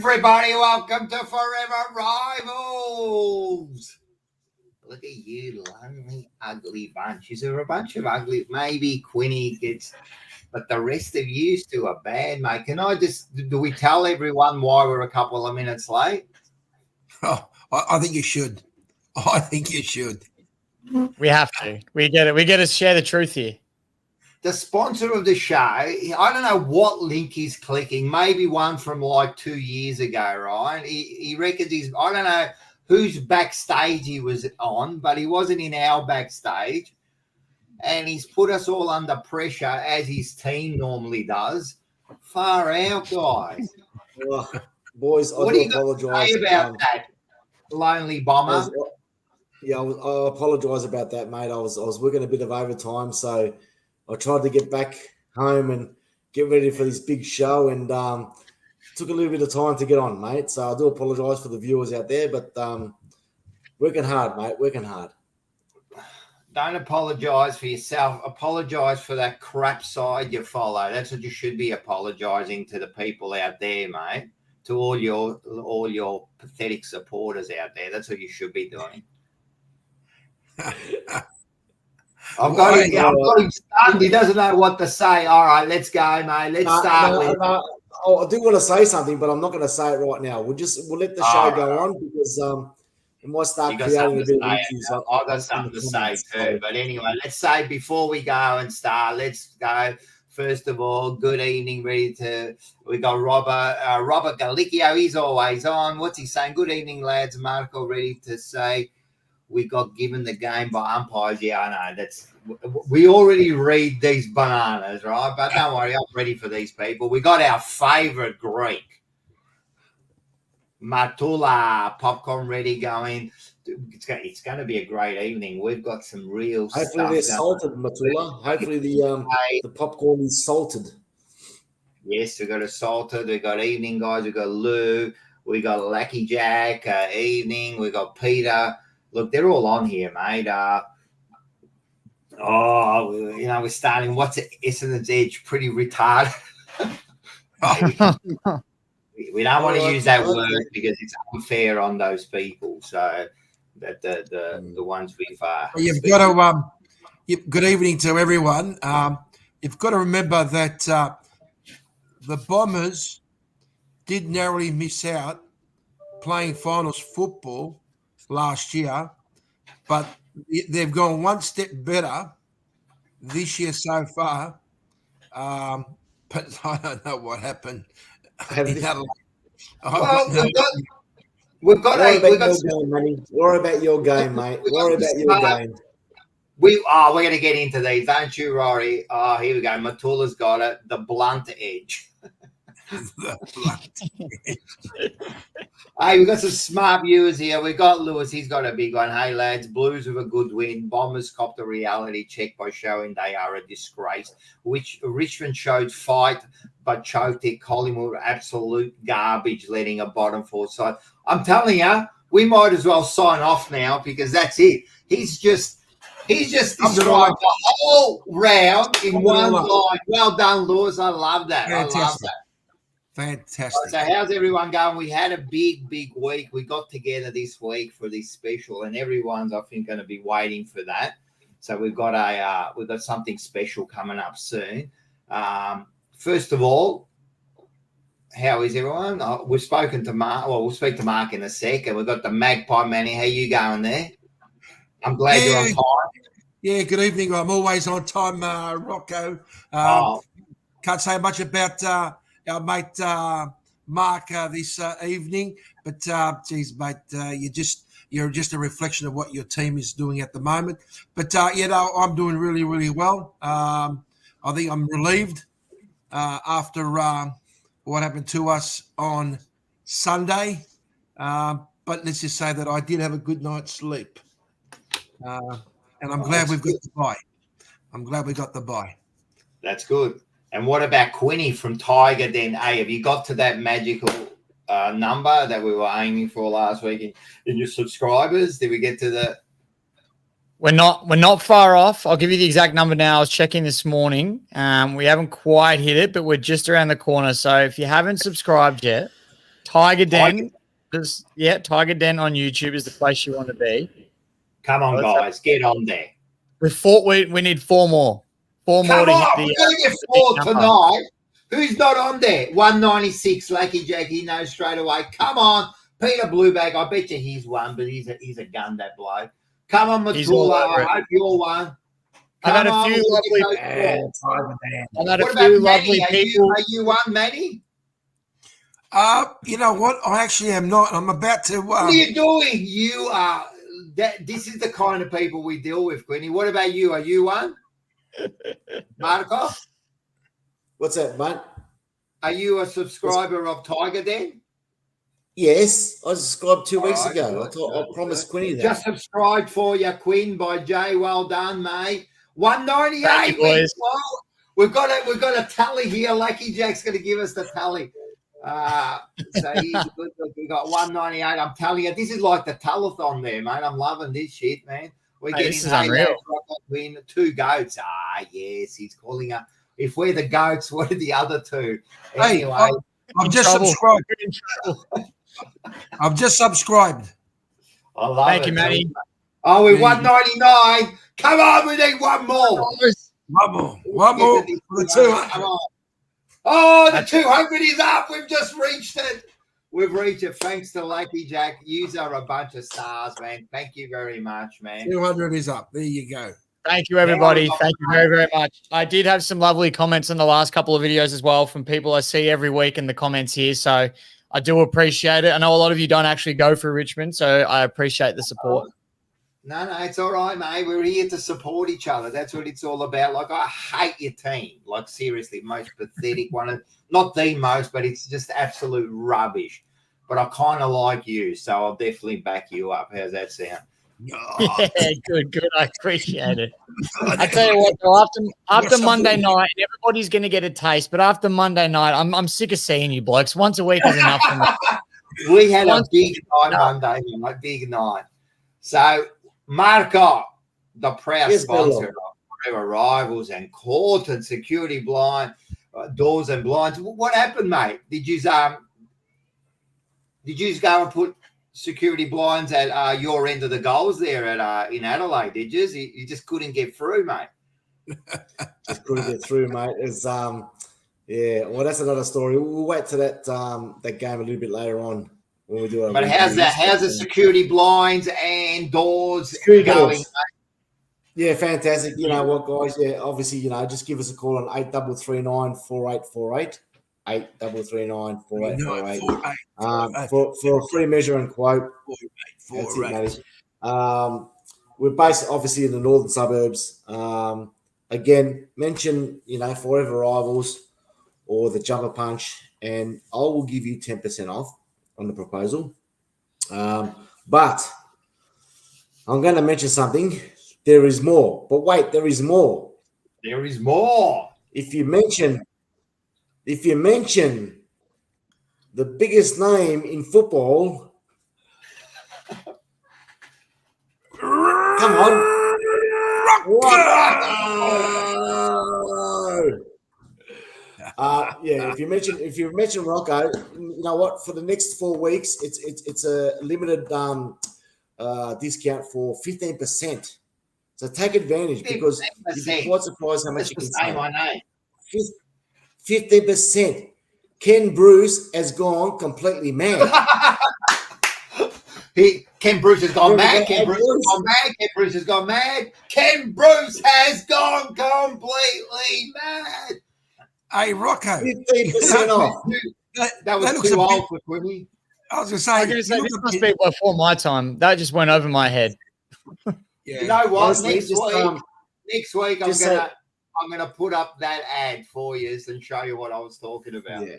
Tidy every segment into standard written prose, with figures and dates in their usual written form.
Everybody, welcome to Fourever Rivals. Look at you, lonely, ugly bunch. You're a bunch of ugly. Maybe Quinny gets, but the rest of you two are bad, mate. Do we tell everyone why we're a couple of minutes late? Oh, I think you should. I think you should. We have to. We get it. We get to share the truth here. The sponsor of the show, I don't know what link he's clicking, maybe one from like 2 years ago, right? He reckons I don't know whose backstage he was on, but he wasn't in our backstage. And he's put us all under pressure, as his team normally does. Far out, guys. Well, boys, What I do apologise about that, lonely bomber? I apologise about that, mate. I was working a bit of overtime, so I tried to get back home and get ready for this big show, and took a little bit of time to get on, mate. So I do apologise for the viewers out there, but working hard, mate. Working hard. Don't apologise for yourself. Apologise for that crap side you follow. That's what you should be apologising to the people out there, mate. To all your pathetic supporters out there. That's what you should be doing. I've got him stunned. He doesn't know what to say. All right, let's go, mate. Let's start with. I do want to say something, but I'm not going to say it right now. We'll let the show go on, because it might start creating a bit of issues. I've got something to say too. But anyway, let's say before we go and start, let's go. First of all, good evening. We got Robert Galicchio. He's always on. What's he saying? Good evening, lads. Marco ready to say we got given the game by umpires. Yeah, I know. We already read these bananas, right? But don't worry, I'm ready for these people. We got our favourite Greek, Matula, popcorn ready going. It's going to be a great evening. We've got some real Hopefully stuff. they're salted, Matula. Hopefully the popcorn is salted. Yes, we got a salted. We got evening guys. We got Lou. We got Lucky Jack. Evening. We got Peter. Look, they're all on here, mate. We're starting. What's Essendon's edge? Pretty retarded. We don't want to use that word because it's unfair on those people. So that the ones we've. You've got to. Good evening to everyone. You've got to remember that the Bombers did narrowly miss out playing finals football last year, but they've gone one step better this year so far. But I don't know what happened. Worry about your game, mate. Worry about your game. We're going to get into these, don't you, Rory? Oh, here we go. Matula's got it. The blunt edge. Hey, we've got some smart viewers here. We've got Lewis. He's got a big one. Hey, lads, Blues with a good win. Bombers copped a reality check by showing they are a disgrace, which Richmond showed fight but choked it. Collingwood, absolute garbage, letting a bottom four side. I'm telling you, we might as well sign off now because that's it. He's just described the whole round in one line. Well done, Lewis. I love that. Fantastic. I love that. Fantastic. So how's everyone going? We had a big week. We got together this week for this special, and everyone's, I think, going to be waiting for that. So we've got something special coming up soon. First of all, how is everyone? We've spoken to Mark. Well, we'll speak to Mark in a second. We've got the Magpie Manny. How you going there? I'm glad you're on time. Yeah, good evening. I'm always on time, Rocco. Can't say much about our mate Mark this evening, but geez, mate, you're just a reflection of what your team is doing at the moment. But I'm doing really, really well. I think I'm relieved after what happened to us on Sunday. But let's just say that I did have a good night's sleep, and I'm glad we've got the bye. I'm glad we got the bye. That's good. And what about Quinny from Tiger then? Hey, have you got to that magical number that we were aiming for last week in your subscribers? Did we get to the... We're not far off. I'll give you the exact number now. I was checking this morning. We haven't quite hit it, but we're just around the corner. So if you haven't subscribed yet, Tiger Den. Tiger Den on YouTube is the place you want to be. Come on, guys, get on there. We need 4 more. 4 more to hit the. We're going to get 4 tonight. Who's not on there? 196, Lucky Jackie knows straight away. Come on, Peter Bluebag. I bet you he's one, but he's a gun, that bloke. Come on, Matula. I hope you're one. I've had a few lovely people. Are you one, Matty? You know what? I actually am not. I'm about to. What are you doing? You are. This is the kind of people we deal with, Quinny. What about you? Are you one? Marco? What's that, mate? Are you a subscriber of Tiger Den? Yes, I subscribed 2 weeks ago. I promised Quinny that. Just subscribed for you, Quinn, by Jay. Well done, mate. 198. Thank you, boys. We've got a tally here. Lucky Jack's going to give us the tally. So he's good. We got 198. I'm telling you, this is like the telethon there, mate. I'm loving this shit, man. We're getting this is unreal. Win 2 goats. Yes, he's calling up. If we're the goats, what are the other 2? Anyway, hey, I've just subscribed. I've just subscribed. I love Thank it. you, Matty. Oh, we're 199. Come on, we need one more. One more for the 200. Come on. Oh, the 200 is up. We've just reached it. We've reached it. Thanks to Lucky Jack. You are a bunch of stars, man. Thank you very much, man. 200 is up. There you go. Thank you, everybody. Thank you very, very much. I did have some lovely comments in the last couple of videos as well from people I see every week in the comments here. So I do appreciate it. I know a lot of you don't actually go for Richmond, so I appreciate the support. No, it's all right, mate. We're here to support each other. That's what it's all about. Like, I hate your team. Like, seriously, most pathetic one. Not the most, but it's just absolute rubbish. But I kind of like you, so I'll definitely back you up. How's that sound? Yeah, good. I appreciate it. I tell you what, though, after Monday night, everybody's going to get a taste. But after Monday night, I'm sick of seeing you blokes. Once a week is enough for me. We had a big night Monday, a big night. So, Marco, the proud sponsor of Fourever Rivals and Carlton Security Blind Doors and Blinds. What happened, mate? Did you go and put security blinds at your end of the goals there at in Adelaide? Did you? You just couldn't get through, mate. Just couldn't get through, mate. It's yeah. Well, that's another story. We'll wait to that game a little bit later on. When we do but how's the security blinds and doors security going? Doors. Yeah, fantastic. You know what, guys? Yeah, obviously, just give us a call on 8339-4848. 8339-4848. For a free measure and quote. That's it, matey. We're based obviously in the northern suburbs. Again, mention Fourever Rivals or the Jumper Punch, and I will give you 10% off on the proposal. But I'm going to mention something. There is more. But wait, there is more. There is more. If you mention the biggest name in football, come on. If you mention Rocco, you know what? For the next 4 weeks, it's a limited discount for 15%. So take advantage because you'd be quite surprised how much you can save. My name. 50%. Ken Bruce has gone completely mad. Ken Bruce has gone mad. Ken Bruce has gone mad. Ken Bruce has gone mad. Ken Bruce has gone completely mad. Hey, Rocco. 15% off. That was too old for Quimmy. I was going to say, this must be before my time. That just went over my head. Yeah. You know what? Honestly, next week I'm gonna put up that ad for you and show you what I was talking about. Yeah.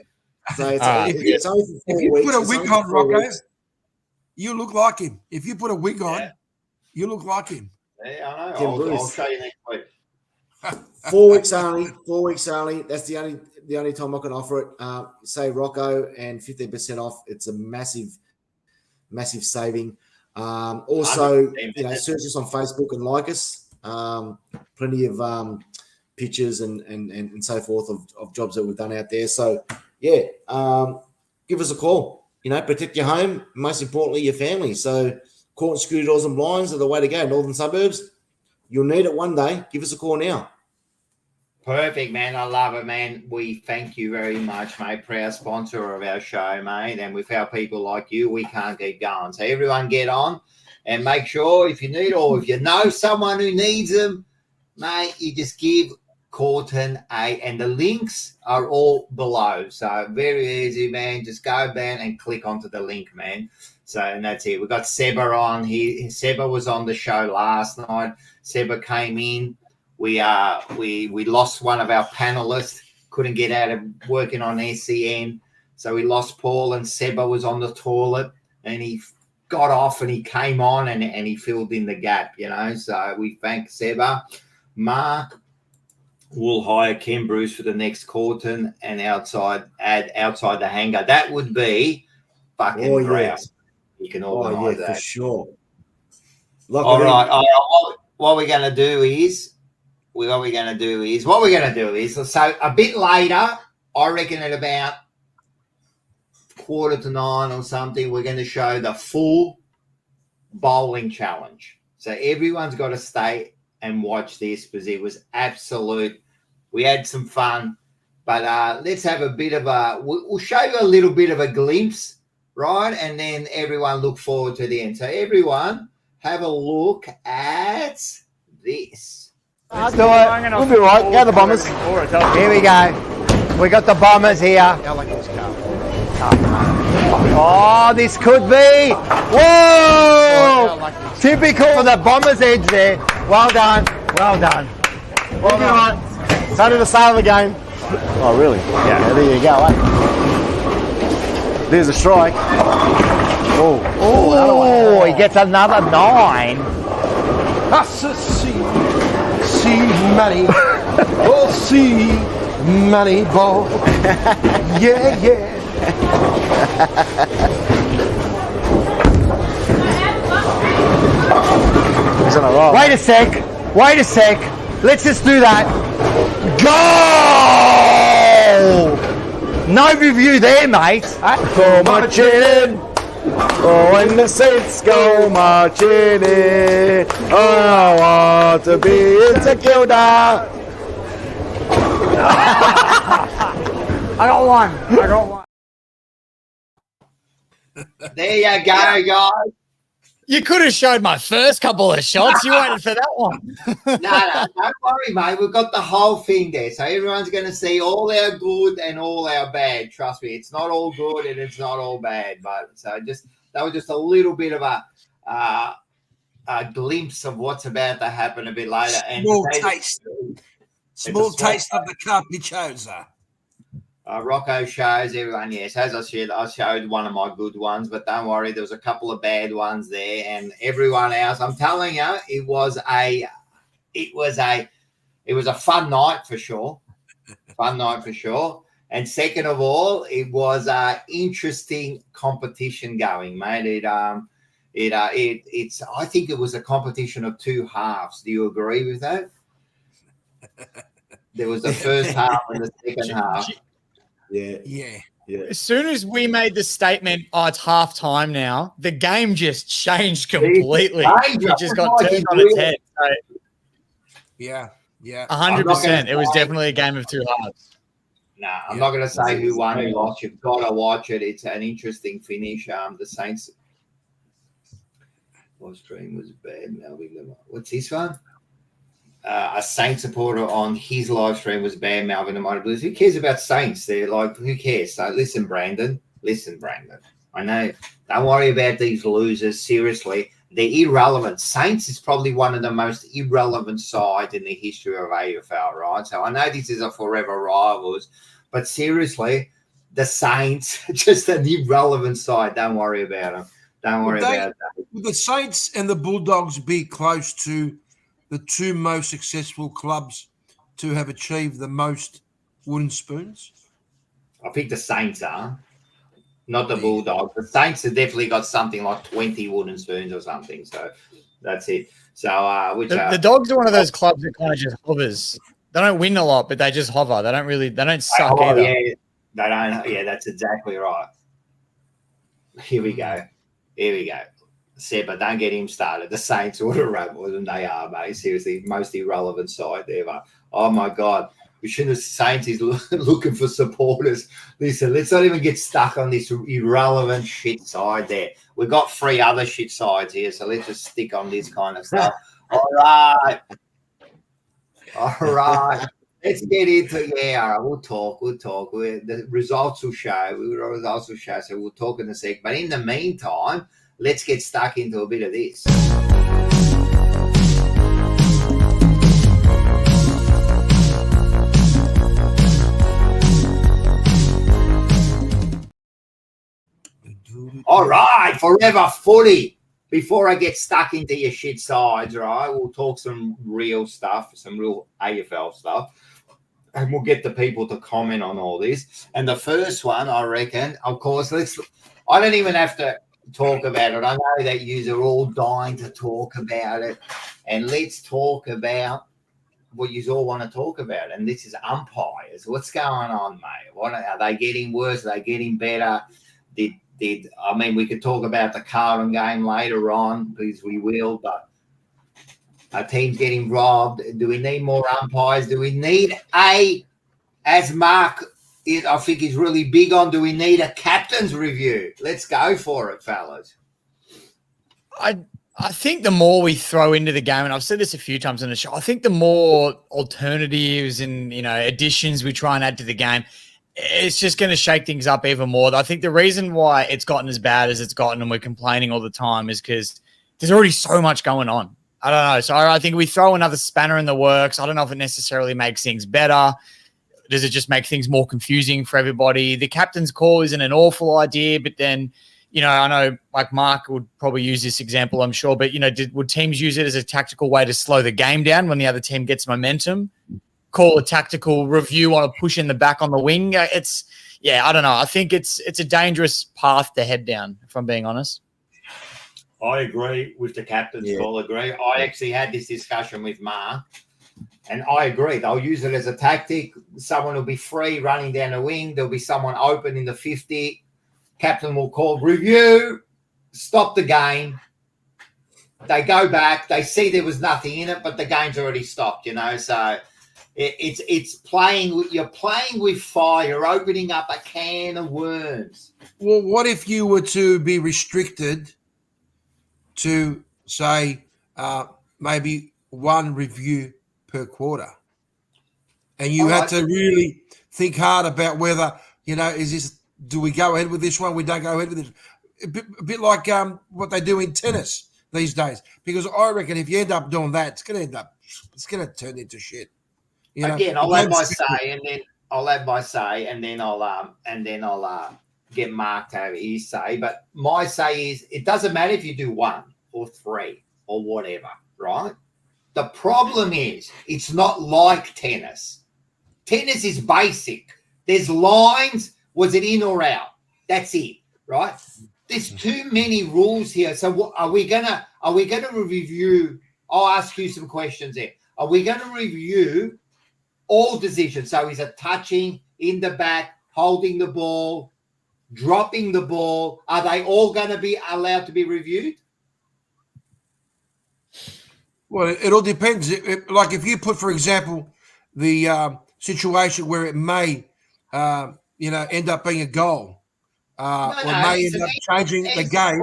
So it's only for 4 weeks. If you put a wig on, Rocco, you look like him. If you put a wig on, you look like him. Yeah, I know. I'll show you next week. 4 weeks only. 4 weeks only. That's the only time I can offer it. Say Rocco and 15% off. It's a massive saving. Also, search us on Facebook and like us. Plenty of pictures and so forth of jobs that we've done out there. So, give us a call. protect your home, most importantly, your family. So Court and Screw Doors and Blinds are the way to go. Northern Suburbs, you'll need it one day. Give us a call now. Perfect, man. I love it, man. We thank you very much, mate. Proud sponsor of our show, mate. And without people like you, we can't keep going. So everyone get on and make sure if you need or if you know someone who needs them, mate, you just give Carlton and the links are all below. So very easy, man. Just go down and click onto the link, man. So, and that's it. We've got Seba on here. Seba was on the show last night. Seba came in. We lost one of our panelists, couldn't get out of working on SCN. So we lost Paul, and Seba was on the toilet and he got off and he came on and he filled in the gap, So we thank Seba. Mark will hire Ken Bruce for the next Carlton and outside the hangar. That would be fucking great. Yes. You can organise that. For sure. All right. What we're going to do is, so a bit later, I reckon at about 8:45 or something, we're going to show the full bowling challenge. So everyone's got to stay and watch this because it was absolute. We had some fun, but let's have a bit of we'll show you a little bit of a glimpse, right? And then everyone look forward to the end. So everyone have a look at this. Let's do it. We'll be right. Go the Bombers. Here we go. We got the Bombers here. Oh, this could be. Whoa! Typical of the Bombers' edge there. Well done. Well done. Well done. So did the start of the game. Oh, really? Yeah. There you go. There's a strike. Oh, he gets another 9. That's a see money. Oh, see money ball. Yeah. He's on a roll. Wait a sec. Let's just do that. Go! No review there, mate. Go marching in. Oh, and the Saints go marching in. Oh, I want to be in St Kilda. I got one. There you go, guys. You could have showed my first couple of shots. You waited for that one. No, don't worry, mate. We've got the whole thing there. So everyone's going to see all our good and all our bad. Trust me, it's not all good and it's not all bad. But so that was just a little bit of a glimpse of what's about to happen a bit later. Small taste of the cup he chose. Rocco shows everyone, yes. As I said, I showed one of my good ones, but don't worry, there was a couple of bad ones there, and everyone else. I'm telling you, it was a fun night for sure. And second of all, it was an interesting competition going, mate. It's. I think it was a competition of two halves. Do you agree with that? There was the first half and the second half. Yeah. As soon as we made the statement, it's half time now, the game just changed completely. It just got turned on its head. So, yeah. 100%. It was definitely a game of two halves. No, I'm not going to say who won or lost. You've got to watch it. It's an interesting finish. The Saints. Live stream was bad. What's this one? A Saints supporter on his live stream was bad mouthing the Mighty Blues. Who cares about Saints? They're like, who cares? So listen, Brandon. I know. Don't worry about these losers. Seriously, they're irrelevant. Saints is probably one of the most irrelevant sides in the history of AFL, right? So I know this is a forever rivals, but seriously, the Saints just an irrelevant side. Don't worry about them. Don't worry about that. Would the Saints and the Bulldogs be close to the two most successful clubs to have achieved the most wooden spoons? I think the Saints are, not the Bulldogs. The Saints have definitely got something like 20 wooden spoons or something. So that's it. So the Dogs are one of those clubs that kind of just hovers. They don't win a lot, but they just hover. They don't suck either. Yeah, they don't. Yeah, that's exactly right. Here we go. Seba, don't get him started. The Saints would have run more than they are, mate. Seriously, most irrelevant side ever. Oh, my God. We shouldn't have. Saints is looking for supporters. Listen, let's not even get stuck on this irrelevant shit side there. We've got 3 other shit sides here, so let's just stick on this kind of stuff. All right. Let's get into we'll talk. The results will show. So we'll talk in a sec. But in the meantime, let's get stuck into a bit of this. All right, Fourever footy. Before I get stuck into your shit sides, right, we'll talk some real stuff, some real AFL stuff, and we'll get the people to comment on all this. And the first one, I reckon, of course, I don't even have to talk about it. I know that you are all dying to talk about it. And let's talk about what you all want to talk about. And this is umpires. What's going on, mate? Are they getting worse? Are they getting better? We could talk about the Carlton game later on, because we will, but our team's getting robbed. Do we need more umpires? Do we need as Mark I think is really big on, do we need a captain's review? Let's go for it, fellas. I think the more we throw into the game, and I've said this a few times on the show, I think the more alternatives and, additions we try and add to the game, it's just going to shake things up even more. I think the reason why it's gotten as bad as it's gotten and we're complaining all the time is because there's already so much going on. I don't know. So I think we throw another spanner in the works. I don't know if it necessarily makes things better. Does it just make things more confusing for everybody? The captain's call isn't an awful idea, but then, I know like Mark would probably use this example, I'm sure, but, would teams use it as a tactical way to slow the game down when the other team gets momentum? Call a tactical review on a push in the back on the wing. I don't know. I think it's a dangerous path to head down, if I'm being honest. I agree with the captain's call. I actually had this discussion with Mark, and I agree. They'll use it as a tactic. Someone will be free running down the wing. There'll be someone open in the 50. Captain will call review, stop the game. They go back. They see there was nothing in it, but the game's already stopped, so it's playing. You're playing with fire. You're opening up a can of worms. Well, what if you were to be restricted to, say, maybe one review per quarter, and you had to really think hard about whether, do we go ahead with this one? We don't go ahead with it. A bit like what they do in tennis these days, because I reckon if you end up doing that, it's going to turn into shit. Again, I'll add my say, and then I'll get Mark to have his say. But my say is, it doesn't matter if you do 1 or 3 or whatever, right? The problem is, it's not like tennis. Tennis is basic. There's lines. Was it in or out? That's it, right? There's too many rules here. So are we gonna review? I'll ask you some questions there. Are we going to review all decisions? So is it touching, in the back, holding the ball, dropping the ball? Are they all going to be allowed to be reviewed? Well, it all depends. Like if you put, for example, the situation where it may, end up being a goal, or may end up changing the game.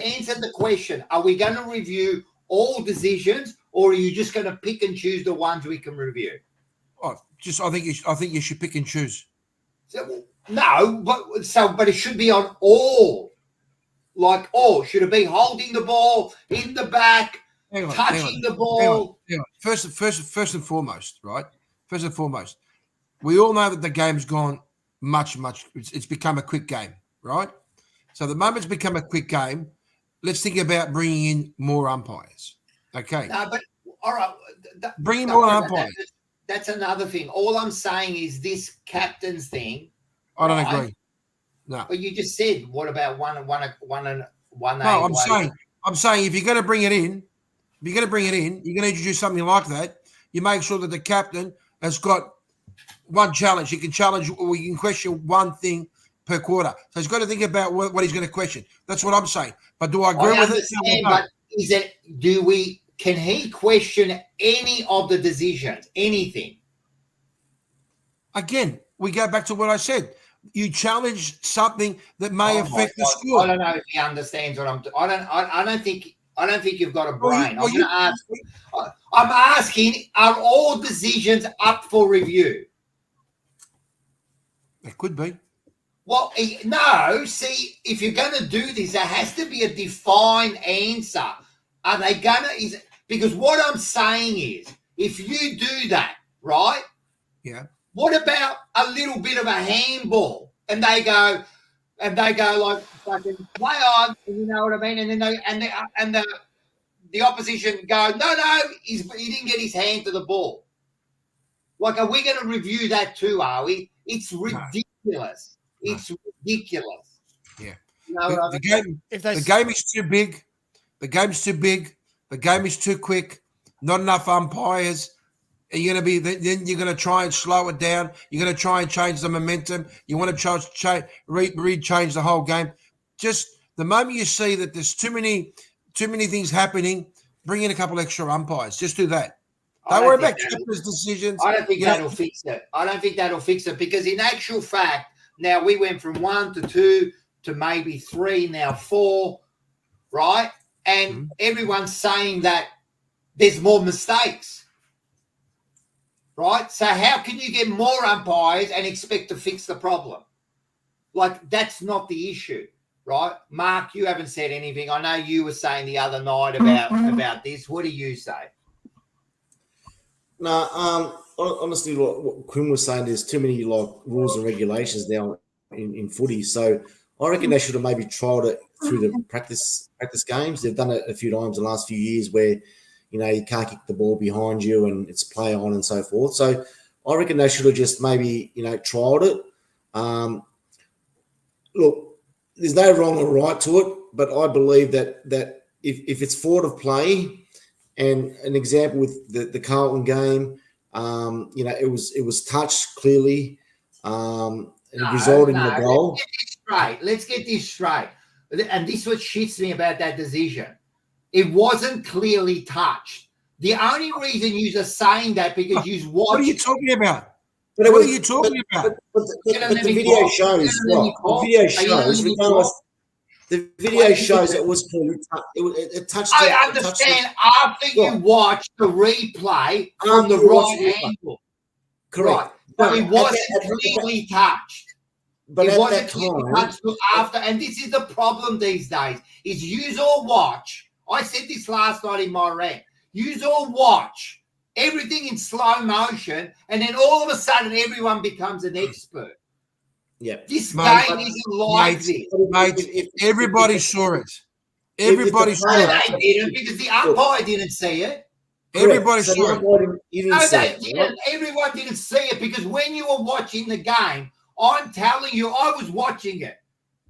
Answer the question. Are we going to review all decisions, or are you just going to pick and choose the ones we can review? I think you should pick and choose. But it should be on all. Like all. Should it be holding the ball in the back? Touching the ball. Hang on. First and foremost, right? First and foremost, we all know that the game's gone much. It's become a quick game, right? So the moment it's become a quick game, let's think about bringing in more umpires. Okay. No, but all right. Bring in more umpires. That's another thing. All I'm saying is this captain's thing. I don't agree. No. But you just said, what about one? No, I'm saying if you're going to bring it in. If you're going to bring it in, you're going to introduce something like that. You make sure that the captain has got one challenge. He can challenge, or we can question one thing per quarter. So he's got to think about what he's going to question. That's what I'm saying. But do I agree with understand, it? but can he question any of the decisions? Anything? Again, we go back to what I said. You challenge something that may affect the score. I don't know if he understands what I'm. I don't think you've got a brain. I'm asking: are all decisions up for review? It could be. Well, no. See, if you're going to do this, there has to be a defined answer. Are they going to? Because what I'm saying is, if you do that, right? Yeah. What about a little bit of a handball? And they go like fucking play on, you know what I mean? And then the opposition go, no, he didn't get his hand to the ball. Like, are we going to review that too? Are we? It's ridiculous. No. It's ridiculous. Yeah. You know the game is too big. The game's too big. The game is too quick. Not enough umpires. Then you're going to try and slow it down. You're going to try and change the momentum. You want to change the whole game. Just the moment you see that there's too many things happening, bring in a couple extra umpires. Just do that. Don't worry about Chipper's decisions. I don't think that'll fix it. I don't think that'll fix it because in actual fact, now we went from 1 to 2 to maybe 3, now 4, right? And everyone's saying that there's more mistakes. Right? So how can you get more umpires and expect to fix the problem? Like, that's not the issue, right? Mark, you haven't said anything. I know you were saying the other night about this. What do you say? No, honestly, what Quinn was saying, there's too many rules and regulations now in footy. So I reckon they should have maybe tried it through the practice games. They've done it a few times in the last few years where you can't kick the ball behind you and it's play on and so forth. So I reckon they should have just maybe, tried it. Look, there's no wrong or right to it, but I believe that if it's forward of play, and an example with the Carlton game, it was touched clearly, and it resulted in the goal. Let's get this straight. And this is what shits me about that decision. It wasn't clearly touched. The only reason you're saying that because you watched. What are you talking about? What are you talking about? But the video shows. The video shows it was clearly touched. It touched. I understand after you watch the replay from the right angle. Correct. Right. But it wasn't clearly touched. But it at wasn't that clearly time, touched after. And this is the problem these days: is use or watch. I said this last night in my rant. Use or watch everything in slow motion, and then all of a sudden everyone becomes an expert. Yeah. This game isn't like this. Mate, everybody saw it. Everybody saw it. They didn't because the umpire didn't see it. Everybody saw it. Everyone didn't see it because when you were watching the game, I'm telling you, I was watching it.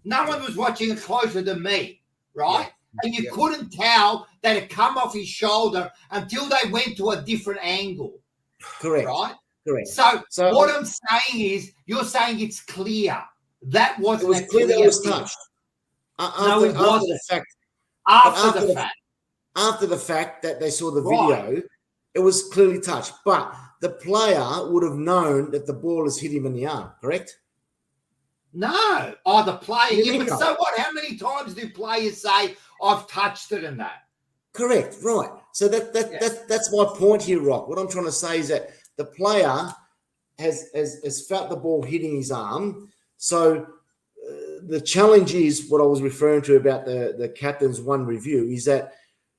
No one was watching it closer than me, right? And you couldn't tell that it come off his shoulder until they went to a different angle. Correct. Right? Correct. So what I'm saying is, you're saying it's clear. That wasn't it was clear that it was touched. No, it wasn't. After the fact that they saw the video, it was clearly touched. But the player would have known that the ball has hit him in the arm, correct? No. Oh, the player. Yeah, but so what? How many times do players say, I've touched it and that? Correct. Right. So that's my point here, Rock. What I'm trying to say is that the player has felt the ball hitting his arm. So the challenge is what I was referring to about the captain's one review is that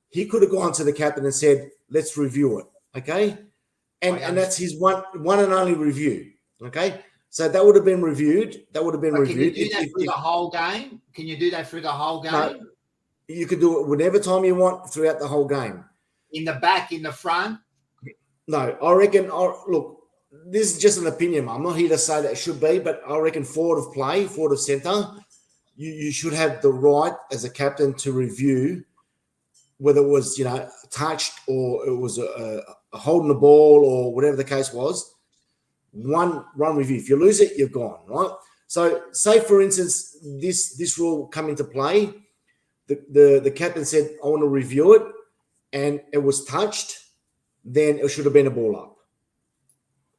he could have gone to the captain and said, let's review it. Okay. And that's his one and only review. Okay. So that would have been reviewed. Can you do that through the whole game? Can you do that through the whole game? No, you could do it whenever time you want throughout the whole game. In the back, in the front? No, I reckon, look, this is just an opinion. I'm not here to say that it should be, but I reckon forward of play, forward of centre, you should have the right as a captain to review whether it was, touched or it was a holding the ball or whatever the case was. One review. If you lose it, you're gone, right? So, say for instance, this rule come into play. The captain said, "I want to review it," and it was touched. Then it should have been a ball up,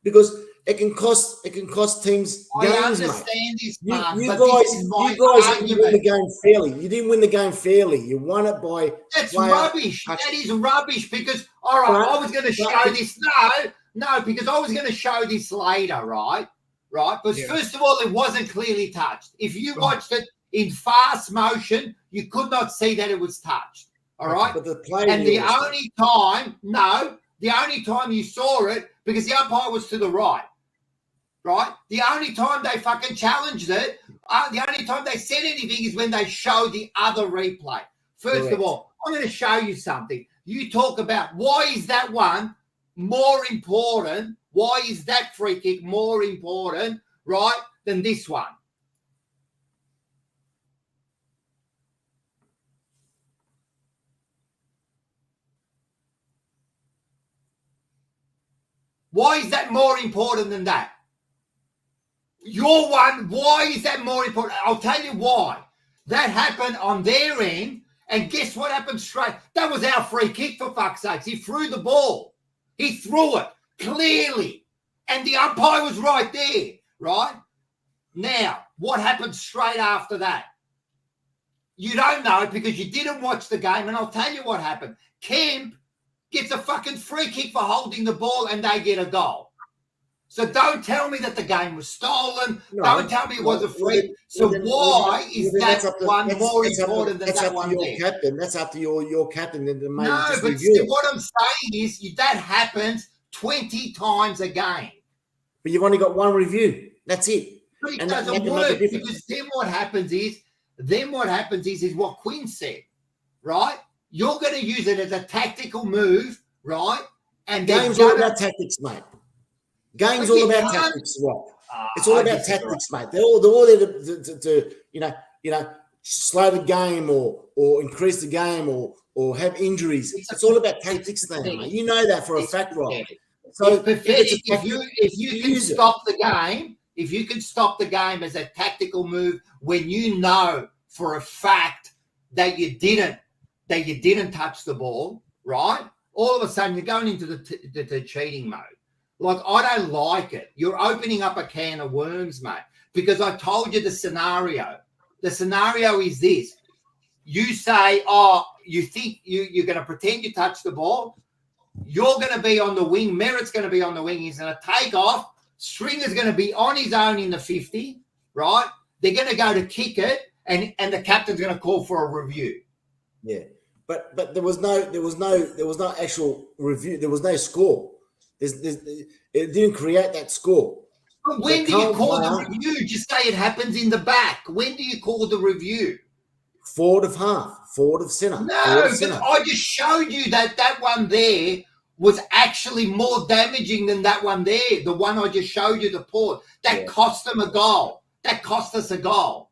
because it can cost teams games, I understand this, Mark, you but guys this is my didn't win the game fairly. You didn't win the game fairly. You won it by. That's rubbish. That is rubbish because, all right, I was going to show this. No, because I was going to show this later, right? Right? But first of all, it wasn't clearly touched. If you watched it in fast motion, you could not see that it was touched. All right? But the only time you saw it, because the umpire was to the right, right? The only time they fucking challenged it, the only time they said anything is when they showed the other replay. First of all, I'm going to show you something. You talk about why is that one more important? Why is that free kick more important, right, than this one? Why is that more important than that? Your one, why is that more important? I'll tell you why. That happened on their end, and guess what happened straight? That was our free kick, for fuck's sakes. He threw the ball. He threw it clearly, and the umpire was right there, right? Now, what happened straight after that? You don't know because you didn't watch the game, and I'll tell you what happened. Kemp gets a fucking free kick for holding the ball, and they get a goal. So don't tell me that the game was stolen. Don't tell me it was a free. Why is that one more important than that one there? Captain. That's up to your captain. No, but see, what I'm saying is that happens 20 times a game. But you've only got one review. That's it. But it doesn't work because then what happens is what Quinn said, right? You're going to use it as a tactical move, right? And game's all about tactics, mate. Game's all about tactics, Rob. It's all about tactics, mate. They're all there to slow the game or increase the game or have injuries. It's all about tactics, then, mate. You know that for a fact, Rob. So if you can stop the game, if you can stop the game as a tactical move when you know for a fact that you didn't touch the ball, right? All of a sudden you're going into the cheating mode. Like, I don't like it. You're opening up a can of worms, mate, because I told you the scenario. The scenario is this. You say, you think you're going to pretend you touch the ball. You're going to be on the wing. Merritt's going to be on the wing. He's going to take off. Stringer's going to be on his own in the 50, right? They're going to go to kick it, and the captain's going to call for a review. Yeah, but there was no actual review. There was no score. It didn't create that score. But when do you call the review? Just say it happens in the back. When do you call the review? Forward of half, forward of centre. No, but I just showed you that one there was actually more damaging than that one there. The one I just showed you, the port. That cost them a goal. That cost us a goal.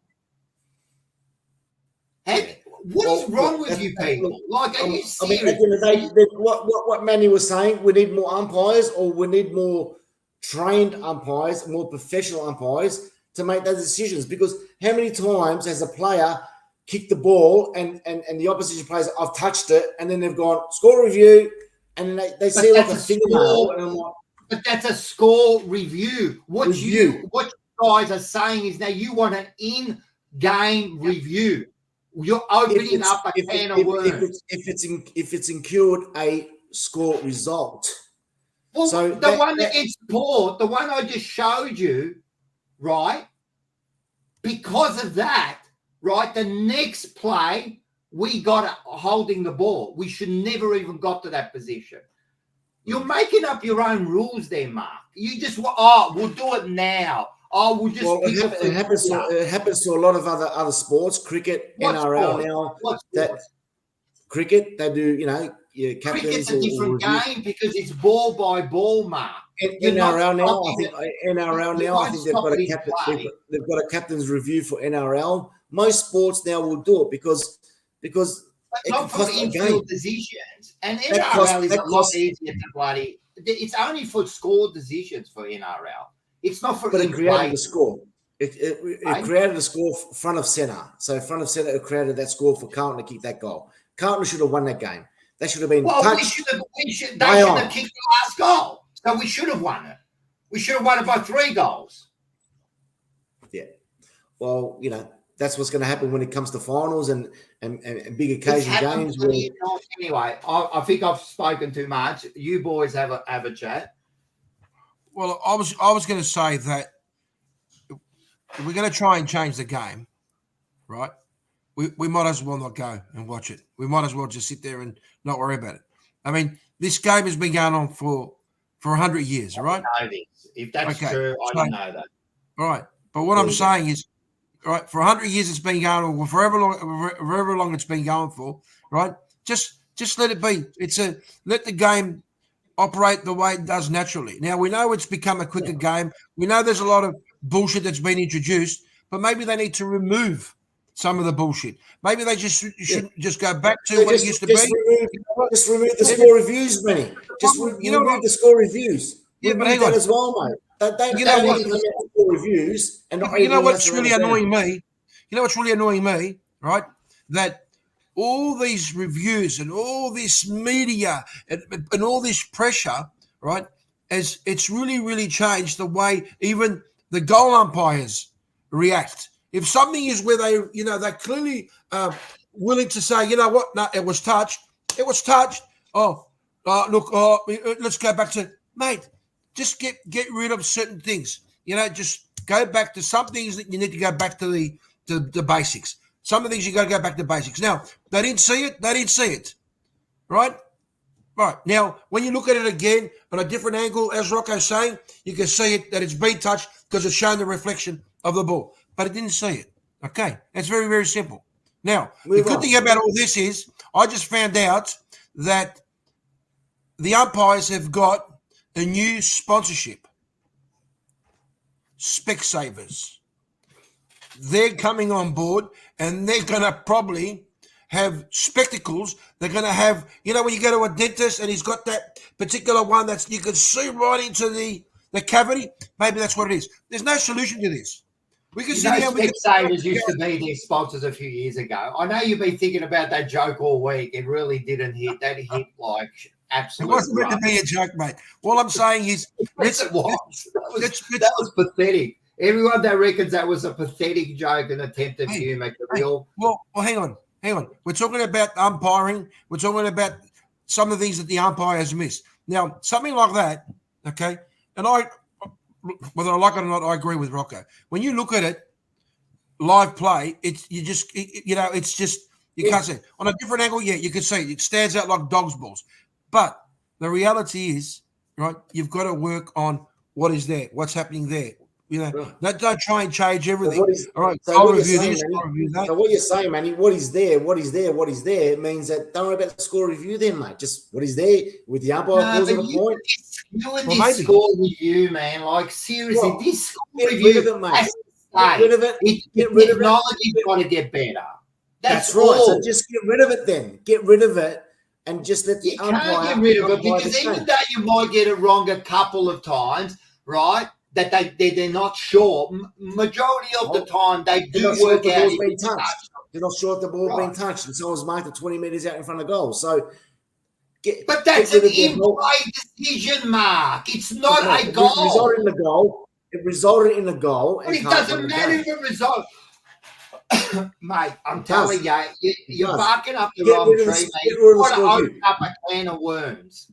Heck, what's wrong with you people? Like, are you serious? I mean, at the end of the day, what Manny was saying, we need more umpires, or we need more trained umpires, more professional umpires to make those decisions. Because how many times has a player kicked the ball and the opposition players, I've touched it, and then they've gone, score review, and then they see like a fingernail, and I'm like, but that's a score review. What you guys are saying is now you want an in-game review. You're opening up a can of worms. If it's incurred a score result. Well, so the one against Port, the one I just showed you, right? Because of that, right, the next play, we got holding the ball. We should never even got to that position. You're making up your own rules there, Mark. You just, we'll do it now. We'll just. Well, it happens to a lot of other sports, cricket, NRL now. Cricket, they do, captains. Cricket's a different game because it's ball by ball, Mark. NRL now, I think they've got a captain's review for NRL. Most sports now will do it because but not for infield decisions. And NRL is a lot easier to bloody. It's only for score decisions for NRL. It's not for. But it created the score. It created a score front of centre. So front of centre, it created that score for Carlton to kick that goal. Carlton should have won that game. They should have been touched. They should have kicked the last goal. So we should have won it. We should have won it by 3 goals. Yeah. Well, that's what's going to happen when it comes to finals and big occasion games. Anyway, I think I've spoken too much. You boys have a chat. Well, I was going to say that if we're going to try and change the game, right? We might as well not go and watch it. We might as well just sit there and not worry about it. I mean, this game has been going on for 100 years, right? I know this. If that's true, I don't know that. All right. But what I'm saying is, right, for 100 years it's been going on, forever long it's been going for, right? Just let it be. Let the game operate the way it does naturally. Now, we know it's become a quicker game. We know there's a lot of bullshit that's been introduced, but maybe they need to remove some of the bullshit. Maybe they should just go back to what it used to be. Just remove the score reviews, Benny. Just remove the score reviews. Yeah, but hang on. As well, mate. You know what? Score reviews and you know what's really annoying me? You know what's really annoying me, right? That all these reviews and all this media and all this pressure, right, as it's really, really changed the way even the goal umpires react. If something is where they're clearly willing to say, you know what, no, it was touched. It was touched. Let's go back to, mate, just get rid of certain things. Just go back to some things that you need to go back to the basics. Some of the things you got to go back to basics. Now, they didn't see it. Right? Right. Now, when you look at it again on a different angle, as Rocco's saying, you can see it that it's been touched because it's showing the reflection of the ball. But it didn't see it. Okay? It's very, very simple. Now, the good thing about all this is I just found out that the umpires have got a new sponsorship. Specsavers. They're coming on board and they're going to probably have spectacles. They're going to have, when you go to a dentist and he's got that particular one that's you can see right into the cavity, maybe that's what it is. There's no solution to this. We can see how Specsavers used to be their sponsors a few years ago. I know you've been thinking about that joke all week. It really didn't hit. That hit like absolutely. It wasn't meant to be a joke, mate. All I'm saying is that was pathetic. Everyone that reckons that was a pathetic joke and attempted humour. Well, hang on. We're talking about umpiring. We're talking about some of the things that the umpire has missed. Now, something like that, okay, and whether I like it or not, I agree with Rocco. When you look at it, live play, you can't see it. On a different angle, yeah, you can see it. It stands out like dog's balls. But the reality is, right, you've got to work on what is there, what's happening there. Don't try and change everything. All right, I'll review this, I'll review that. So what you're saying, Manny, what is there means that don't worry about the score review then, mate. Just what is there with the umpire causing a point. You and this score review, man. Like, seriously, this score review has to stay. Get rid of it. Technology's got to get better. That's right. all. So just get rid of it then. Get rid of it and just let the umpire. You can't get rid of it because even though you might get it wrong a couple of times, right, that they're not sure. Majority of the time, they do work out. They're not sure if the ball's been touched and someone's marked it 20 metres out in front of goal. So, but that's an in-play decision, Mark. It's not a goal. It resulted in a goal. But it doesn't matter the result. Mate, I'm telling you, you're barking up the wrong tree, mate. You want to open up a can of worms.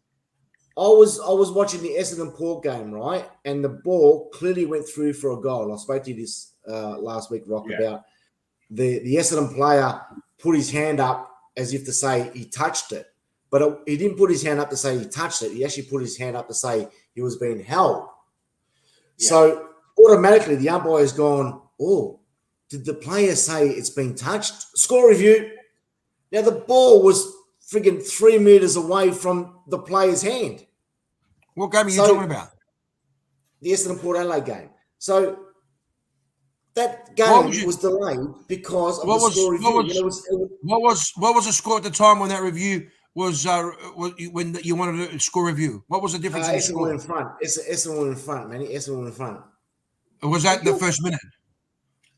I was watching the Essendon Port game, right? And the ball clearly went through for a goal. I spoke to you this last week, Rock, about the Essendon player put his hand up as if to say he touched it. But he didn't put his hand up to say he touched it. He actually put his hand up to say he was being held. Yeah. So automatically the umpire's gone, did the player say it's been touched? Score review. Now the ball was friggin' 3 meters away from the player's hand. What game are you talking about? The Essendon Port Adelaide game. So that game was delayed because of the score review. What was the score at the time when that review was when you wanted a score review? What was the difference in the score? Essendon in front. Essendon in front, man. Essendon in front. Was that the first minute?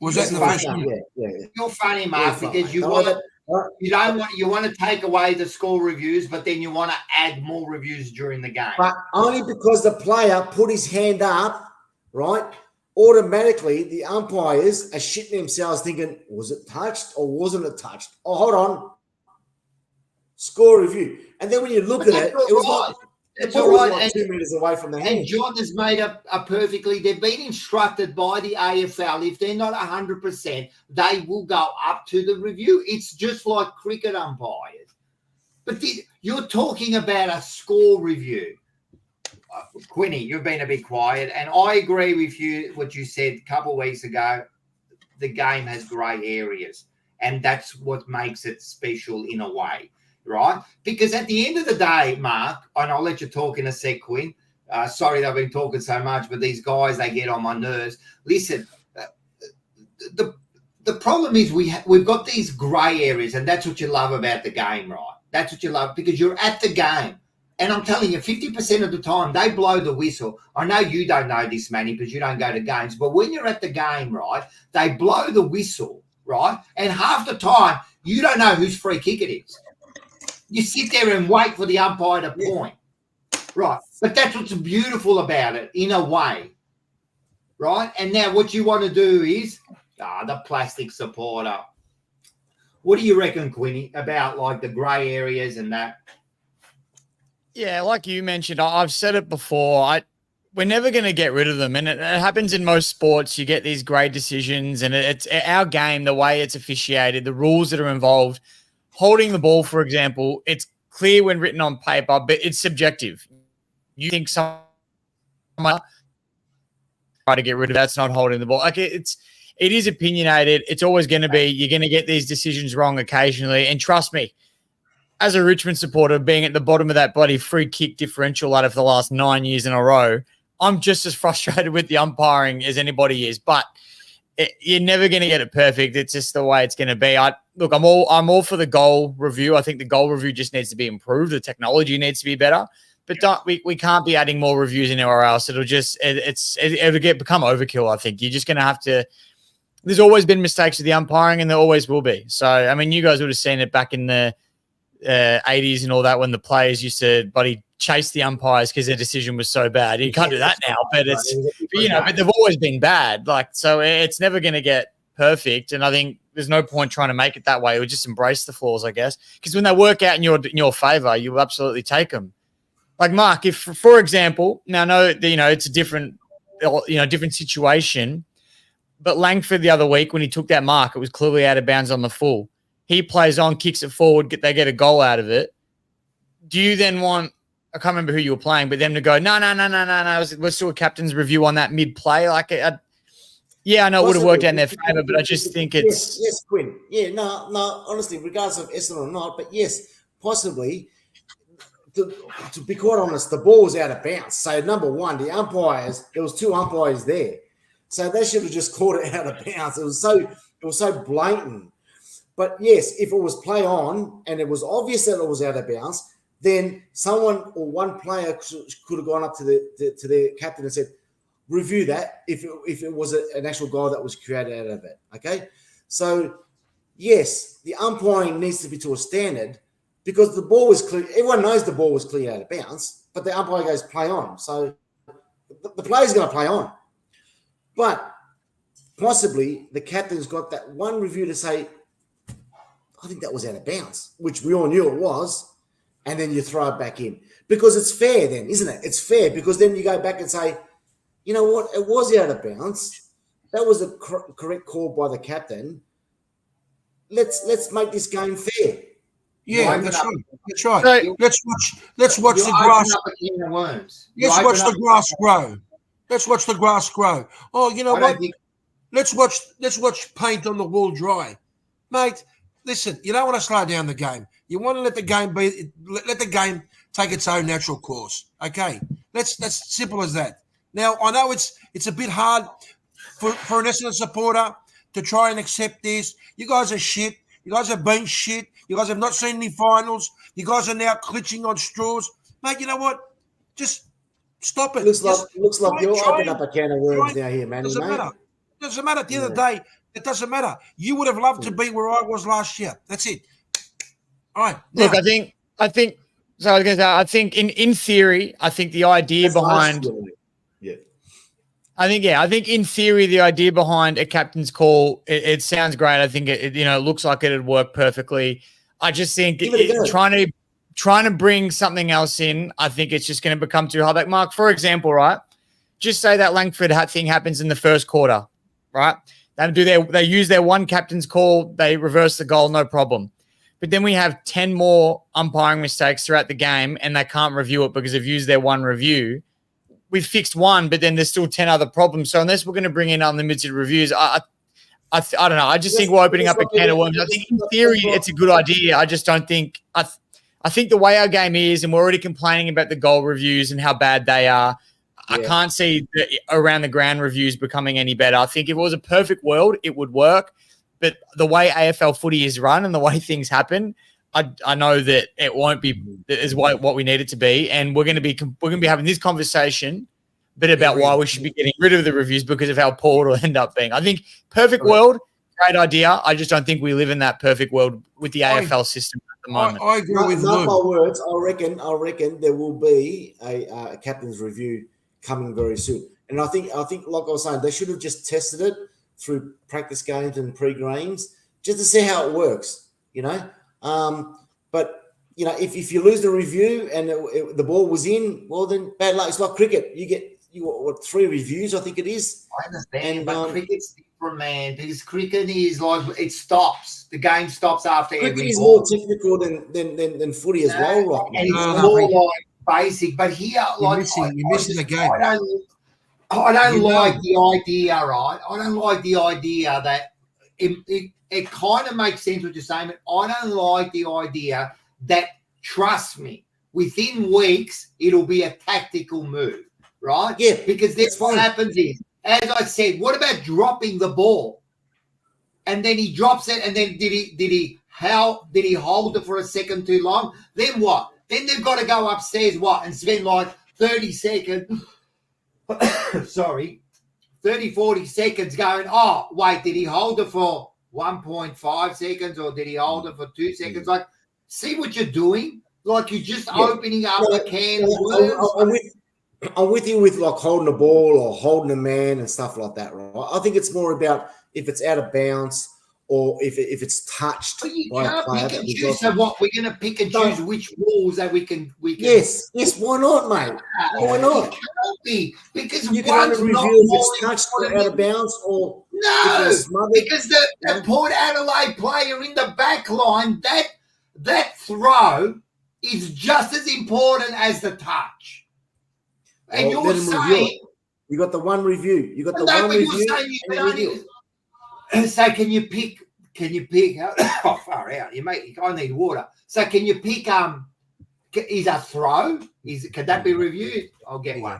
Was that in the first one? Yeah. You're funny, Mark, because you want to take away the score reviews, but then you want to add more reviews during the game. But only because the player put his hand up, right? Automatically, the umpires are shitting themselves thinking, was it touched or wasn't it touched? Oh, hold on. Score review. And then when you look at it, it was like, it's all right. Like 2 meters away from the hand. And John has made a perfectly. They've been instructed by the AFL. If they're not 100%, they will go up to the review. It's just like cricket umpires. But you're talking about a score review. Quinny, you've been a bit quiet, and I agree with you. What you said a couple of weeks ago, the game has grey areas, and that's what makes it special in a way. Right? Because at the end of the day, Mark, and I'll let you talk in a sec, Quinn. Sorry that I've been talking so much, but these guys, they get on my nerves. Listen, the problem is we've got these grey areas, and that's what you love about the game, right? That's what you love, because you're at the game. And I'm telling you, 50% of the time, they blow the whistle. I know you don't know this, Manny, because you don't go to games. But when you're at the game, right, they blow the whistle, right? And half the time, you don't know whose free kick it is. You sit there and wait for the umpire to point. Right. But that's what's beautiful about it, in a way. Right? And now what you want to do is, the plastic supporter. What do you reckon, Quinny, about like the grey areas and that? Yeah, like you mentioned, I've said it before. We're never going to get rid of them. And it happens in most sports. You get these great decisions, and it's our game, the way it's officiated, the rules that are involved. Holding the ball, for example, it's clear when written on paper, but it's subjective. You think someone might try to get rid of that's not holding the ball. Like it is opinionated. It's always going to be, you're going to get these decisions wrong occasionally. And trust me, as a Richmond supporter, being at the bottom of that bloody free kick differential ladder for the last 9 years in a row, I'm just as frustrated with the umpiring as anybody is. But you're never going to get it perfect. It's just the way it's going to be. I'm all for the goal review. I think the goal review just needs to be improved. The technology needs to be better. But we can't be adding more reviews anywhere else. It'll become overkill. I think you're just going to have to. There's always been mistakes with the umpiring, and there always will be. So I mean, you guys would have seen it back in the 80s and all that, when the players used to chase the umpires because their decision was so bad. You can't do that now, but but they've always been bad. So it's never going to get perfect. And I think there's no point trying to make it that way. We'll just embrace the flaws, I guess, because when they work out in your favor, you will absolutely take them. Like Mark, if for example, now I know it's a different situation, but Langford the other week when he took that mark, it was clearly out of bounds on the full. He plays on, kicks it forward, they get a goal out of it. Do you then want, I can't remember who you were playing, but them to go, no, let's do a captain's review on that mid-play? I know it would have worked out in their favour, but I just think it's... Yes, Quinn. Yeah, no, honestly, regardless of Essendon or not, but yes, possibly, to be quite honest, the ball was out of bounds. So, number one, the umpires, there was 2 umpires there. So they should have just called it out of bounds. It was so blatant. But yes, if it was play on and it was obvious that it was out of bounds, then someone or one player could have gone up to their captain and said, review that if it was an actual goal that was created out of it. Okay? So, yes, the umpiring needs to be to a standard because the ball was clear. Everyone knows the ball was clear out of bounds, but the umpire goes play on. So the player's going to play on. But possibly the captain's got that one review to say, I think that was out of bounds, which we all knew it was, and then you throw it back in. Because it's fair then, isn't it? It's fair because then you go back and say, you know what, it was out of bounds. That was a correct call by the captain. Let's make this game fair. Yeah, that's right. Let's watch the grass. Let's watch the grass grow. Let's watch the grass grow. Oh, you know what? Let's watch paint on the wall dry, mate. Listen, you don't want to slow down the game. You want to let the game take its own natural course. Okay, that's simple as that. Now I know it's a bit hard for an Essendon supporter to try and accept this. You guys are shit. You guys have been shit. You guys have not seen any finals. You guys are now clutching on straws, mate. You know what? Just stop it. Looks like you're opening up a can of worms now here, man. Doesn't matter. At the end of the day, It doesn't matter. You would have loved to be where I was last year. That's it. All right. Look, I think. So I was going to say, I think in theory, I think the idea behind. I think in theory, the idea behind a captain's call, it sounds great. I think it looks like it'd work perfectly. I just think trying to bring something else in, I think it's just going to become too hard. Like, Mark, for example, right? Just say that Langford thing happens in the first quarter, right? They use their one captain's call, they reverse the goal, no problem. But then we have 10 more umpiring mistakes throughout the game, and they can't review it because they've used their one review. We've fixed one, but then there's still 10 other problems. So unless we're going to bring in unlimited reviews, I don't know. I just think we're opening up a can of worms. I think in theory it's a good idea. I just don't think I think the way our game is, and we're already complaining about the goal reviews and how bad they are, I can't see the around the ground reviews becoming any better. I think if it was a perfect world, it would work. But the way AFL footy is run and the way things happen, I know that it won't be is what we need it to be. And we're going to be having this conversation, but about why we should be getting rid of the reviews because of how poor it'll end up being. I think perfect world, great idea. I just don't think we live in that perfect world with the AFL system at the moment. I agree with Mark my words. I reckon there will be a captain's review coming very soon. And I think, like I was saying, they should have just tested it through practice games and pre-games just to see how it works, But, if you lose the review and the ball was in, well, then bad luck. It's like cricket. You get 3 reviews, I think it is. I understand, but cricket's different, man, because cricket is like it stops. The game stops after cricket every is ball. more technical than footy as well, Rock. And it's more like basic. But here, you're missing the game. I don't like the idea, right? I don't like the idea that it kind of makes sense what you're saying, but I don't like the idea that, trust me, within weeks, it'll be a tactical move, right? Yeah. Because then what happens is, as I said, what about dropping the ball? And then he drops it, and then did he hold it for a second too long? Then what? Then they've got to go upstairs, and spend like 30 seconds. 30, 40 seconds going, oh, wait, did he hold it for 1.5 seconds or did he hold it for 2 seconds? Like, see what you're doing? Like, you're just opening up a can of worms. I'm with you with like holding the ball or holding a man and stuff like that, right? I think it's more about if it's out of bounds or if it's touched by a player. Pick and choose. So what? We're going to pick and choose which rules that we can. Yes. Why not, mate? Why not? It cannot be because you can only review if it's touched or out of bounds or because the Port Adelaide player in the back line, that throw is just as important as the touch. And you're saying you got the one review. You got the one review. So can you pick? Oh, far out! I need water. So can you pick? Is a throw? Can that be reviewed? I'll get one.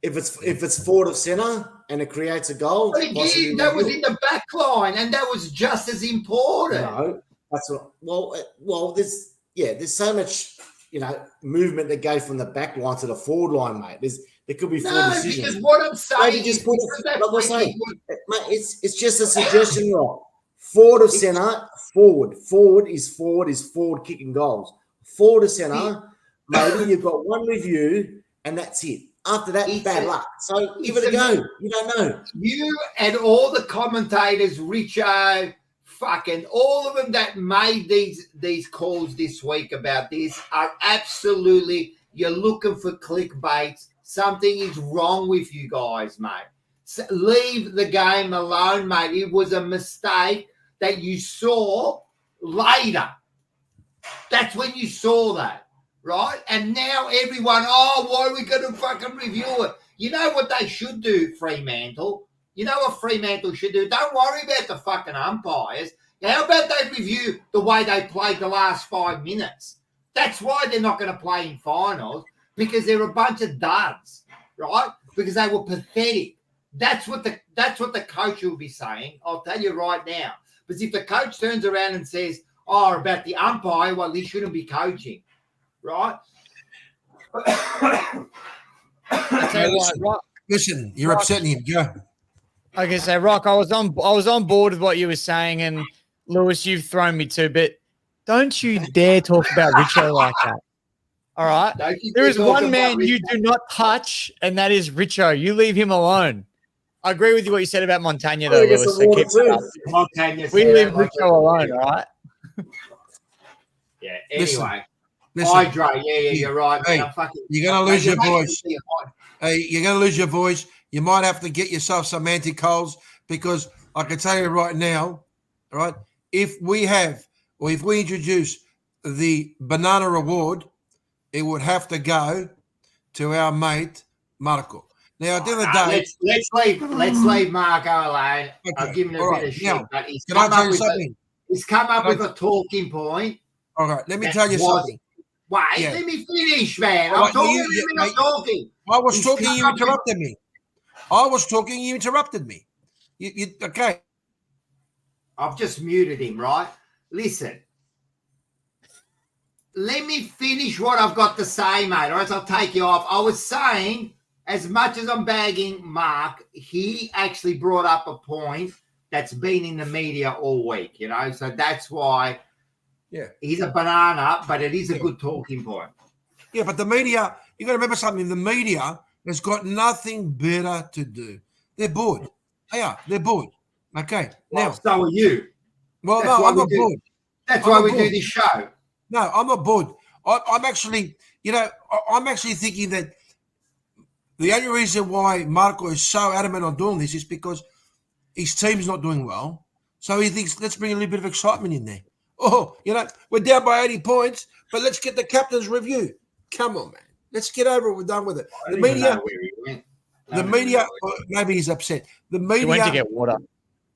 If it's forward of centre and it creates a goal, that was in the back line, and that was just as important. No, that's not. Well, there's so much. Movement that goes from the back line to the forward line, mate. There could be 4 decisions. Because what I'm saying maybe just put mate, it's just a suggestion, right? Forward of centre, forward is forward kicking goals. Forward of centre, maybe you've got one review and that's it. After that, bad luck. So give it a go. You don't know. You and all the commentators, Richo, fucking all of them that made these calls this week about this are absolutely, you're looking for clickbait. Something is wrong with you guys, mate. So leave the game alone, mate. It was a mistake that you saw later. That's when you saw that, right? And now everyone, why are we going to fucking review it? You know what they should do, Fremantle? You know what Fremantle should do? Don't worry about the fucking umpires. How about they review the way they played the last 5 minutes? That's why they're not going to play in finals, because they're a bunch of duds, right? Because they were pathetic. That's what the coach will be saying. I'll tell you right now. Because if the coach turns around and says, about the umpire, well, he shouldn't be coaching, right? Listen, you're upsetting him. Go. Like I say, Rock, I was on board with what you were saying, and Lewis, you've thrown me too, but don't you dare talk about Richo like that. All right? There is one man you do not touch, and that is Richo. You leave him alone. I agree with you what you said about Montagna, though, Lewis. So keep we leave Richo alone, all right? Yeah, anyway. Listen. Hydrate. Yeah, you're right. Hey, man. you're going to lose your voice. Hey, you're going to lose your voice. You might have to get yourself some anti-colds because I can tell you right now, all right, if we introduce the banana reward, it would have to go to our mate Marco. Now, at the end of the day, let's leave Marco alone. Okay. I've given him a bit of shit, but he's come up with a talking point. All right, let me tell you something. Wait, let me finish, man. I'm talking. I'm talking. I was talking. You interrupted me. I was talking. You interrupted me. You okay? I've just muted him, right? Listen. Let me finish what I've got to say, mate, or else I'll take you off. I was saying, as much as I'm bagging Mark, he actually brought up a point that's been in the media all week, so that's why he's a banana, but it is a good talking point. Yeah, but the media, you got to remember something, the media has got nothing better to do. They're bored. They are. They're bored. Okay. Well, so are you. Well, no, I'm not bored. That's why we do this show. No, I'm not bored. I'm actually, I'm actually thinking that the only reason why Marco is so adamant on doing this is because his team's not doing well. So he thinks, let's bring a little bit of excitement in there. Oh, we're down by 80 points, but let's get the captain's review. Come on, man. Let's get over it. We're done with it. The media, maybe he's upset. The media he went to get water.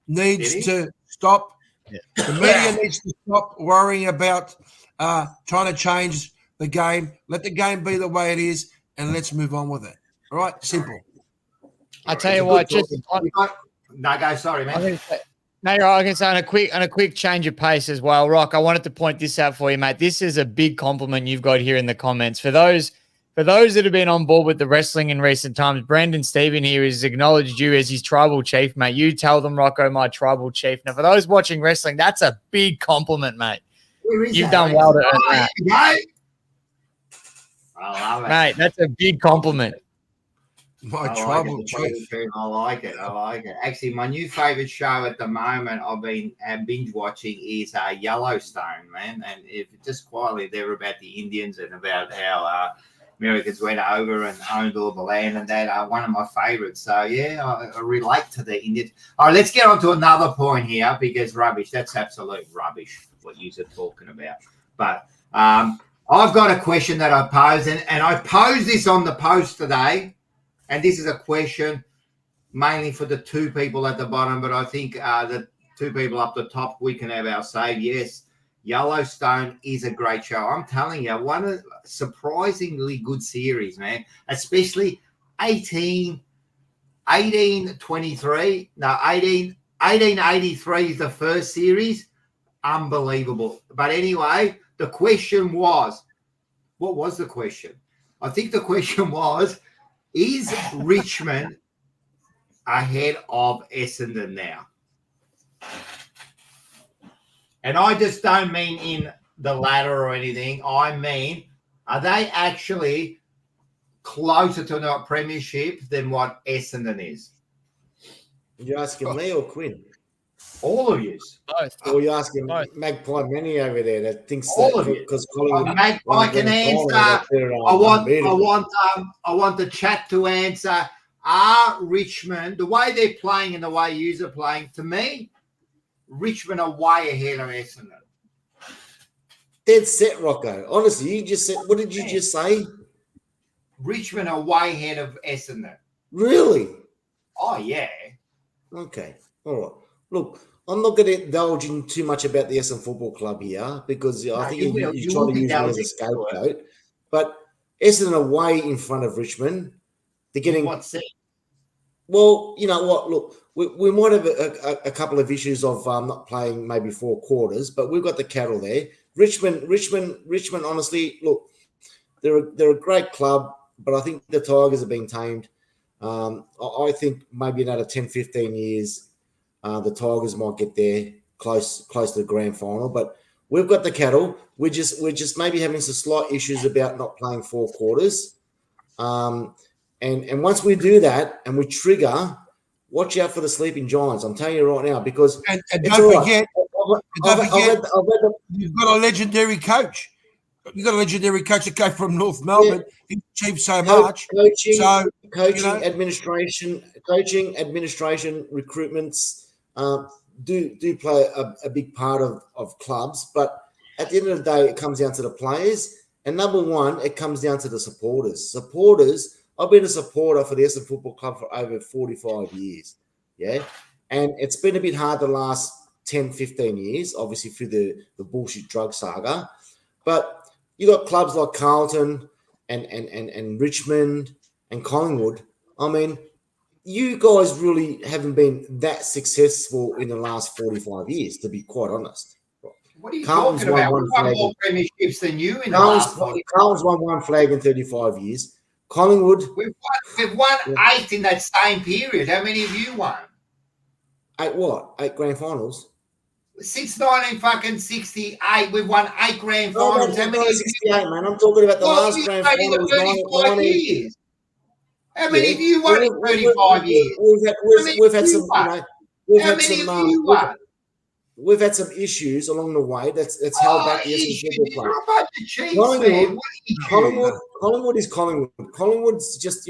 Needs to stop. Yeah. The media needs to stop worrying about trying to change the game. Let the game be the way it is, and let's move on with it. All right? Simple. I tell you what, sorry, man. No, you're right. I can say on a quick change of pace as well, Rock. I wanted to point this out for you, mate. This is a big compliment you've got here in the comments. For those that have been on board with the wrestling in recent times, Brandon Stephen here has acknowledged you as his tribal chief, mate. You tell them, Rocco, my tribal chief. Now, for those watching wrestling, that's a big compliment, mate. You've done well to earn that. I love it. Mate, that's a big compliment. My tribal chief. I like it. Actually, my new favorite show at the moment I've been binge watching is Yellowstone, man. And if just quietly, they're about the Indians and about how Americans went over and owned all the land, and that one of my favorites. So yeah, I relate to the Indians. All right, let's get on to another point here because rubbish. That's absolute rubbish what you're talking about. But I've got a question that I posed, and I posed this on the post today. And this is a question mainly for the two people at the bottom, but I think the two people up the top, we can have our say. Yes, Yellowstone is a great show. I'm telling you, one of surprisingly good series, man, especially 1883 is the first series. Unbelievable. But anyway, the question was, what was the question? I think the question was, is Richmond ahead of Essendon now? And I just don't mean in the ladder or anything. I mean, are they actually closer to the premiership than what Essendon is? You asking me or Quinn? All of you. Both. Or you asking Magpie Manny over there that thinks all that of because Collingwood Magpie can answer. I want the chat to answer. Are Richmond, the way they're playing and the way yous are playing, to me, Richmond are way ahead of Essendon. Dead set, Rocco. Honestly, you just said, what did you just say? Richmond are way ahead of Essendon. Really? Oh, yeah. Okay. All right. Look, I'm not going to indulge in too much about the Essendon Football Club here because I think you're trying to use me as a scapegoat. But Essendon are way in front of Richmond. They're getting what's it? Well, you know what? Look, we might have a couple of issues of not playing maybe 4 quarters, but we've got the cattle there. Richmond. Honestly, look, they're a great club, but I think the Tigers are being tamed. I think maybe another 10, 15 years, the Tigers might get there close to the grand final. But we've got the cattle. We're just maybe having some slight issues about not playing 4 quarters. And once we do that and we trigger, watch out for the sleeping giants. I'm telling you right now, because and don't forget, you've got a legendary coach. You've got a legendary coach that came from North Melbourne. Yeah. He achieved so much. Coaching, administration, recruitments do play a big part of clubs. But at the end of the day, it comes down to the players. And number one, it comes down to the supporters. I've been a supporter for the Essendon Football Club for over 45 years. Yeah. And it's been a bit hard the last 10, 15 years, obviously through the bullshit drug saga. But you got clubs like Carlton and Richmond and Collingwood. I mean, you guys really haven't been that successful in the last 45 years, to be quite honest. What are you talking about? We've won more premierships than you in the last 45. Carlton's won 1 flag in 35 years. Collingwood. We've won 8 in that same period. How many have you won? 8 what? 8 grand finals? Since 1968, we've won 8 grand finals. How many? 68, man. I'm talking about the last grand final. 35 years. How many have you won in 35 years? We've had some. We've had some issues along the way. That's held back the Essendon Football Club. Collingwood is Collingwood. Collingwood's just,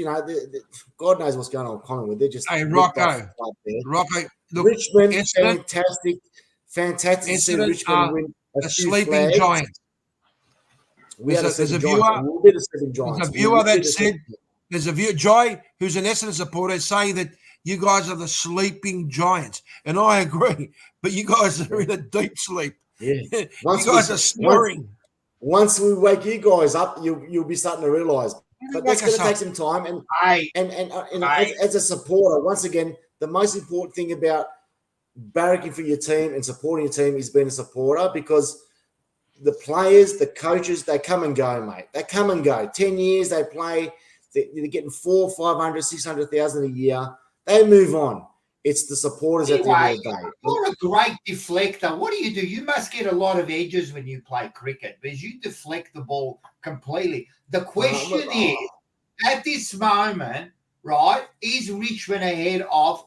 God knows what's going on with Collingwood. They're just Rocco. Look, Richmond, fantastic to see Richmond win a sleeping giant. There's a viewer that said, there's a viewer, Joy, who's an Essendon supporter, saying that you guys are the sleeping giants. And I agree, but you guys are in a deep sleep. Yeah. You guys are snoring. Once we wake you guys up, you'll be starting to realise. But that's going to take some time. And as a supporter, once again, the most important thing about barracking for your team and supporting your team is being a supporter, because the players, the coaches, they come and go, mate. They come and go. 10 years they play. They're getting 400, 500, 600,000 a year. They move on. It's the supporters at the end of the day. You're a great deflector. What do? You must get a lot of edges when you play cricket, because you deflect the ball completely. The question is, at this moment, right, is Richmond ahead of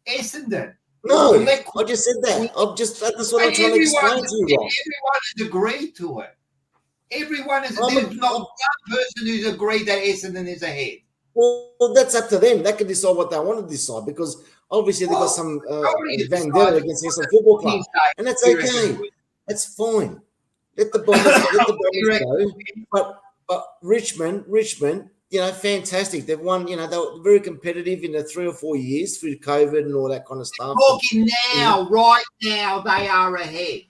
Essendon? No, I just said that. That's what I'm trying to explain to you, Rob. Everyone has agreed to it. There's not one person who's agreed that Essendon is ahead. Well, that's up to them. They can decide what they want to decide, because obviously they've got some vendetta against the Essendon Football Club, and that's okay. That's fine. Let the Bombers go. But Richmond, fantastic. They've won. They were very competitive in the 3 or 4 years through COVID and all that kind of stuff. Talking now, right now, they are ahead.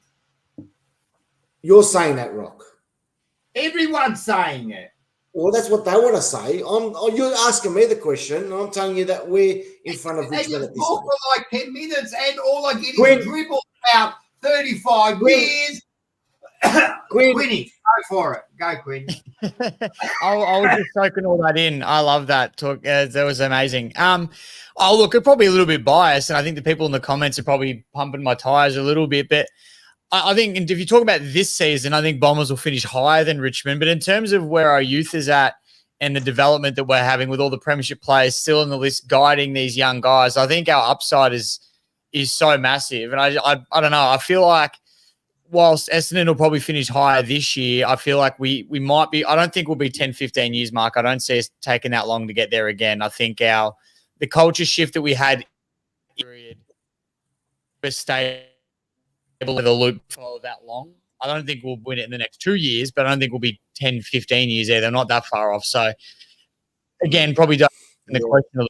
You're saying that, Rock. Everyone's saying it. Well, that's what they want to say. You're asking me the question, and I'm telling you that we're in front of Richmond at this time. For like 10 minutes, and all I get is dribble about 35 years. Quinny, go for it. Go, Quinn. I was just soaking all that in. I love that talk. That was amazing. Look, I'm probably a little bit biased, and I think the people in the comments are probably pumping my tires a little bit, but I think if you talk about this season, I think Bombers will finish higher than Richmond. But in terms of where our youth is at and the development that we're having with all the premiership players still on the list guiding these young guys, I think our upside is so massive. And I don't know. I feel like whilst Essendon will probably finish higher this year, I feel like we might be – I don't think we'll be 10, 15 years, Mark. I don't see us taking that long to get there again. I think the culture shift that we had period we're staying with a loop for that long. I don't think we'll win it in the next 2 years, but I don't think we'll be 10, 15 years either. Not that far off. So, again, probably don't the question.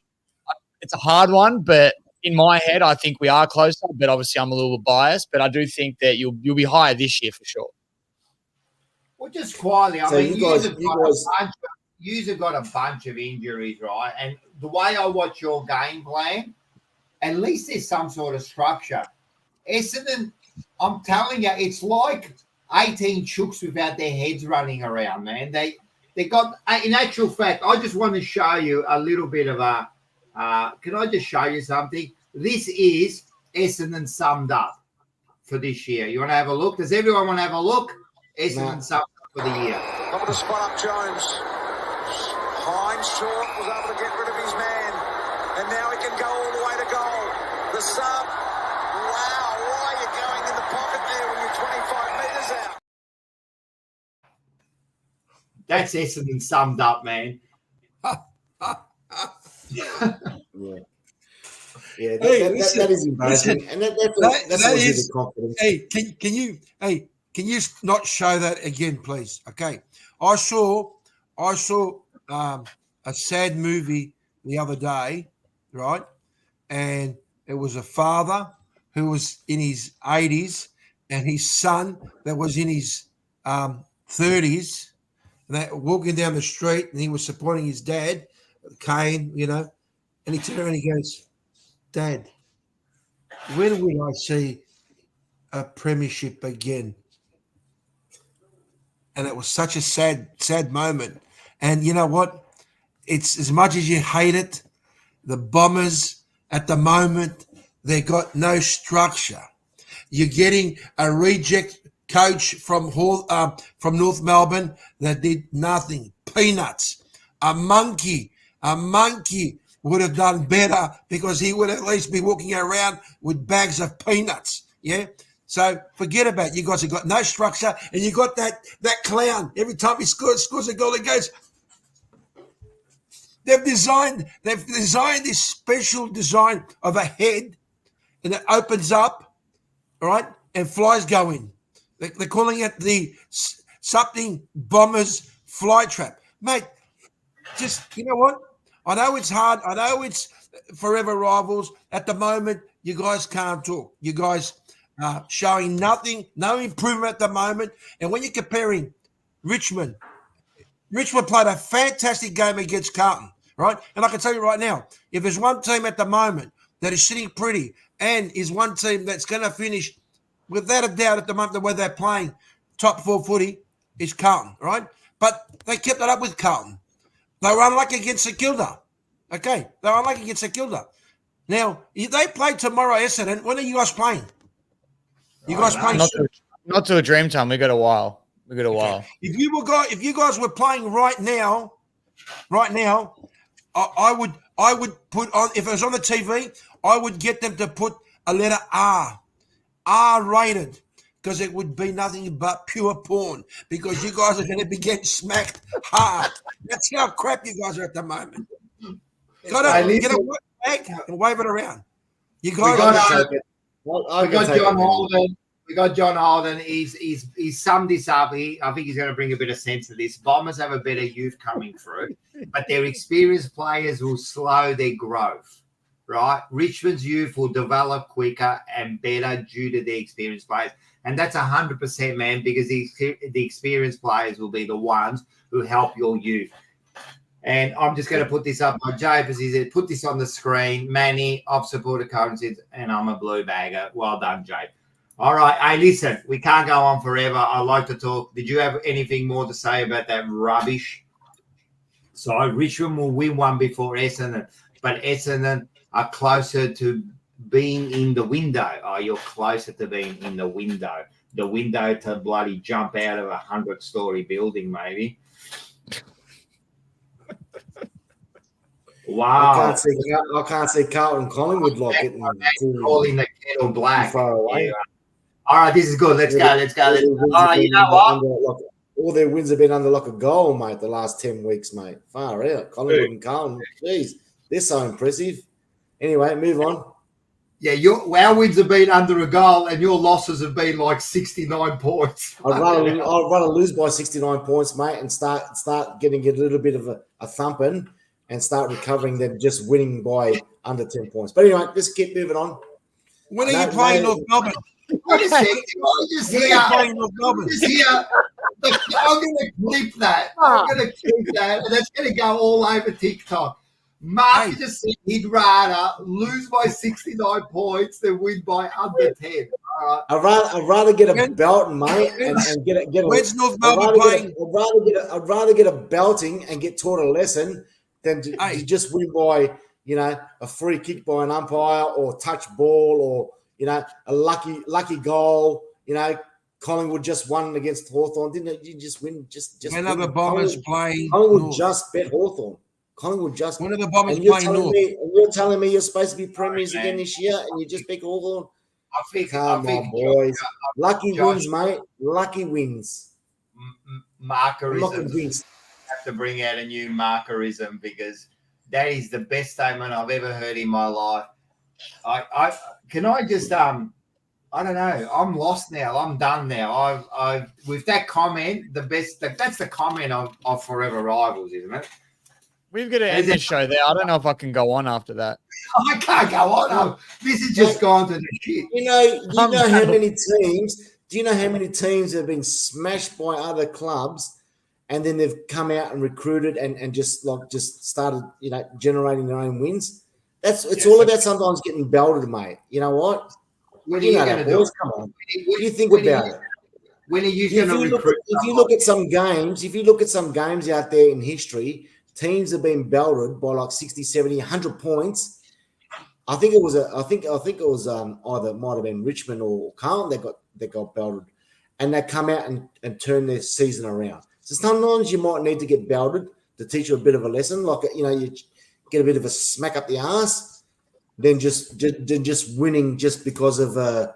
It's a hard one, but in my head, I think we are closer. But obviously, I'm a little biased. But I do think that you'll be higher this year for sure. Well, just quietly, I mean, you have got a bunch of injuries, right? And the way I watch your game plan, at least there's some sort of structure. Essendon, I'm telling you, it's like 18 chooks without their heads running around, man. They got, in actual fact, I just want to show you a little bit of Can I just show you something? This is Essendon summed up for this year. You want to have a look? Does everyone want to have a look? Essendon summed up for the year. Able to spot up Jones. Hines short, was able to get rid of his man. And now he can go all the way to goal. The sub. Wow, why are you going in the pocket there when you're 25 metres out? That's Essendon summed up, man. Yeah, that is embarrassing, and that's what gives you confidence. Hey, can you not show that again, please? Okay, I saw a sad movie the other day, right? And it was a father who was in his 80s and his son that was in his 30s, and they were walking down the street, and he was supporting his dad, cane, and he turned around and he goes, "Dad, when will I see a premiership again?" And it was such a sad moment. And you know what? It's as much as you hate it, the Bombers at the moment, they got no structure. You're getting a reject coach from North Melbourne that did nothing. Peanuts. A monkey would have done better because he would at least be walking around with bags of peanuts. Yeah. So forget about it. You guys have got no structure, and you got that clown. Every time he scores a goal, he goes. They've designed this special design of a head, and it opens up, right, and flies go in. They're calling it the something Bombers fly trap, mate. Just, you know what? I know it's hard. I know it's forever rivals. At the moment, you guys can't talk. You guys are showing nothing, no improvement at the moment. And when you're comparing Richmond played a fantastic game against Carlton, right? And I can tell you right now, if there's one team at the moment that is sitting pretty and is one team that's going to finish without a doubt at the moment the way they're playing top 4 footy is Carlton, right? But they kept it up with Carlton. They were unlucky against St Kilda. Okay, they were unlucky against St Kilda. Now, if they play tomorrow, Essendon, when are you guys playing? You guys playing? Not to a dream time. We got a while. If you guys were playing right now, I would put on, if it was on the TV, I would get them to put a letter R rated, because it would be nothing but pure porn, because you guys are going to be getting smacked hard. That's how crap you guys are at the moment. Got to get a white bag and wave it around. You guys we got John Holden. We got John Holden. He's summed this up. I think he's going to bring a bit of sense to this. Bombers have a better youth coming through, but their experienced players will slow their growth, right? Richmond's youth will develop quicker and better due to their experienced players. And that's 100%, man, because the experienced players will be the ones who help your youth. And I'm just going to put this up by Jay, because he said, put this on the screen. Manny, I've supported Collingwood, and I'm a blue bagger. Well done, Jay. All right. Hey, listen, we can't go on forever. I like to talk. Did you have anything more to say about that rubbish? So Richmond will win one before Essendon, but Essendon are closer to being in the window. Oh, you're closer to being in the window. The window to bloody jump out of a 100-story building, maybe. Wow. I can't see Carlton Collingwood getting calling the kettle black. Far away. Yeah. All right, this is good. Let's go. All right, you know what? All their wins have been under a goal, mate, the last 10 weeks, mate. Far out. Collingwood and Carlton. Jeez, they're so impressive. Anyway, move on. Yeah, our wins have been under a goal, and your losses have been like 69 points. I'd rather lose by 69 points, mate, and start getting a little bit of a thumping and start recovering than just winning by under 10 points. But anyway, just keep moving on. When are you playing North Melbourne? I'm going to clip that. And that's going to go all over TikTok. Mark just said he'd rather lose by 69 points than win by under 10. I'd rather get a belting, mate, and get a. Where's North Melbourne playing? I'd rather get a belting and get taught a lesson than to just win by a free kick by an umpire or touch ball or, a lucky goal, Collingwood just won against Hawthorn. Didn't it? You just win. Just when are the Bombers playing? Collingwood just bet Hawthorn. Collingwood just. When are the Bombers and you're playing telling North? me, and you're telling me you're supposed to be premiers again this year, and you just bet Hawthorn. Come on, boys. Lucky wins, mate. Lucky wins. Markerism. I'm not convinced. Have to bring out a new markerism because that is the best statement I've ever heard in my life. I don't know. I'm lost now. I'm done now. I've with that comment, that's the comment of Fourever Rivals, isn't it? We've got to end this show there. I don't know if I can go on after that. I can't go on. This has just gone to the shit. Do you know how many teams? Do you know how many teams have been smashed by other clubs, and then they've come out and recruited and just started generating their own wins? It's all about sometimes getting belted, mate. You know what? What are you going to do? Come on. What do you think about it? When are you going to recruit? If you look at some games out there in history, teams have been belted by like 60, 70, 100 points. I think it was either it might have been Richmond or Carlton that got belted, and they come out and turn their season around. So sometimes you might need to get belted to teach you a bit of a lesson, like you get a bit of a smack up the ass. Than just winning just because of a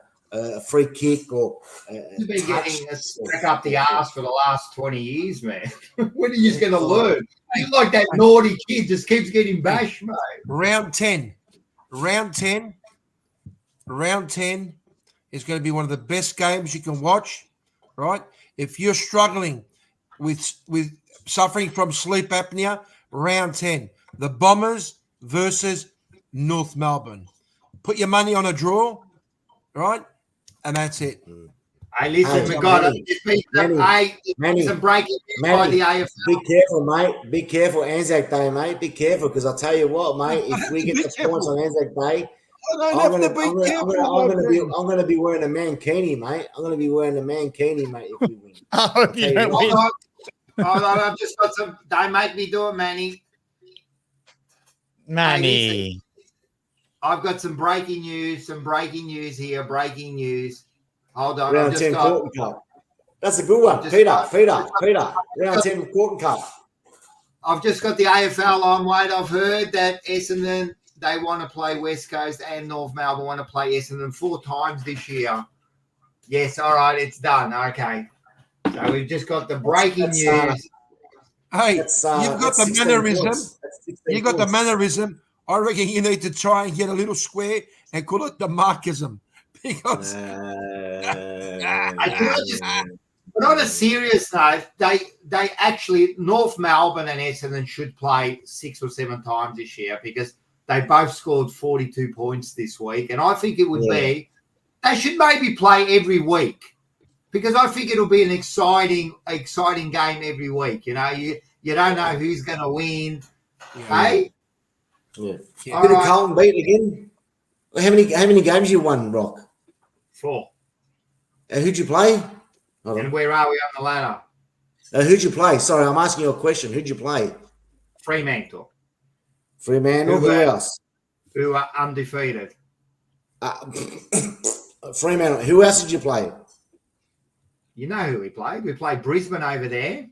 free kick or you've been getting a smack up the ass for the last 20 years, man. When are you just going to learn? You're like that naughty kid just keeps getting bashed, mate. Round 10 is going to be one of the best games you can watch, right? If you're struggling with suffering from sleep apnea, round 10, the Bombers versus North Melbourne. Put your money on a draw, right? And that's it. Hey, listen, we got some breaking by the AFL. Be careful, mate. Be careful, Anzac Day, mate. Be careful, because I'll tell you what, mate. If we get the points on Anzac Day, I'm gonna be wearing a mankini, mate. I'm gonna be wearing a mankini, mate. If we win. Hold on, I've just got some. Don't make me do it, Manny. Manny. I've got some breaking news here. Breaking news. Hold on. Round 10 Corton Cup. That's a good one. Peter. Round 10 Corton Cup. I've just got the AFL on, mate. I've heard that Essendon, they want to play West Coast and North Melbourne want to play Essendon 4 times this year. Yes, all right, it's done. Okay. So we've just got the breaking news. Hey, you've got the mannerism. You've got the mannerism. I reckon you need to try and get a little square and call it the Marxism, because but on a serious note, they actually, North Melbourne and Essendon should play 6 or 7 times this year, because they both scored 42 points this week, and I think it would be they should maybe play every week, because I think it'll be an exciting game every week. You don't know who's going to win. Hey. Yeah. Did Carlton beat again? How many games you won, Rock? 4. Who'd you play? And where are we on the ladder? Who'd you play? Sorry, I'm asking you a question. Who'd you play? Fremantle. Who else? Who are undefeated. Fremantle. Who else did you play? You know who we played. We played Brisbane over there.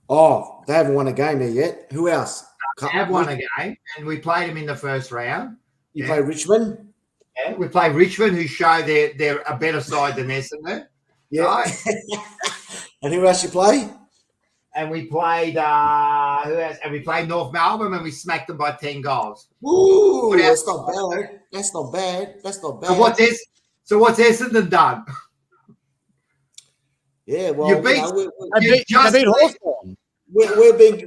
Oh, they haven't won a game there yet. Who else? They have won a game, and we played them in the first round. You played Richmond? Yeah, we played Richmond, who show they're a better side than Essendon. Yeah. Right? And who else you play? And we played who else? And we played North Melbourne, and we smacked them by 10 goals. Ooh, that's not bad. That's not bad. So what's Essendon done? Yeah, well, you beat Hawthorn. We've been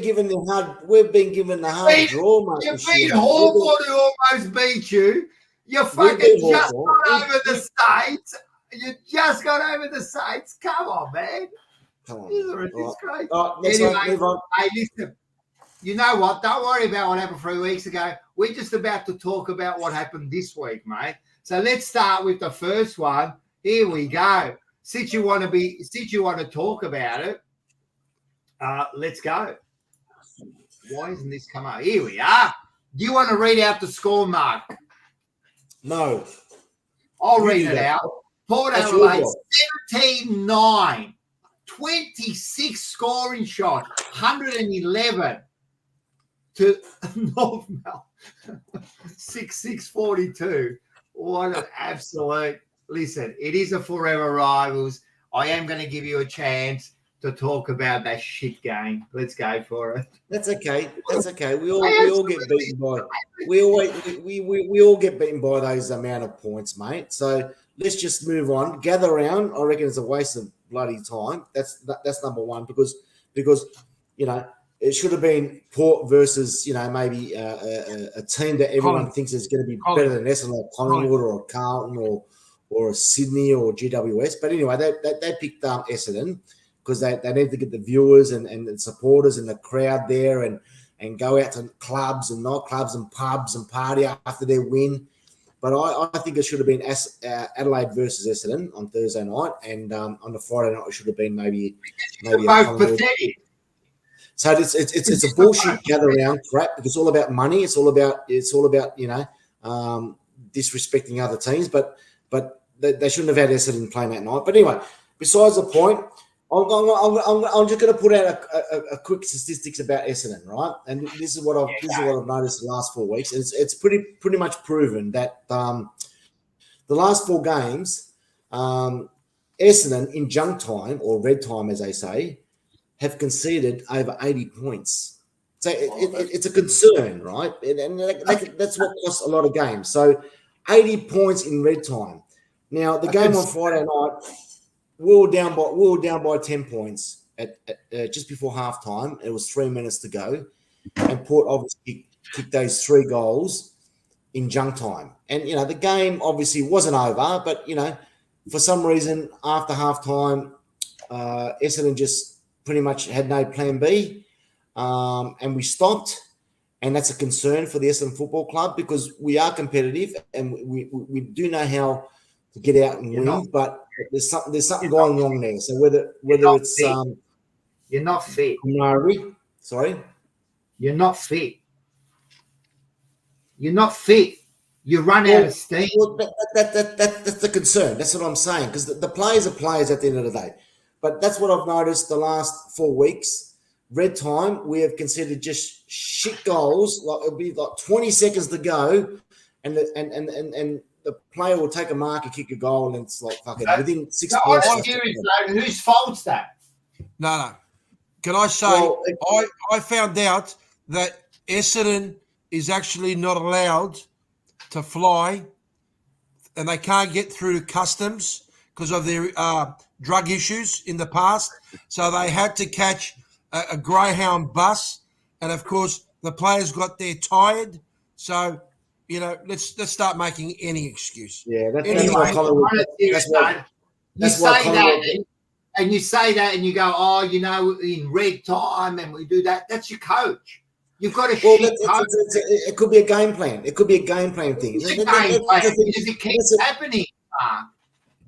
given the hard draw, mate. You beat Hawthorn, who almost beat you. You fucking just got over the States. You just got over the States. Come on, man. Come on. You're a disgrace. Anyway, move on. Hey, listen. You know what? Don't worry about what happened 3 weeks ago. We're just about to talk about what happened this week, mate. So let's start with the first one. Here we go. Since you want to talk about it, let's go. Why isn't this come up? Here we are. Do you want to read out the score, Mark? No. I'll read it out. Port Adelaide, 17-9. 26 scoring shots, 111 to North Melbourne, 6-6-42. What an absolute. Listen, it is a forever rivals. I am going to give you a chance to talk about that shit game. Let's go for it. That's okay. That's okay. We all get beaten by we all get beaten by those amount of points, mate. So let's just move on. Gather around. I reckon it's a waste of bloody time. That's number one because you know it should have been Port versus maybe a team that everyone thinks is going to be better than Essendon, like Collingwood or Carlton or Sydney or GWS. But anyway, they picked Essendon because they need to get the viewers and the supporters and the crowd there and go out to clubs and nightclubs and pubs and party after their win. But I think it should have been Adelaide versus Essendon on Thursday night, and on the Friday night it should have been maybe both pathetic. So it's a bullshit gather round crap because it's all about money. It's all about disrespecting other teams. But they shouldn't have had Essendon playing that night. But anyway, besides the point, I'm just going to put out a quick statistics about Essendon, right? And this is what I've noticed the last 4 weeks. It's pretty much proven that the last 4 games, Essendon in junk time or red time, as they say, have conceded over 80 points. So it's a concern, right? And that's what costs a lot of games. So 80 points in red time. Now the game on Friday night. We were down by 10 points at just before halftime. It was 3 minutes to go, and Port obviously kicked those 3 goals in junk time. And the game obviously wasn't over, but for some reason after halftime, Essendon just pretty much had no plan B, and we stopped. And that's a concern for the Essendon Football Club because we are competitive and we do know how to get out and win, but there's something going wrong there. So whether it's you're not fit. Sorry, you're not fit. You're not fit. You run out of steam. Well, that's the concern. That's what I'm saying because the players are players at the end of the day. But that's what I've noticed the last 4 weeks. Red time, we have considered just shit goals. Like it'll be like 20 seconds to go, and the player will take a mark and kick a goal, and it's like fucking within 6 minutes. Whose fault's that? No. Can I say I found out that Essendon is actually not allowed to fly, and they can't get through customs because of their drug issues in the past. So they had to catch a Greyhound bus, and of course the players got there tired. So let's start making any excuse. Yeah, that's you say that, and you go, in red time, and we do that. That's your coach. You've got to. It could be a game plan. It could be a game plan thing. It keeps happening.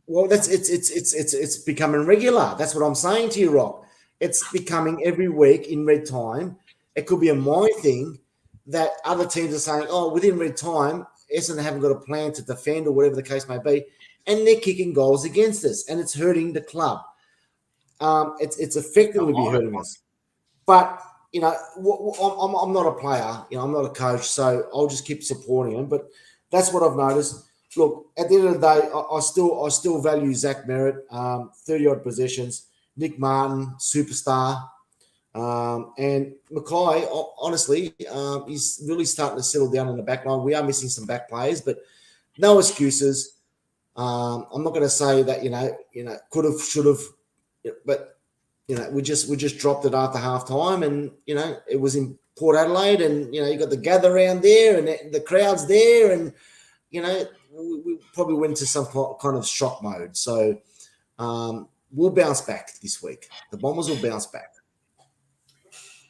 Well, it's becoming regular. That's what I'm saying to you, Rock. It's becoming every week in red time. It could be a mind thing that other teams are saying, within red time, Essendon haven't got a plan to defend or whatever the case may be, and they're kicking goals against us, and it's hurting the club. It's effectively hurting us. But, I'm not a player. I'm not a coach, so I'll just keep supporting him. But that's what I've noticed. Look, at the end of the day, I still value Zach Merritt, 30-odd possessions. Nick Martin, superstar. And Mackay, honestly, he's really starting to settle down in the back line. We are missing some back players, but no excuses. I'm not going to say that, could have, should have, but, we just dropped it after half time and, it was in Port Adelaide and, you got the gather around there and the crowd's there and, we probably went to some kind of shock mode. So, we'll bounce back this week. The Bombers will bounce back.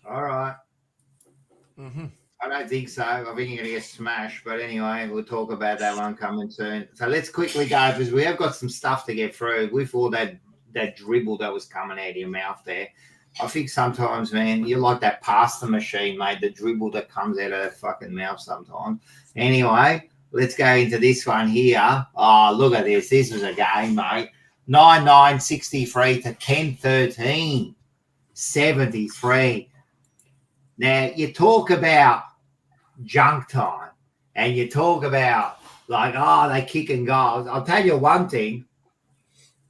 All right. Mm-hmm. I don't think so. I think you're going to get smashed. But anyway, we'll talk about that one coming soon. So let's quickly go because we have got some stuff to get through with all that dribble that was coming out of your mouth there. I think sometimes, man, you're like that pasta machine, mate, the dribble that comes out of that fucking mouth sometimes. Anyway, let's go into this one here. Oh, look at this. This was a game, mate. 9-9-63 to 10-13. 73. Now, you talk about junk time and you talk about like, oh, they kicking goals. I'll tell you one thing.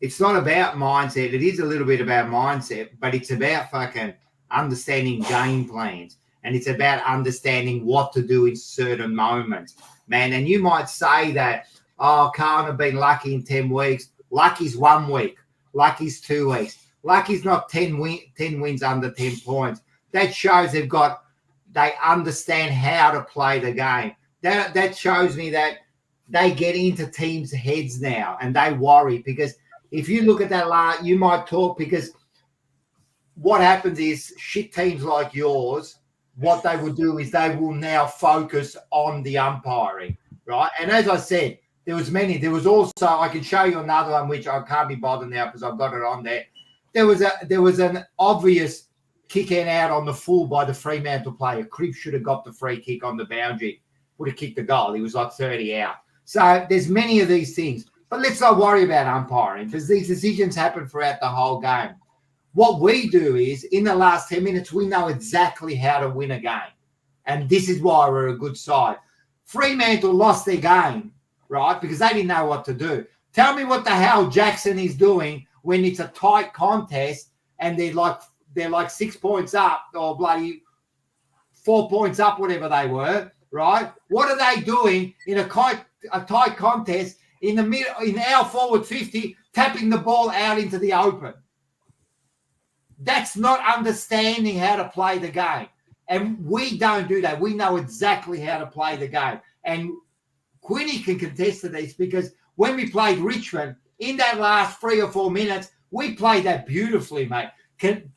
It's not about mindset. It is a little bit about mindset, but it's about fucking understanding game plans. And it's about understanding what to do in certain moments, man. And you might say that, oh, Carlton have been lucky in 10 weeks. Lucky's 1 week. Lucky's 2 weeks. Lucky's not 10 wins under 10 points. That shows they understand how to play the game. That shows me that they get into teams' heads now and they worry, because if you look at that, you might talk, because what happens is shit teams like yours, what they will do is they will now focus on the umpiring, right? And as I said, there was many. There was also, I can show you another one, which I can't be bothered now because I've got it on there. There was an obvious kick out on the full by the Fremantle player. Cripps should have got the free kick on the boundary, would have kicked the goal. He was like 30 out. So there's many of these things. But let's not worry about umpiring, because these decisions happen throughout the whole game. What we do is, in the last 10 minutes, we know exactly how to win a game. And this is why we're a good side. Fremantle lost their game, right, because they didn't know what to do. Tell me what the hell Jackson is doing when it's a tight contest and they're like 6 points up, or bloody 4 points up, whatever they were, right? What are they doing in a tight contest in the middle, in our forward 50, tapping the ball out into the open? That's not understanding how to play the game. And we don't do that. We know exactly how to play the game. And Quinny can contest to this, because when we played Richmond, in that last 3 or 4 minutes, we played that beautifully, mate.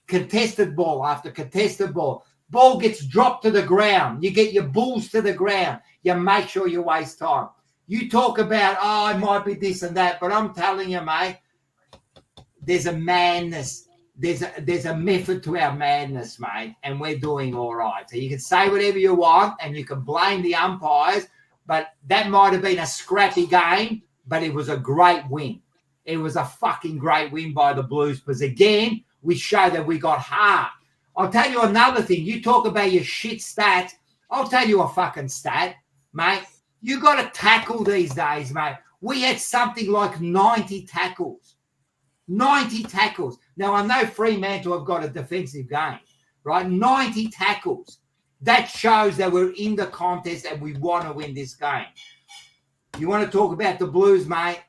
Contested ball after contested ball. Ball gets dropped to the ground. You get your bulls to the ground. You make sure you waste time. You talk about, oh, it might be this and that, but I'm telling you, mate, there's a madness. There's a method to our madness, mate, and we're doing all right. So you can say whatever you want and you can blame the umpires, but that might have been a scrappy game, but it was a great win. It was a fucking great win by the Blues, because, again, we show that we got heart. I'll tell you another thing. You talk about your shit stats. I'll tell you a fucking stat, mate. You got to tackle these days, mate. We had something like 90 tackles. 90 tackles. Now, I know Fremantle have got a defensive game, right? 90 tackles. That shows that we're in the contest and we want to win this game. You want to talk about the Blues, mate?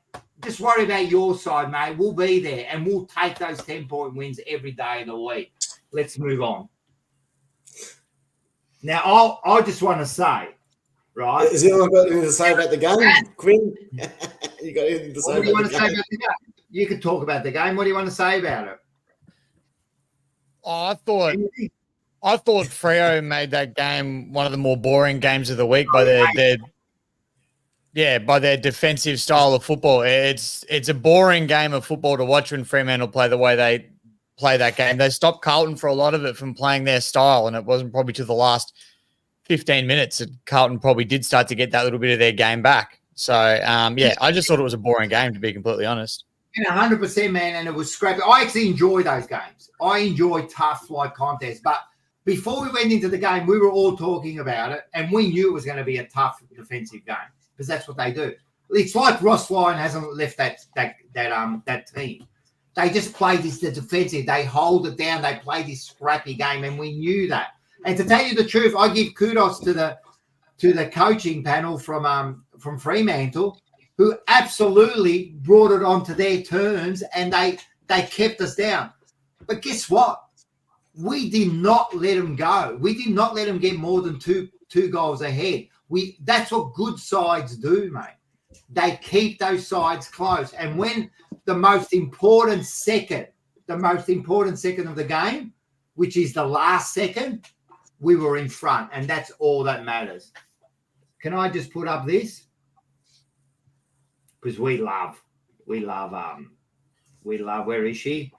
Just worry about your side, mate. We'll be there and we'll take those 10-point wins every day of the week. Let's move on. Now, I just want to say, right? Is anyone got anything to say about the game, Quinn? You got anything to say What do you want to say about the game? You can talk about the game. What do you want to say about it? Oh, I thought Freo made that game one of the more boring games of the week by their defensive style of football. It's a boring game of football to watch when Fremantle play the way they play that game. They stopped Carlton for a lot of it from playing their style, and it wasn't probably to the last 15 minutes that Carlton probably did start to get that little bit of their game back. So, I just thought it was a boring game, to be completely honest. Yeah, 100%, man, and it was scrappy. I actually enjoy those games. I enjoy tough, like, contests. But before we went into the game, we were all talking about it, and we knew it was going to be a tough defensive game, because that's what they do. It's like Ross Lyon hasn't left that team. They just play the defensive. They hold it down. They play this scrappy game, and we knew that. And to tell you the truth, I give kudos to the coaching panel from Fremantle, who absolutely brought it onto their terms, and they kept us down. But guess what? We did not let them go. We did not let them get more than two goals ahead. That's what good sides do, mate. They keep those sides close. And when the most important second of the game, which is the last second, we were in front, and that's all that matters. Can I just put up this? Because we love, where is she?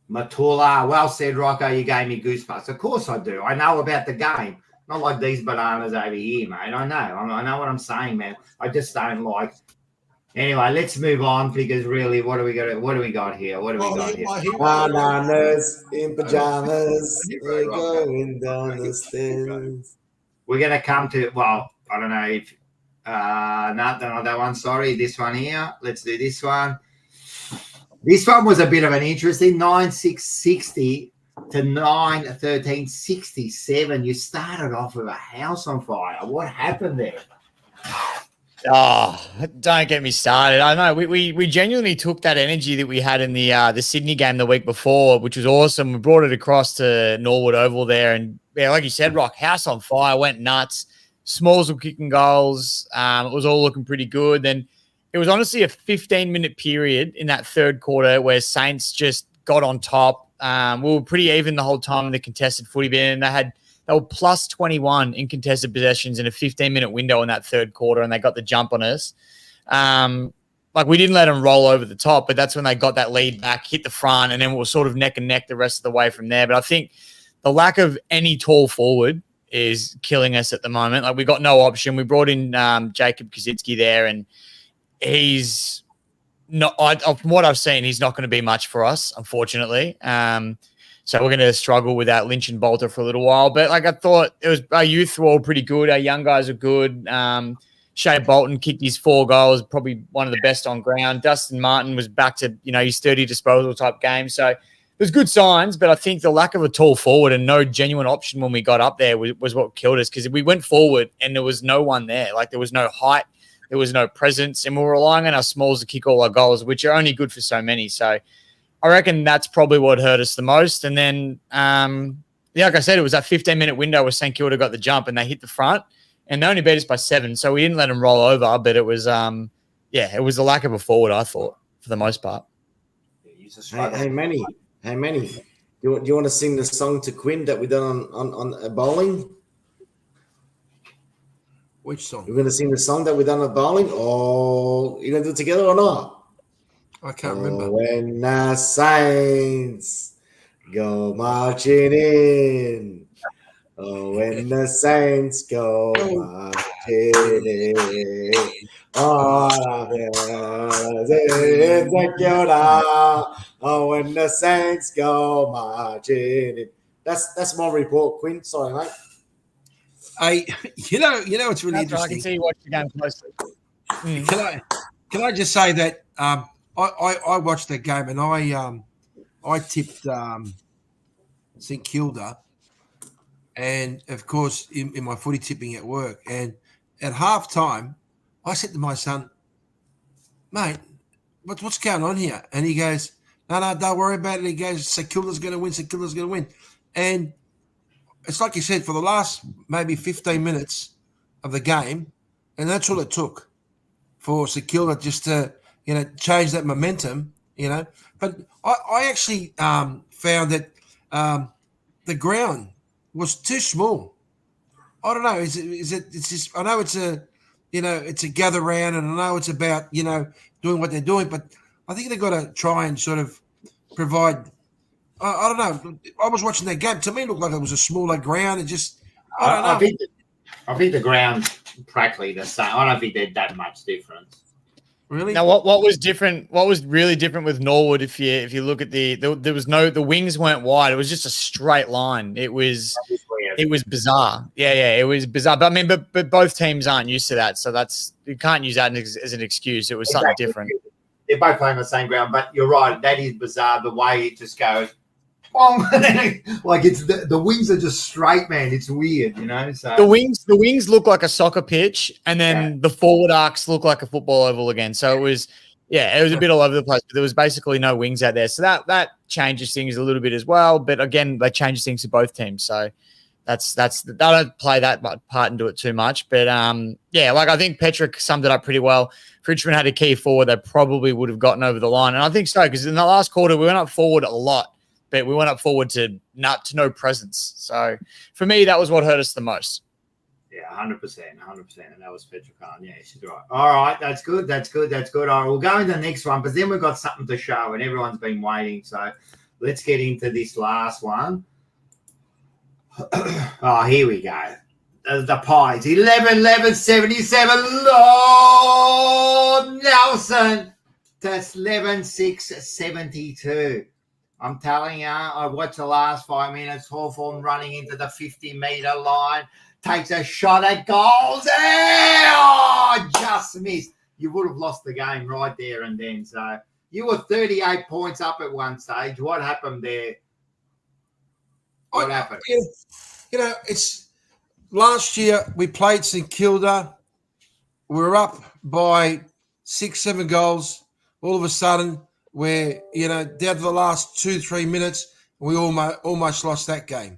Matula, well said, Rocco. You gave me goosebumps. Of course I do. I know about the game. Not like these bananas over here, mate. I know what I'm saying, man. I just don't like. Anyway, let's move on because really, what do we got here? What do we got here? Bananas in pajamas. We're going down the stairs. We're going to come to, well, I don't know if, not that one. Sorry, this one here. Let's do this one. This one was a bit of an interesting 9-6-60 to 9-13-67. You started off with a house on fire. What happened there? Oh, don't get me started. I know we genuinely took that energy that we had in the Sydney game the week before, which was awesome. We brought it across to Norwood Oval there, and yeah, like you said, Rock, house on fire, went nuts. Smalls were kicking goals. It was all looking pretty good. Then it was honestly a 15-minute period in that third quarter where Saints just got on top. We were pretty even the whole time in the contested footy bit, and they were plus 21 in contested possessions in a 15-minute window in that third quarter, and they got the jump on us. Like, we didn't let them roll over the top, but that's when they got that lead back, hit the front, and then we were sort of neck and neck the rest of the way from there. But I think the lack of any tall forward is killing us at the moment. Like, we got no option. We brought in Jacob Kaczynski there, and he's not. From what I've seen, he's not going to be much for us, unfortunately. So we're going to struggle with that Lynch and Bolter for a little while. But like, I thought our youth were all pretty good. Our young guys are good. Shea Bolton kicked his 4 goals, probably one of the best on ground. Dustin Martin was back to, his 30 disposal type game. So it was good signs, but I think the lack of a tall forward and no genuine option when we got up there was what killed us, because we went forward and there was no one there. Like, there was no height, there was no presence, and we were relying on our smalls to kick all our goals, which are only good for so many. So I reckon that's probably what hurt us the most. And then, like I said, it was that 15-minute window where St Kilda got the jump and they hit the front, and they only beat us by 7. So we didn't let them roll over, but it was, it was the lack of a forward, I thought, for the most part. Hey, Manny. Do you want to sing the song to Quinn that we done on bowling? Which song? We're going to sing the song that we done at bowling, or you going to do it together or not? I can't remember. When the Saints go marching in. Oh, when the Saints go marching in. Oh, when the Saints go marching in. That's my report, Quinn. Sorry, mate. It's really interesting. I can see you watch the game closely. Can I just say that I watched that game, and I tipped St Kilda, and of course in my footy tipping at work, and at halftime I said to my son, "Mate, what's going on here?" And he goes, "No, don't worry about it." He goes, "St Kilda's going to win. St Kilda's going to win." And it's like you said, for the last maybe 15 minutes of the game, and that's all it took for St Kilda just to change that momentum. But I actually found that the ground was too small. I don't know. Is it? It's just. I know it's a gather round, and I know it's about doing what they're doing, but I think they've got to try and sort of provide. I don't know. I was watching that game. To me, it looked like it was a smaller ground. It just. I don't know. I think the ground's practically the same. I don't think they're that much difference. Really? Now, what was different? What was really different with Norwood? If you look at there was the wings weren't wide. It was just a straight line. It was bizarre. Yeah, it was bizarre. But I mean, but both teams aren't used to that, so you can't use that as an excuse. It was something different. They're both playing the same ground, but you're right. That is bizarre. The way it just goes, like it's the wings are just straight, man. It's weird, So the wings look like a soccer pitch, and then the forward arcs look like a football oval again. So it was a bit all over the place. But there was basically no wings out there, so that changes things a little bit as well. But again, that changes things for both teams. So that's they don't play that part into it too much. But I think Petrick summed it up pretty well. If Richmond had a key forward, they probably would have gotten over the line, and I think so, because in the last quarter we went up forward a lot. But we went up forward to no presence. So for me, that was what hurt us the most. Yeah, 100%. And that was Petrican. Yeah, she's right. All right, that's good. All right, we'll go into the next one, but then we've got something to show, and everyone's been waiting. So let's get into this last one. Oh, here we go. The Pies, 11-11-77. Lord Nelson. That's 11-6-72. I'm telling you, I watched the last 5 minutes. Hawthorn running into the 50-metre line. Takes a shot at goals. Oh, just missed. You would have lost the game right there and then. So you were 38 points up at one stage. What happened there? What happened? You know, it's last year we played St Kilda. We were up by 6-7 goals. All of a sudden, we're, down to the last 2-3 minutes, we almost lost that game.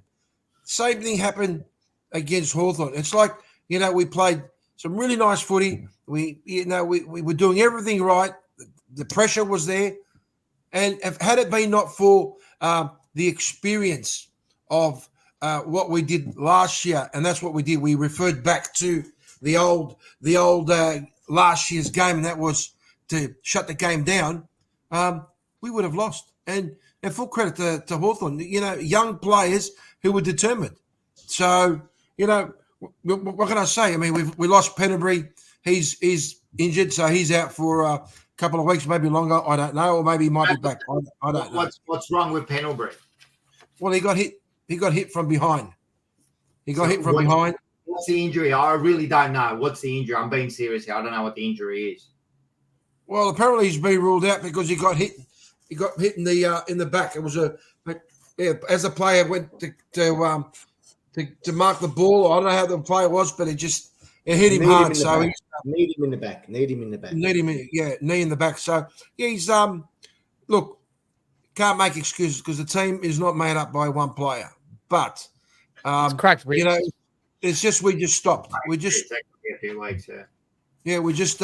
Same thing happened against Hawthorn. It's like, we played some really nice footy. We were doing everything right. The pressure was there. And had it been not for the experience of what we did last year, and that's what we did. We referred back to the old last year's game, and that was to shut the game down. We would have lost. And full credit to Hawthorn, young players who were determined. So, what can I say? I mean, we lost Pennebury. He's injured, so he's out for a couple of weeks, maybe longer. I don't know, or maybe he might be back. I don't know. What's wrong with Pennebury? Well, he got hit. He got hit from behind. Behind. What's the injury? I really don't know. What's the injury? I'm being serious here. I don't know what the injury is. Well, apparently he's been ruled out because he got hit. He got hit in the back. It was as a player went to mark the ball. I don't know how the player was, but it hit him hard. So he need him in the back. Knee in the back. So he's look. Can't make excuses because the team is not made up by one player. But it's cracked. It's just we just stopped. We just a few weeks. we just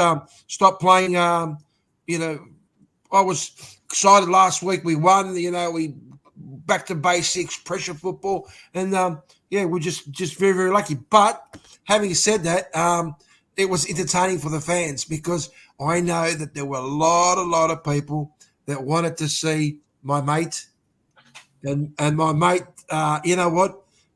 stopped playing. I was excited last week. We won. We back to basics, pressure football, and we're just very, very lucky. But having said that, it was entertaining for the fans because I know that there were a lot of people that wanted to see my mate, and my mate,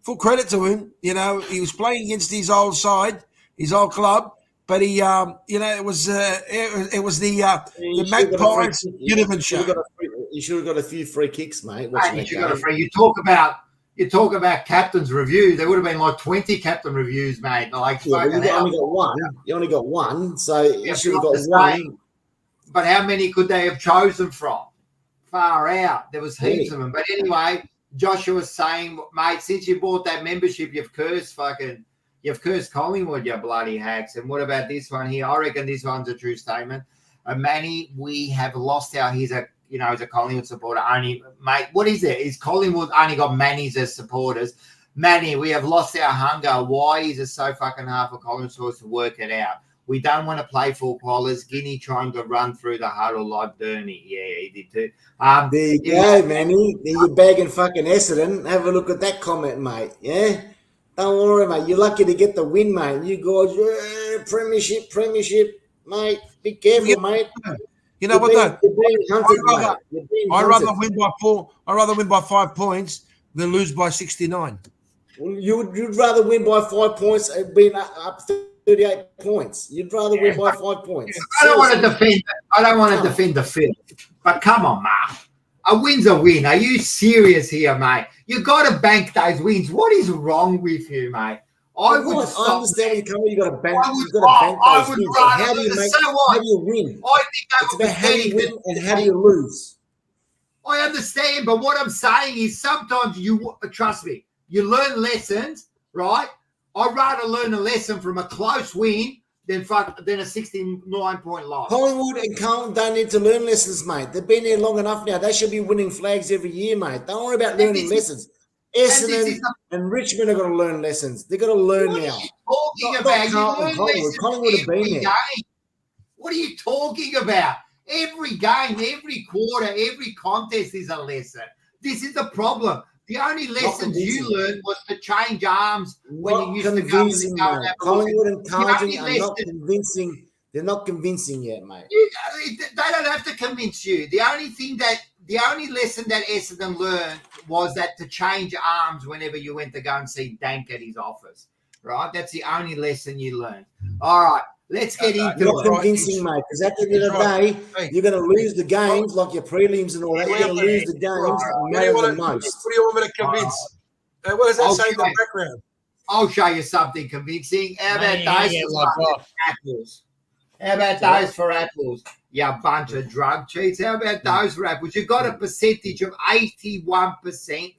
full credit to him. He was playing against his old side, his old club, but he, it was the Magpies Union show. You should have got a few free kicks, mate. You talk about captain's review. There would have been like 20 captain reviews, mate. Like, you only got one. You only got one, so you should have got one. But how many could they have chosen from? Far out. There was heaps of them. But anyway, Joshua was saying, mate, since you bought that membership, you've cursed Collingwood, you bloody hacks. And what about this one here? I reckon this one's a true statement. Manny, we have lost he's a Collingwood supporter only. Mate, what is it? Is Collingwood only got Manny's as supporters? Manny, we have lost our hunger. Why is it so fucking hard for Collingwood supporters to work it out? We don't want to play full collars. Guinea trying to run through the huddle like Bernie. Yeah, he did too. There you go, Manny. You're bagging fucking Essendon. Have a look at that comment, mate. Yeah? Don't worry, mate. You're lucky to get the win, mate. You guys, premiership, mate. Be careful, mate. You know what, though? You're being hunted, I'd rather win by 4. I'd rather win by 5 points than lose by 69. Well, you'd rather win by 5 points and being up 38 points. You'd rather win by 5 points. I don't want to defend the field. But come on, Mark. A win's a win. Are you serious here, mate? You got to bank those wins. What is wrong with you, mate? I understand you got to bank. You've got to bank those wins. How do you win? It's about how do you win and how do you lose. I understand, but what I'm saying is sometimes trust me, you learn lessons, right? I'd rather learn a lesson from a close win than a 69-point loss. Collingwood and Carlton don't need to learn lessons, mate. They've been here long enough now. They should be winning flags every year, mate. Don't worry about learning lessons. Essendon and Richmond are going to learn lessons. They've got to learn now. Collingwood have been there. What are you talking about? Every game, every quarter, every contest is a lesson. This is the problem. The only lessons you learned was to change arms when you used to go. Collingwood and Carlton are not convincing. They're not convincing yet, mate. They don't have to convince you. The only thing that the only lesson that Essendon learned was that to change arms whenever you went to go and see Dank at his office, right? That's the only lesson you learned. All right, let's get into not it. convincing, mate, because at the end of the day, you're going to lose the games like your prelims and all that. You're going to lose the games that matter the most. What do you want me to convince? What does that say in the background? I'll show you something convincing. How about those for apples? How about those for apples? You bunch of drug cheats. How about those for apples? You've got a percentage of 81%, mate.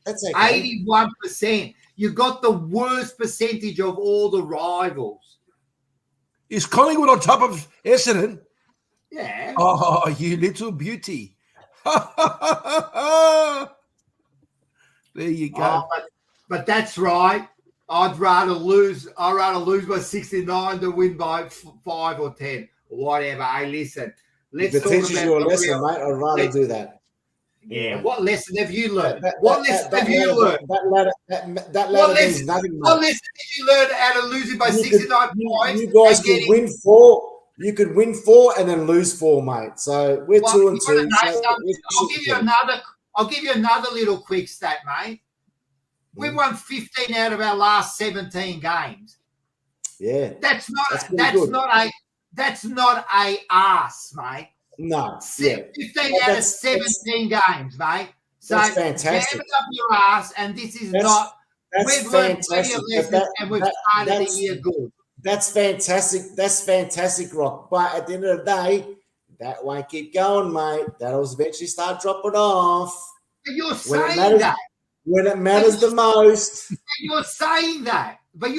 That's okay. 81%. You got the worst percentage of all the rivals. Is Collingwood on top of Essendon? Yeah. Oh, you little beauty. There you go. But that's right. I'd rather lose by 69 than win by 5 or 10. Whatever. Hey, listen. If it teaches you a lesson, mate, I'd rather do that. Yeah. What lesson have you learned? What lesson have you learned? That ladder means nothing, mate. What lesson did you learn out of losing by 69 points? You guys could win 4. You could win 4 and then lose 4, mate. So we're 2 and 2. I'll give you another little quick stat, mate. We've won 15 out of our last 17 games. Yeah. That's not a arse, mate. No. 15 out of 17 games, mate. So that's fantastic. Jam it up your ass, and this is not. We've learned plenty of lessons, and we've started the year good. That's fantastic. That's fantastic, Rock. But at the end of the day, that won't keep going, mate. That'll eventually start dropping off. But you're saying that. When it matters the most. You're saying that. But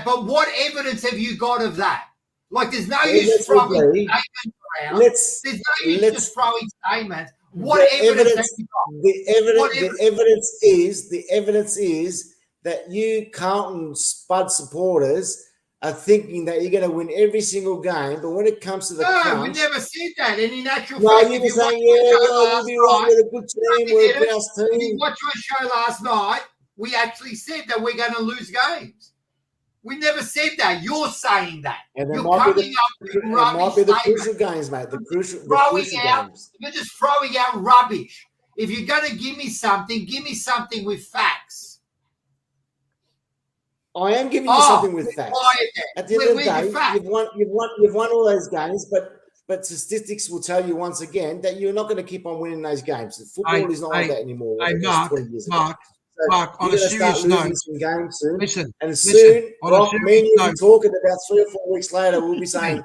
But what evidence have you got of that? Like, there's no use throwing statements around. There's no use just throwing statements. What evidence have you got? The evidence is that you Carlton Spud supporters are thinking that you're going to win every single game, but when it comes to the crunch, we never said that. And in actual fact, you were saying, we'll be right with a good team, we're a best team. If you watched my show last night, we actually said that we're going to lose games. We never said that. You're saying that. And You're coming up with rubbish. It might be the crucial games, mate. The crucial games. You're just throwing out rubbish. If you're going to give me something with facts. I am giving you something with facts. At the end of the day, you've won all those games, but statistics will tell you once again that you're not going to keep on winning those games. Football is not like that anymore. Mark, on a serious note, listen, me and you will be talking about 3 or 4 weeks later. We'll be saying,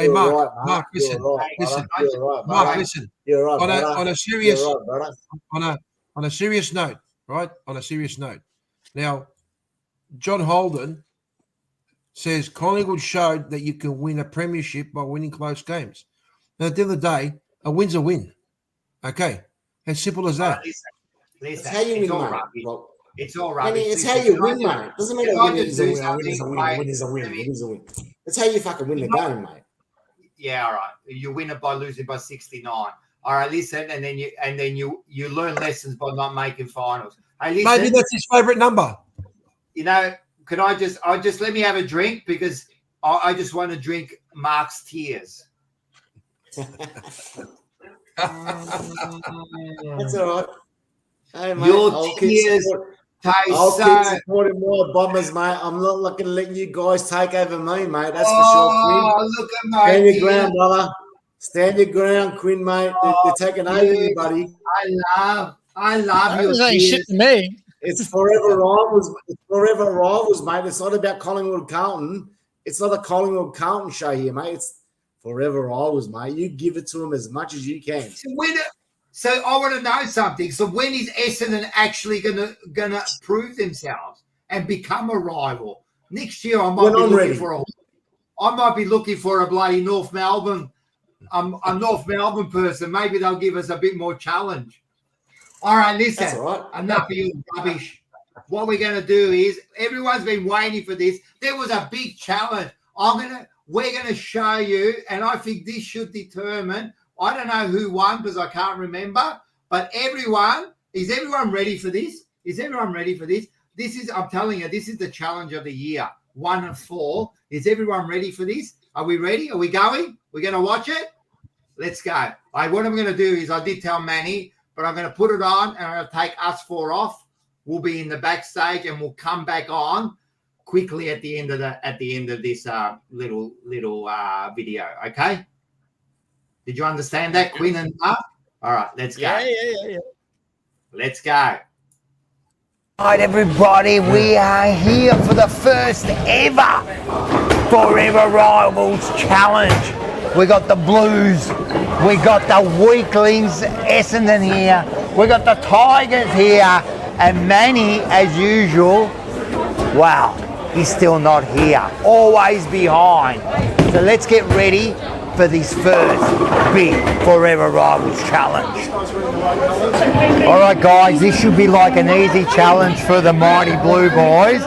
Mark, listen. You're right. On a serious note, right? On a serious note. Now, John Holden says Collingwood showed that you can win a premiership by winning close games. Now, at the end of the day, a win's a win. Okay? As simple as that. Listen, it's how you win, mate. It's all right. It's how you win, mate. Doesn't matter win is a win. It's how you fucking win the game, mate. Yeah, all right. You win it by losing by 69. All right, listen, and then you learn lessons by not making finals. Hey, listen, maybe that's his favourite number. You know, could I just let me have a drink because I just want to drink Mark's tears. That's all right. Hey, mate, Your tears I'll keep supporting more Bombers, mate. I'm not looking to let you guys take over me, mate. That's for sure, Quinn. Look at my Stand your ground, brother. Stand your ground, Quinn, mate. They're taking over you, buddy. I love your tears. Shit to me. It's forever rivals. It's forever rivals, mate. It's not about Collingwood Carlton. It's not a Collingwood Carlton show here, mate. It's forever rivals, mate. You give it to them as much as you can. So I want to know something. So when is Essendon actually gonna prove themselves and become a rival? Next year, I might be looking for a bloody North Melbourne, a North Melbourne person. Maybe they'll give us a bit more challenge. All right, listen. That's all right. Enough of your rubbish. What we're going to do is everyone's been waiting for this. There was a big challenge. We're going to show you, and I think this should determine. I don't know who won because I can't remember. But is everyone ready for this? Is everyone ready for this? I'm telling you, this is the challenge of the year. 1 of 4. Is everyone ready for this? Are we ready? Are we going? We're going to watch it? Let's go. What I'm going to do is I did tell Manny, but I'm going to put it on and I'm going to take us four off. We'll be in the backstage and we'll come back on quickly at the end of this little video. Okay? Did you understand that, Quinn and Mark? All right, let's go. Yeah. Let's go. All right, everybody, we are here for the first ever Fourever Rivals Challenge. We got the Blues, we got the Weaklings, Essendon here, we got the Tigers here, and Manny, as usual, wow, he's still not here, always behind. So let's get ready for this first big Fourever Rivals Challenge. All right, guys, this should be like an easy challenge for the mighty Blue Boys.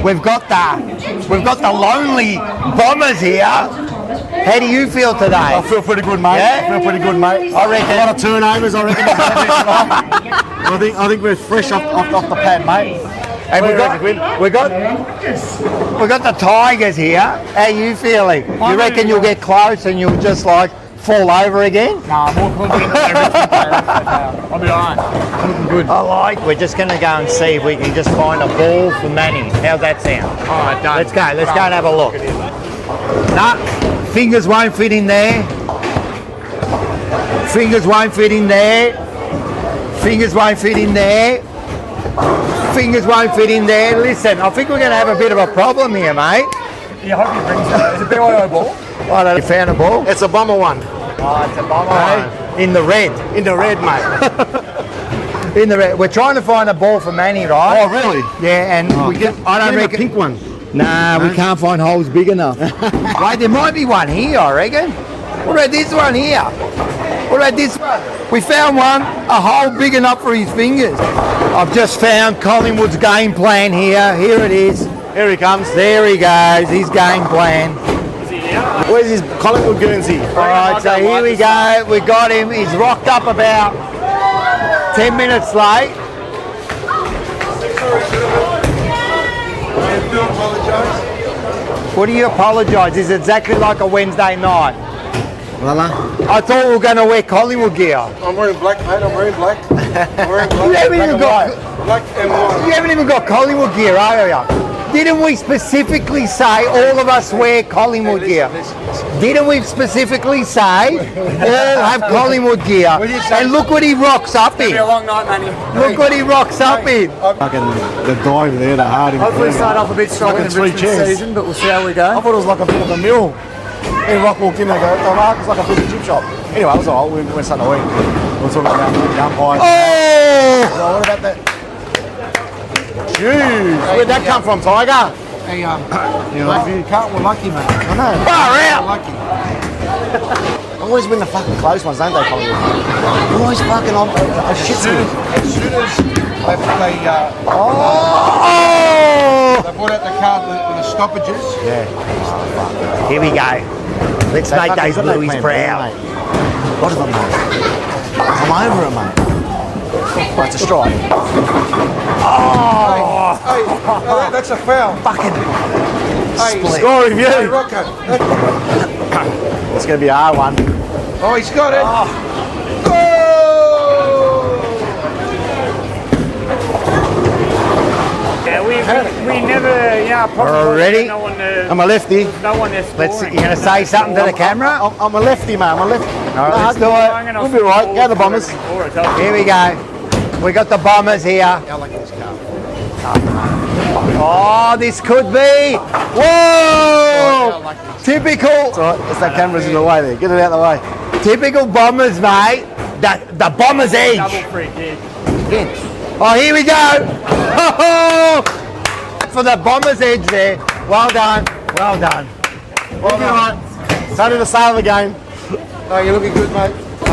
We've got the lonely Bombers here. How do you feel today? I feel pretty good, mate. Yeah? I feel pretty good, mate. I reckon. A lot of turnovers, I reckon. I think we're fresh off the pad, mate. And we got the Tigers here. How you feeling? You reckon you'll get close and you'll just like fall over again? Nah, more confident than everything. I'll be alright. Looking good. We're just going to go and see if we can just find a ball for Manny. How's that sound? Alright, done. Let's go and have a look. Nah, fingers won't fit in there. Fingers won't fit in there. Fingers won't fit in there. Fingers won't fit in there. Listen, I think we're going to have a bit of a problem here, mate. Yeah, I hope he brings it. Is it a BYO ball? I don't know. You found a ball? It's a bomber one. Oh, it's a bomber one. In the red. In the red, mate. In the red. We're trying to find a ball for Manny, right? Oh, really? Yeah, and I don't reckon. a pink one. Nah, we can't find holes big enough. Right, there might be one here, I reckon. What about this one here? What about this one? We found one, a hole big enough for his fingers. I've just found Collingwood's game plan here. Here it is. Here he comes. There he goes, his game plan. Where's his Collingwood Guernsey? All right, so here we go. We got him. He's rocked up about 10 minutes late. What do you apologise? It's exactly like a Wednesday night. Lala. I thought we were going to wear Collingwood gear. I'm wearing black, mate. I'm wearing black. I'm wearing black. You haven't even got black and white. You haven't even got Collingwood gear, are you? Didn't we specifically say all of us wear Collingwood gear? Didn't we specifically say all have Collingwood gear? And look what he rocks up in. It'll be a long night, Manny. Look what he rocks up in. Fucking the dive there, the hard. Hopefully start off a bit strong in the Fucking Richmond 3 chairs. season, but we'll see how we I go. thought it was like a bit of a mill. And Rock walked in, they go, oh, Mark, it's like a fish and chip shop. Anyway, it was all right. We went Sunday week. We were talking about the umpires. Oh! So what about that? Jeez, where'd that come from, Tiger? Hey, Carlton were lucky, mate. I know. Far out! Lucky. Always win the fucking close ones, don't they, Collingwood? Always fucking on. Shit. As soon as they brought out the card with the stoppages. Yeah. Here we go. Let's make those blueies proud. What is it, mate? I'm over it, mate. Oh, it's a strike. Oh! Hey, that's a foul. Fucking split. Score review. Hey, Rocco. It's going to be R1. Oh, he's got it. Oh! Yeah, we never, We're ready? no one I'm a lefty. no one there scoring. Let's. You gonna say something to the camera? I'm a lefty, man. I'm a lefty. All right, let's do it. We'll be right. Go the Bombers. Here we go. We got the Bombers here. Oh, this could be. Whoa! Typical. It's all right. It's that camera's in the way there. Get it out of the way. Typical Bombers, mate. The Bombers edge. Double free kick. Oh, here we go. For the Bombers edge there. Well done. Well done. Well done. It's only the start of the game. Oh, you're looking good, mate.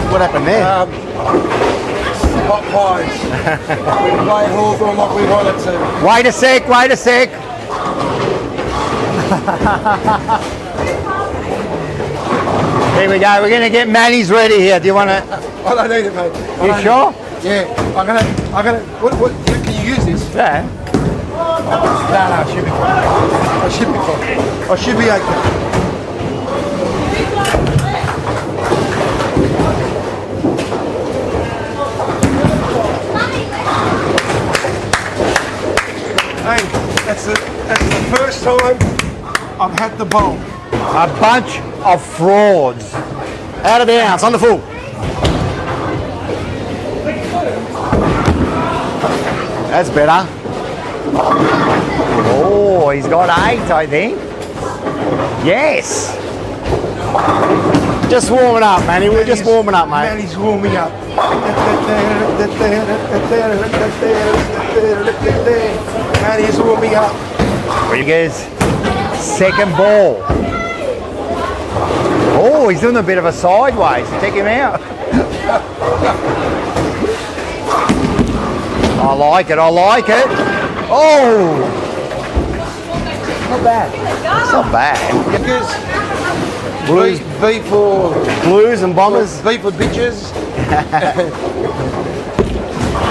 What happened there? Hot pies. We played Hawthorn like we wanted to. Wait a sec. Wait a sec. Here we go. We're going to get Manny's ready here. Do you want to? I don't need it, mate. You sure? Yeah. I'm gonna. What? Can you use this? Yeah. No, it should be fine. I should be fine. I should be okay. first time I've had the ball. A bunch of frauds. Out of bounds, on the full. That's better. Oh, he's got 8, I think. Yes. Just warming up, Manny. We're just warming up, mate. Manny's warming up. Manny's warming up. Rodriguez, second ball. Oh, he's doing a bit of a sideways. Check him out. I like it. I like it. Oh, not bad. It's not bad. Because B for Blues and Bombers. B for bitches.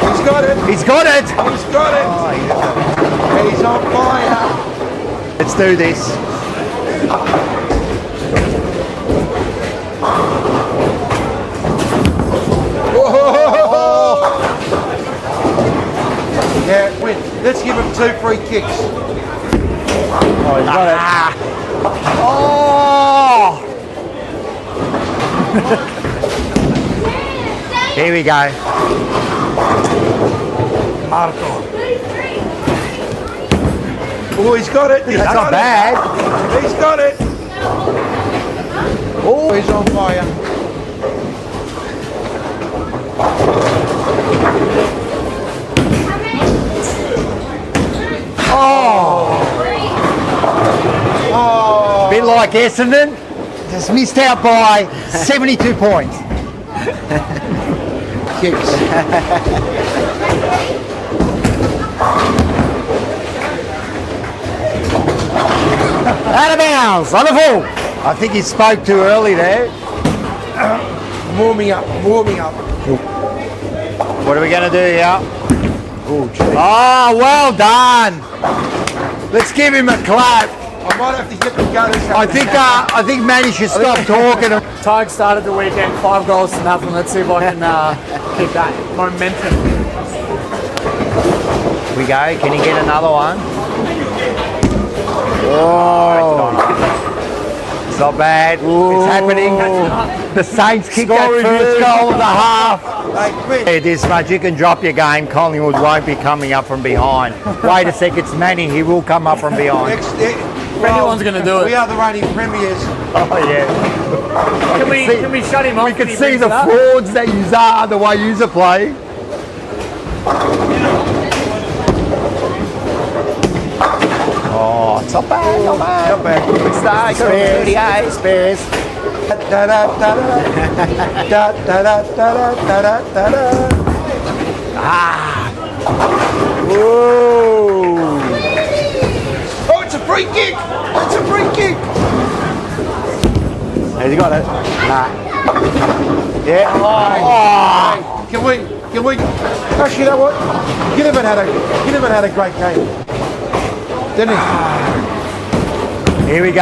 He's got it. He's got it. He's got it. Oh, He's on fire. let's do this. Yeah, win. Let's give him 2 free kicks. Oh, he's got it. Oh! Here we go. Marco. Oh, he's got it. That's not bad. He's got it. Oh, he's on fire. Oh. Bit like Essendon, just missed out by 72 points. Kicks. Out of bounds, on the full. I think he spoke too early there. Warming up, warming up. What are we going to do here? Oh, well done. Let's give him a clap. I might have to get the gunners. I think Manny should stop talking. Tigers started the weekend 5 goals to nothing. Let's see if I can keep that momentum. We go. Can he get another one? Oh, it's not bad. It's happening. The Saints kick that first goal of the half. Hey, this much, you can drop your game. Collingwood won't be coming up from behind. Wait a sec, it's Manny. He will come up from behind. If anyone's going to do it. We are the reigning premiers. Oh yeah. Can we shut him off? We can see the frauds that you are the way you play. Oh, it's not bad, not bad. Not bad. Good start. Spares. Spares. Da da da da da da da da da da da. Ah. Whoa. Oh, it's a free kick! It's a free kick! Has he got it? Nah. Yeah. Oh. Can we? Actually, you know what? Ginnivan had a great game. Didn't he? Here we go.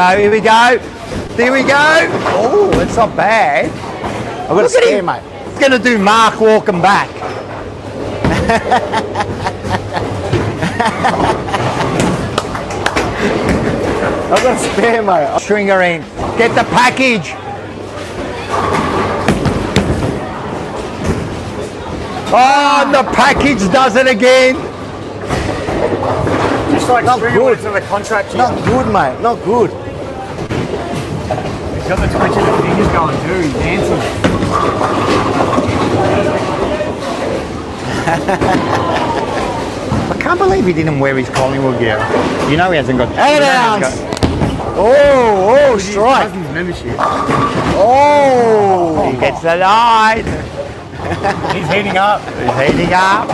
There we go. Oh, that's not bad. I've got to scare, mate. It's going to do Mark walking back. I've got to spare, mate. Stringer in. Get the package. Oh, and the package does it again. Just like Not Stringer good. when it's in the contract. Not good, mate. Not good. He's got the twitch of the fingers going too. He's dancing. I can't believe he didn't wear his Collingwood gear. You know he hasn't got. Out of bounds. Oh, strike. His membership. Oh, he gets the line. He's heating up. He's heating up.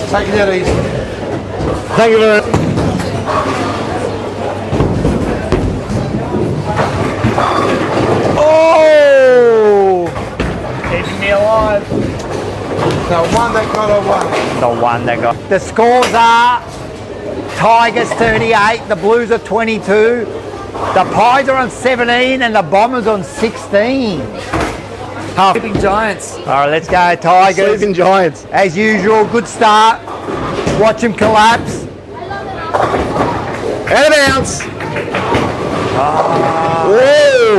Take it out easy. Thank you very much. Oh! Keeping me alive. The one that got away. The one that got. The scores are Tigers 38, the Blues are 22, the Pies are on 17, and the Bombers on 16. Sleeping Giants. All right, let's go, Tigers. Sleeping Giants. As usual, good start. Watch him collapse. Out of bounds.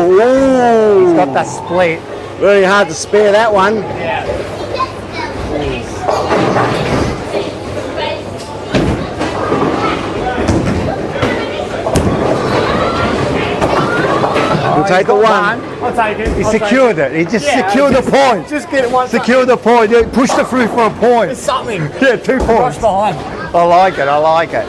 Whoa. He's got that split. Very hard to spare that one. He'll take the one. I'll take it. He secured it. He just secured the point. Just get it one. Secure the point. Yeah, pushed it through for a point. It's something. Yeah, 2 points. Rush behind. I like it. I like it.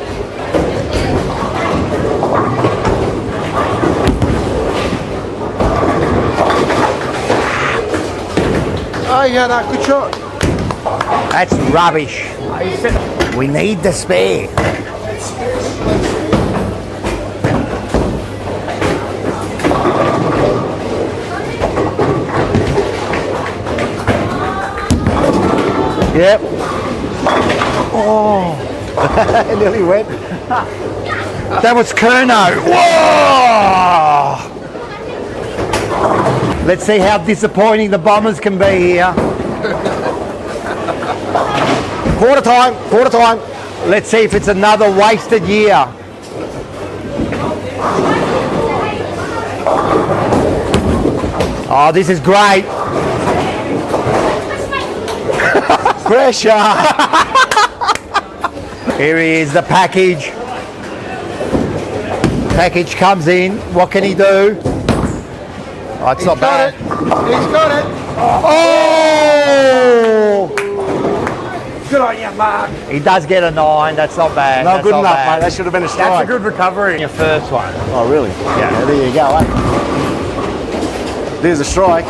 Oh, yeah, no, good shot. That's rubbish. We need the spare. Yep. Oh, it nearly went. That was Kerno. Whoa! Let's see how disappointing the Bombers can be here. Quarter time. Let's see if it's another wasted year. Oh, this is great. Pressure. Here he is, the package. Package comes in. What can he do? Oh, it's not bad. He's got it. Oh! Good on you, Mark. He does get a 9. That's not bad. Not That's good not enough, bad. mate. That should have been a strike. That's a good recovery. Your first one. Oh, really? Yeah. There you go. Eh? There's a strike.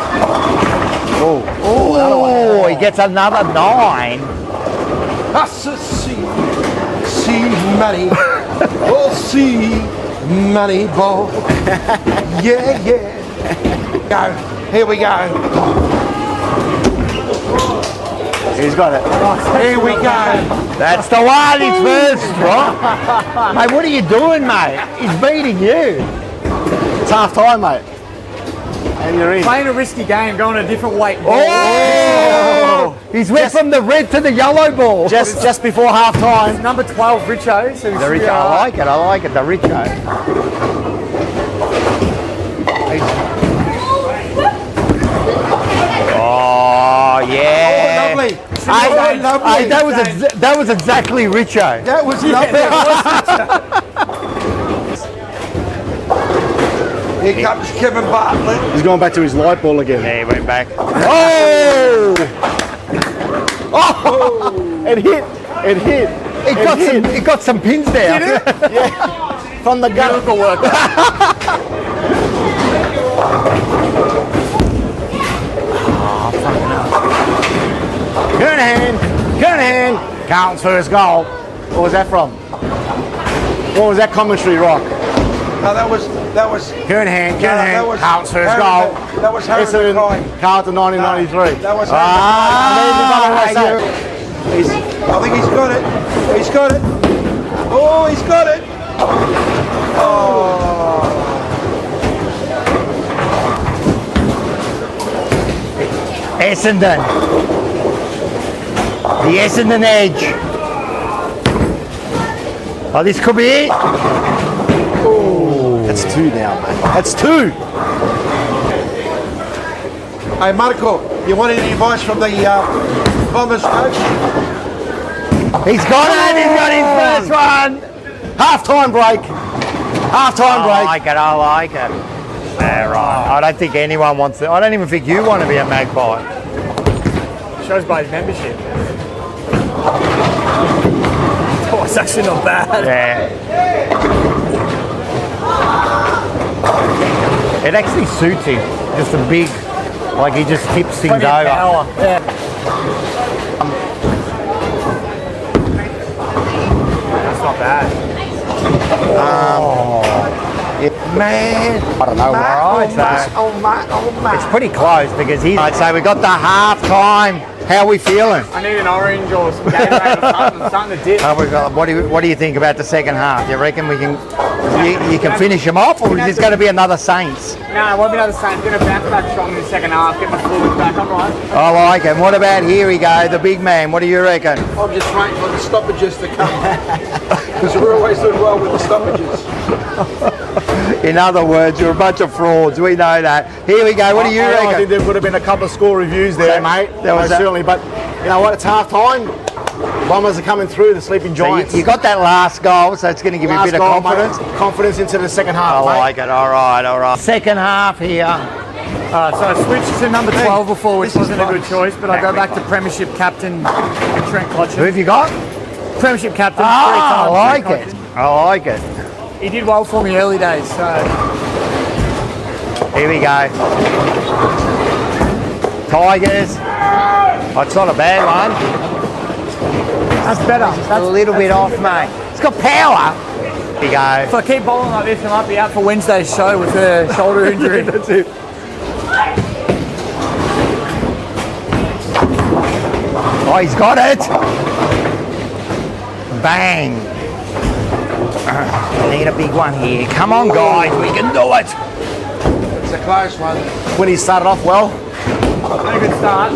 Oh. Oh, he gets another 9. See money. Oh, see money ball. Yeah. Go. Here we go. He's got it. Here we go. That's the one. He's first, right? Mate, what are you doing, mate? He's beating you. It's half time, mate. And you're in. Playing a risky game, going a different weight. Oh! He's went from the red to the yellow ball. Just before half time. Number 12, Richo. So The Richo, I like it, the Richo. Oh, yeah. Lovely. Hey, that was exactly Richo. That was lovely. Here comes Kevin Bartlett. He's going back to his light ball again. Yeah, he went back. Oh! Oh! It hit. It got some pins there. Did it? Yeah. From the gut. Miracle worker. Kernahan. Carlton's first goal. What was that from? What was that commentary, Rock? No, that was Kernahan. that was Carlton's first Harry goal. That was Harry Essendon, McCoy. Carlton 1993. That was I think he's got it. He's got it. Oh, he's got it. Oh. Essendon. The Essendon edge. Oh, this could be it. That's 2 now, mate. That's 2. Hey, Marco, you want any advice from the Bombers coach? He's got it. He's got his first one. Half-time break. Half-time break. I like it. Yeah, right. I don't think anyone wants it. I don't even think you want to be a Magpie. Shows by his membership. Oh, it's actually not bad. Yeah. It actually suits him. Just a big, like he just tips things Plenty of over. power. Yeah. That's not bad. man. I don't know, right? It's pretty close because he's. I'd say we got the half time. How are we feeling? I need an orange or some Gatorade. I'm starting to dip. What do you think about the second half? You reckon we can you can finish them off, or is this going to be another Saints? No, it won't be another Saints. Going to bounce back strong in the second half. Get my forwards back. I'm right. I like it. What about here we go, the big man? What do you reckon? I'm just waiting for the stoppages to come. Because we're always doing well with the stoppages. In other words, you're a bunch of frauds. We know that. Here we go. What do you reckon? I think there would have been a couple of score reviews there, mate. Certainly. But you know what? It's half time. Bombers are coming through, the sleeping giants. So you got that last goal, so it's going to give you a bit of confidence. Mate, confidence into the second half. I like it. All right. Second half here. So I switched to number 12 before, which wasn't a good choice, but I go back to Premiership captain Trent Cotchin. Who have you got? Premiership captain. I like it. I like it. He did well for me early days, so. Here we go. Tigers. Oh, it's not a bad one. That's better. That's a little bit off, mate. It's got power. Here we go. If I keep bowling like this, I might be out for Wednesday's show with a shoulder injury. That's it. Oh, he's got it. Bang. Need a big one here. Come on, guys. We can do it. It's a close one. When he started off well. Not a good start.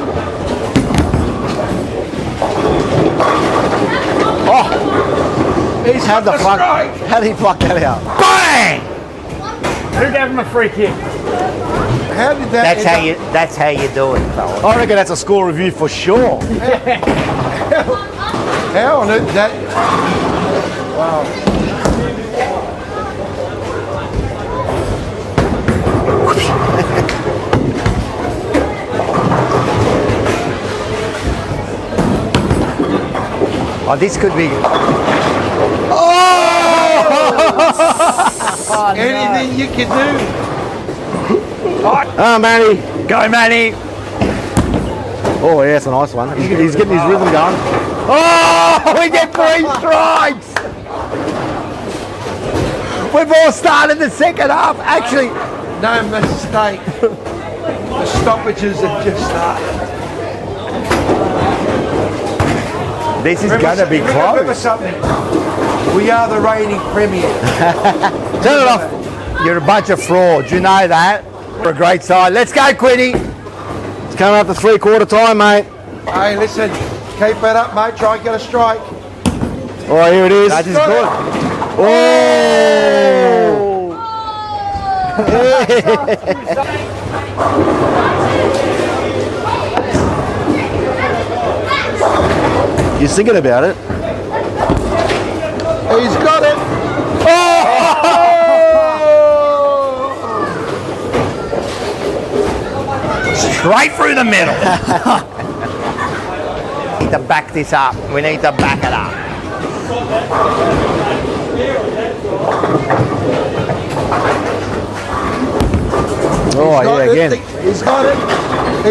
Oh, he's had the fuck. How did he pluck that out? Bang! Who gave him a free kick? How did that? That's how you do it, fella. I reckon that's a score review for sure. How on earth that? Wow. Oh, this could be. Oh! Anything you can do. Oh, Manny. Go, Manny. Oh, yeah, it's a nice one. He's getting his rhythm going. Oh, we get 3 strikes. We've all started the second half. Actually, No mistake. The stoppages have just started. this is going to be Remember close. something. We are the reigning premier. Turn it off. You're a bunch of frauds. You know that. We're a great side. Let's go, Quinny. It's coming up to 3/4 time, mate. Hey, listen. Keep it up, mate. Try and get a strike. All right, here it is. That is good. You're thinking about it. He's got it. Straight through the middle. We need to back this up. We need to back it up. Oh, yeah, again. He's got it.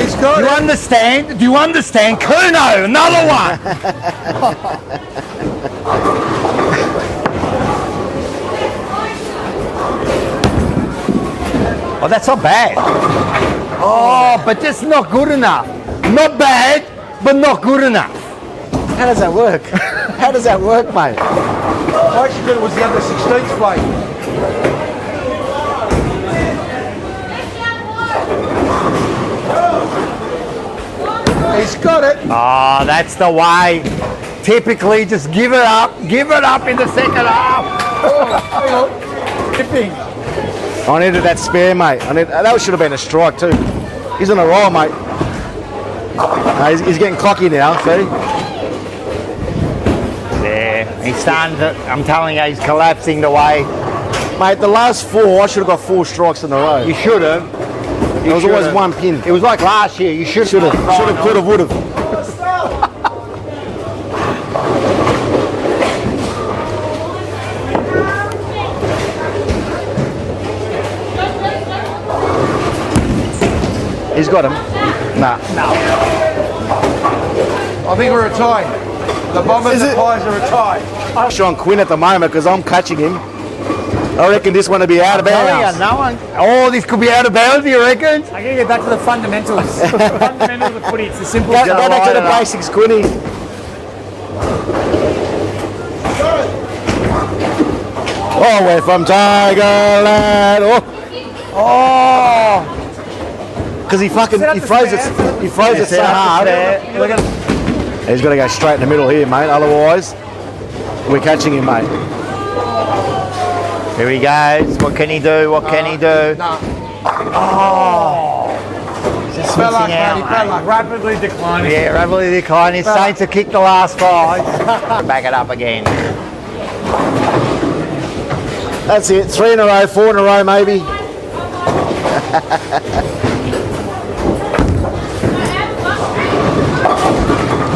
He's got Do you it. understand? Do you understand? Kuno, another one. Oh, that's not bad. Oh, but just not good enough. Not bad, but not good enough. How does that work? How does that work, mate? I actually thought it was the under 16s play. He's got it. Oh, that's the way. Typically, just give it up. Give it up in the second half. Tipping. I needed that spare, mate. That should have been a strike too. He's on a roll, mate. He's getting cocky now, see? Yeah, he's starting to, I'm telling you, he's collapsing the way. Mate, the last 4, I should have got 4 strikes in a row. You should have. There was always one pin. It was like last year. You should Should have, could have, would have. He's got him. Nah. I think we're a tie. The Bombers and Pies are a tie. I'm Sean Quinn at the moment because I'm catching him. I reckon this one will be out of bounds. No one. Oh, this could be out of bounds, you reckon? I gotta get back to the fundamentals. Fundamentals of footy. It's the simple Go stuff. back to the basics, Quinny. Oh, we're from Tigerland. Oh. Because he froze it so hard. He's got to go straight in the middle here, mate. Otherwise, we're catching him, mate. Here he goes. What can he do? What can he do? Oh. Just switching out, Rapidly declining. yeah, rapidly declining. Saints have kicked the last 5. Back it up again. That's it. 3 in a row, 4 in a row, maybe.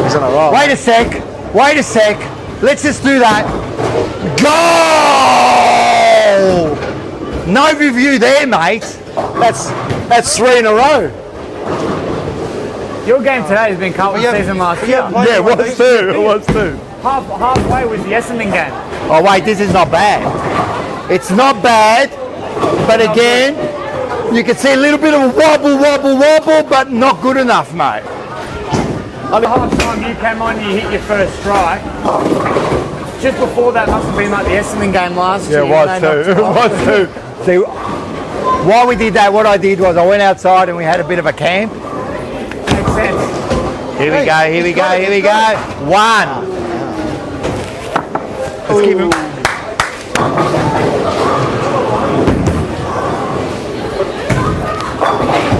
He's on a roll. Wait a sec. Let's just do that. Goal! No review there, mate. That's 3 in a row. Your game today has been Carlton's season last year. Yeah, it was too. Halfway was the Essendon game. Oh wait, this is not bad. It's not bad, but again, you can see a little bit of a wobble, but not good enough, mate. The half time you came on, you hit your first strike. Just before that must have been like the Essendon game last year. Yeah, it was too. See, while we did that, what I did was I went outside and we had a bit of a camp. Makes sense. Here we go. 1. Let's give him.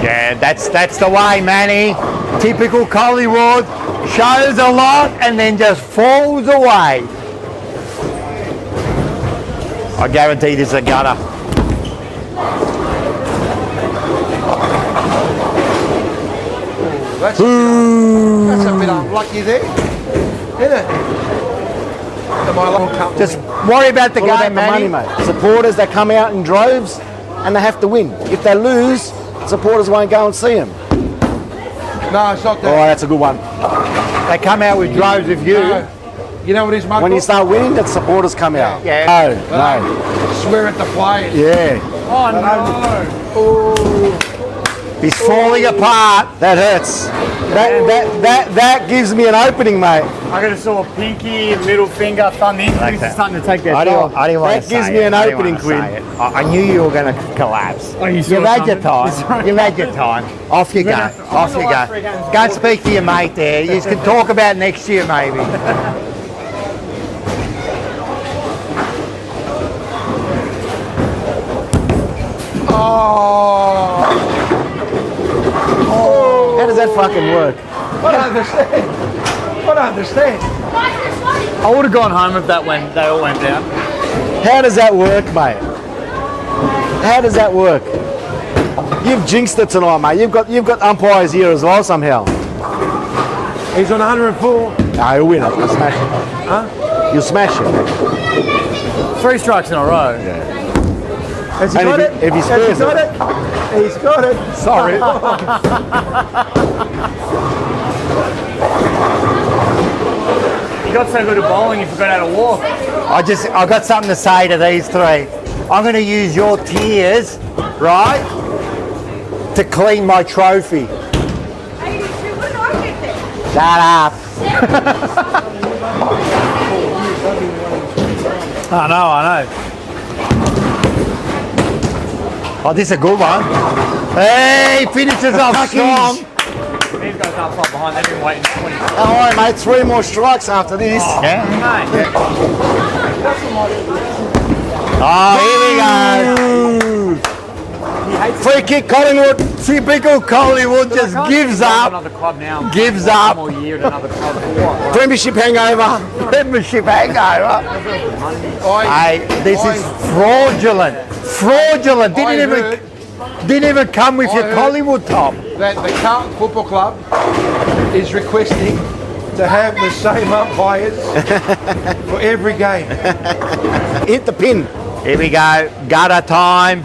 Yeah, that's the way, Manny. Typical Collingwood, shows a lot and then just falls away. I guarantee this is a gutter. That's a bit unlucky there, isn't it? Just worry about the All about game, the money, Manny. mate. Supporters, they come out in droves and they have to win. If they lose, supporters won't go and see them. No, it's not Oh, that. that's a good one. They come out with droves of you. No. You know what it is, Michael? When you start winning, the supporters come out. Yeah. No. Swear at the players. Yeah. Oh no! He's falling apart. That hurts. That gives me an opening, mate. I got to saw a pinky, middle finger, thumb. The injuries are starting to take their toll. I didn't want to That say gives me it. an I didn't opening, wanna Quinn. say it. I knew you were going to collapse. Oh, you saw You've it had your coming. time. You've had your time. Off you go. Off you go. Go and speak to your mate there. You can talk about next year, maybe. How does that fucking work? I don't understand. I would have gone home if they all went down. How does that work, mate? How does that work? You've jinxed it tonight, mate. You've got umpires here as well somehow. He's on 104. No, he'll win it. You'll smash it. Huh? You'll smash it. 3 strikes in a row. Has he And got it? if he Has spares he got it? He's got it. Sorry. You got so good at bowling, you forgot how to walk. I got something to say to these 3. I'm going to use your tears, right, to clean my trophy. Shut up. I know. Oh, this is a good one. Hey, finishes off strong. These guys aren't far behind. They've been waiting 20 minutes. All right, mate. 3 more strikes after this. Yeah. Mate. Oh, here we go. Free kick, Collingwood. Typical Collingwood just gives up. Another club now. Gives One up. more year at another club. For what? Premiership hangover. Premiership hangover. Hey, this is fraudulent. Fraudulent. Didn't even come with your Collingwood top. That the Carlton Football Club is requesting to have the same umpires for every game. Hit the pin. Here we go. Gutter time.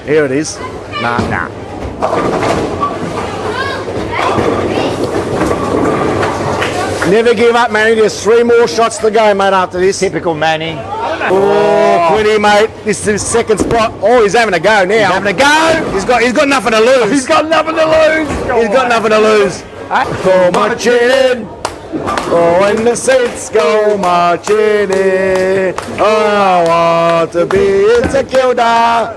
Here it is. Nah. Never give up, Manny. There's 3 more shots to go, mate, after this. Typical Manny. Oh, Quinny, mate. This is his second spot. Oh, he's having a go now. He's having a go. He's got nothing to lose. He's got nothing to lose. He's got nothing to lose. Go marching in. Oh, when the Saints go marching in. Oh, I want to be in St Kilda.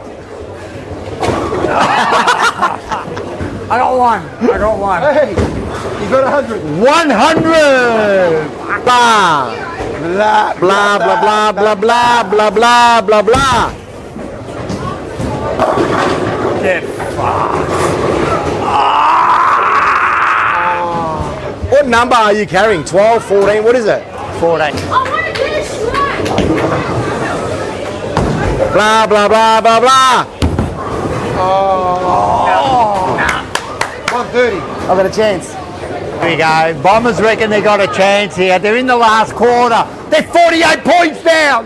I got one. Hey, you got 100. 100. Blah. Blah, blah, blah, blah, blah, blah, blah, blah, blah. Get fucked. What number are you carrying? 12, 14? What is it? 14. I want to get a strike. Blah, blah, blah, blah, blah. 130. I've got a chance. Here we go. Bombers reckon they got a chance here. They're in the last quarter. They're 48 points down.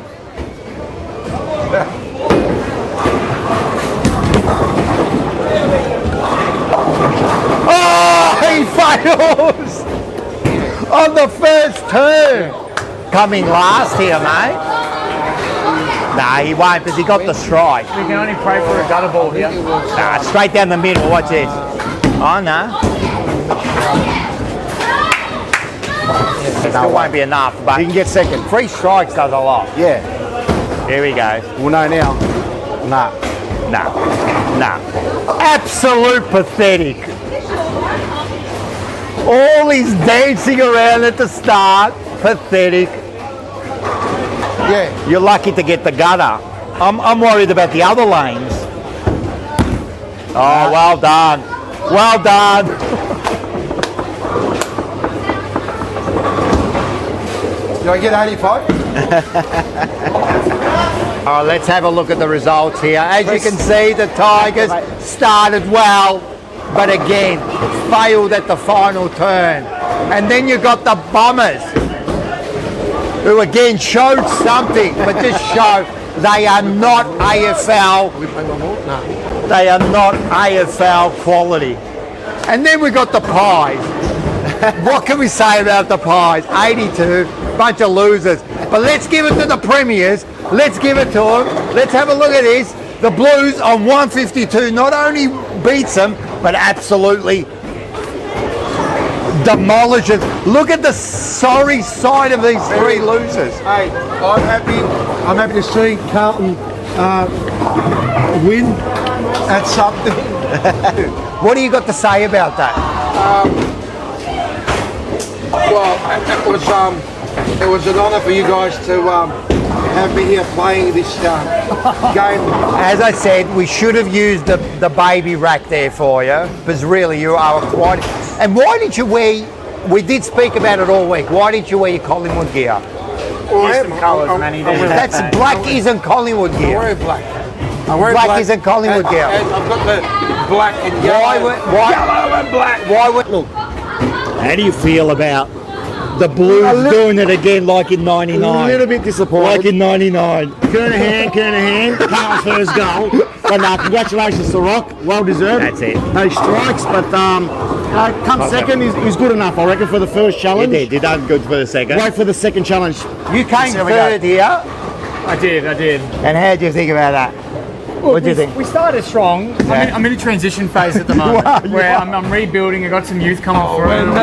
Oh, he fails on the first turn. Coming last here, mate. Nah, he won't because he got the strike. We can only pray for a gutter ball here. Nah, straight down the middle. Watch this. Oh, no. Still won't be enough, but You can get second. 3 strikes does a lot. Yeah. Here we go. We'll know now. Nah. No. Absolute pathetic. All his dancing around at the start. Pathetic. Yeah. You're lucky to get the gutter. I'm worried about the other lanes. Oh, well done. Well done. Do I get 85? All right, let's have a look at the results here. As you can see, the Tigers started well, but again, failed at the final turn. And then you got the Bombers, who again showed something, but just show they are not AFL. They are not AFL quality. And then we got the Pies. What can we say about the Pies? 82, bunch of losers. But let's give it to the Premiers. Let's give it to them. Let's have a look at this. The Blues on 152 not only beats them, but absolutely demolishes. Look at the sorry side of these 3 losers. Hey, I'm happy to see Carlton win at something. What do you got to say about that? Well, it was an honour for you guys to have me here playing this game. As I said, we should have used the baby rack there for you, because really you are quite... And why didn't you wear... We did speak about it all week. Why didn't you wear your Collingwood gear? That's black isn't Collingwood I gear. wear black. I wear Black isn't Collingwood gear. And I've got the black and yellow. Yellow and black. Look, how do you feel about the Blues doing it again like in 99? A little bit disappointed. Like in 99. Kernahan, Carl's first goal. But congratulations to Rock, well deserved. That's it. No strikes, but come second is good enough, I reckon, for the first challenge. You done good for the second. Wait for the second challenge. You came There we third go. here. I did. And how do you think about that? What do you think? We started strong. I'm in a transition phase at the moment where I'm rebuilding. I got some youth coming through.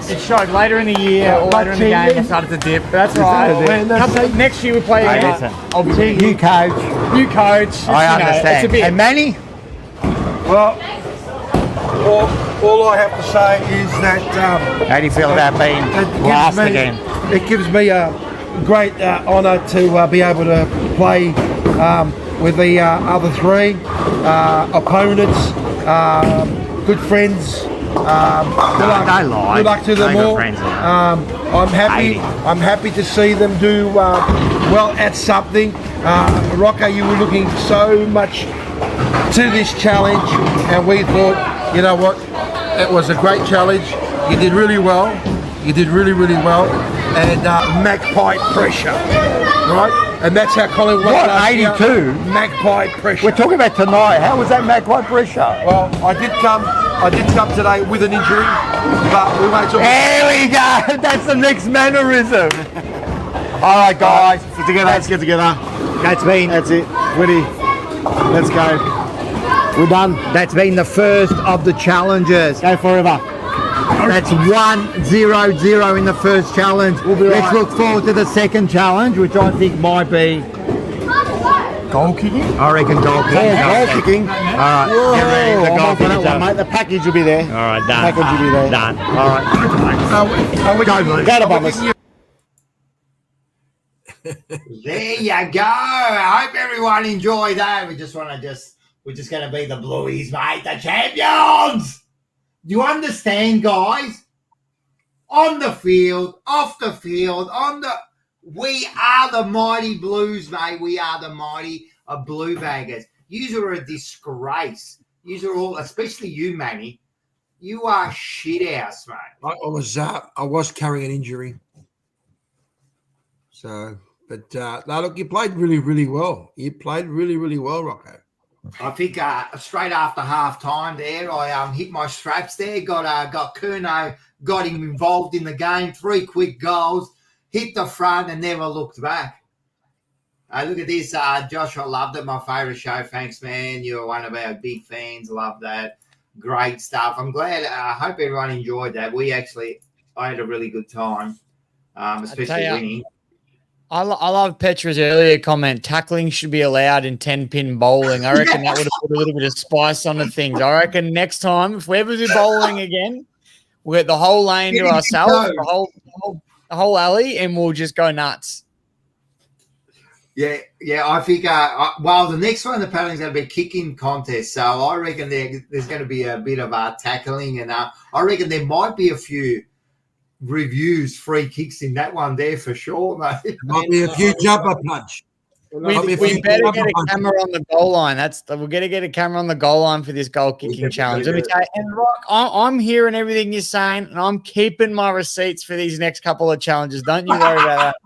It showed later in the year or later in the game I started to dip. But that's right. Next year we play again. I'll be New coach. new coach. It's, I understand. It's a bit. And Manny? Well, all I have to say is that How do you feel about being last again? it gives me a great honour to be able to play with the other 3 opponents, good friends. Good luck to them all. I'm happy to see them do well at something. Rocco, you were looking so much to this challenge, and we thought, you know what, it was a great challenge. You did really well. And magpie pressure, right? And that's how Collingwood was What, last year. 82? Magpie pressure. We're talking about tonight. How was that magpie pressure? Well, I did come I did jump today with an injury, but we won't talk. There we go. That's the next mannerism. All right, guys. Together. Let's get together. That's been That's it. Winnie, let's go. We're done. That's been the first of the challenges. Go forever. That's 1-0-0 in the first challenge. We'll be Let's right. look forward to the second challenge, which I think might be Goal kicking? I reckon goal kicking. Goal kicking. All right. Get ready. The I'm goal up for that kicking. one, mate. The package will be there. All right, done. Package will be there. Done. All right. Go, Blues. Go to Bombers. There you go. I hope everyone enjoyed that. We're just going to be the Blueies, mate, the champions. Do you understand, guys? On the field, off the field, we are the mighty Blues, mate. We are the mighty Blue Baggers. You are a disgrace. You are all, especially you, Manny. You are shit house, mate. I was carrying an injury. So, but no, look, you played really, really well. You played really, really well, Rocco. I think straight after half time there, I hit my straps there, got Curnow, got him involved in the game, 3 quick goals, hit the front and never looked back. Look at this, Josh, I loved it, my favourite show. Thanks, man. You're one of our big fans. Love that. Great stuff. I'm glad. I hope everyone enjoyed that. I had a really good time, especially winning. I love Petra's earlier comment. Tackling should be allowed in 10-pin bowling. I reckon that would have put a little bit of spice on the things. I reckon next time, if we ever do bowling again, we'll get the whole lane to ourselves, the whole alley, and we'll just go nuts. Yeah. I think, the next one, the paddling's going to be a kicking contest. So I reckon there's going to be a bit of tackling, and I reckon there might be a few reviews, free kicks in that one there for sure, mate. Might be a few jumper punch. We better get a camera on the goal line. We're going to get a camera on the goal line for this goal kicking challenge. Let me tell you, and Rock, I'm hearing everything you're saying, and I'm keeping my receipts for these next couple of challenges. Don't you worry about that.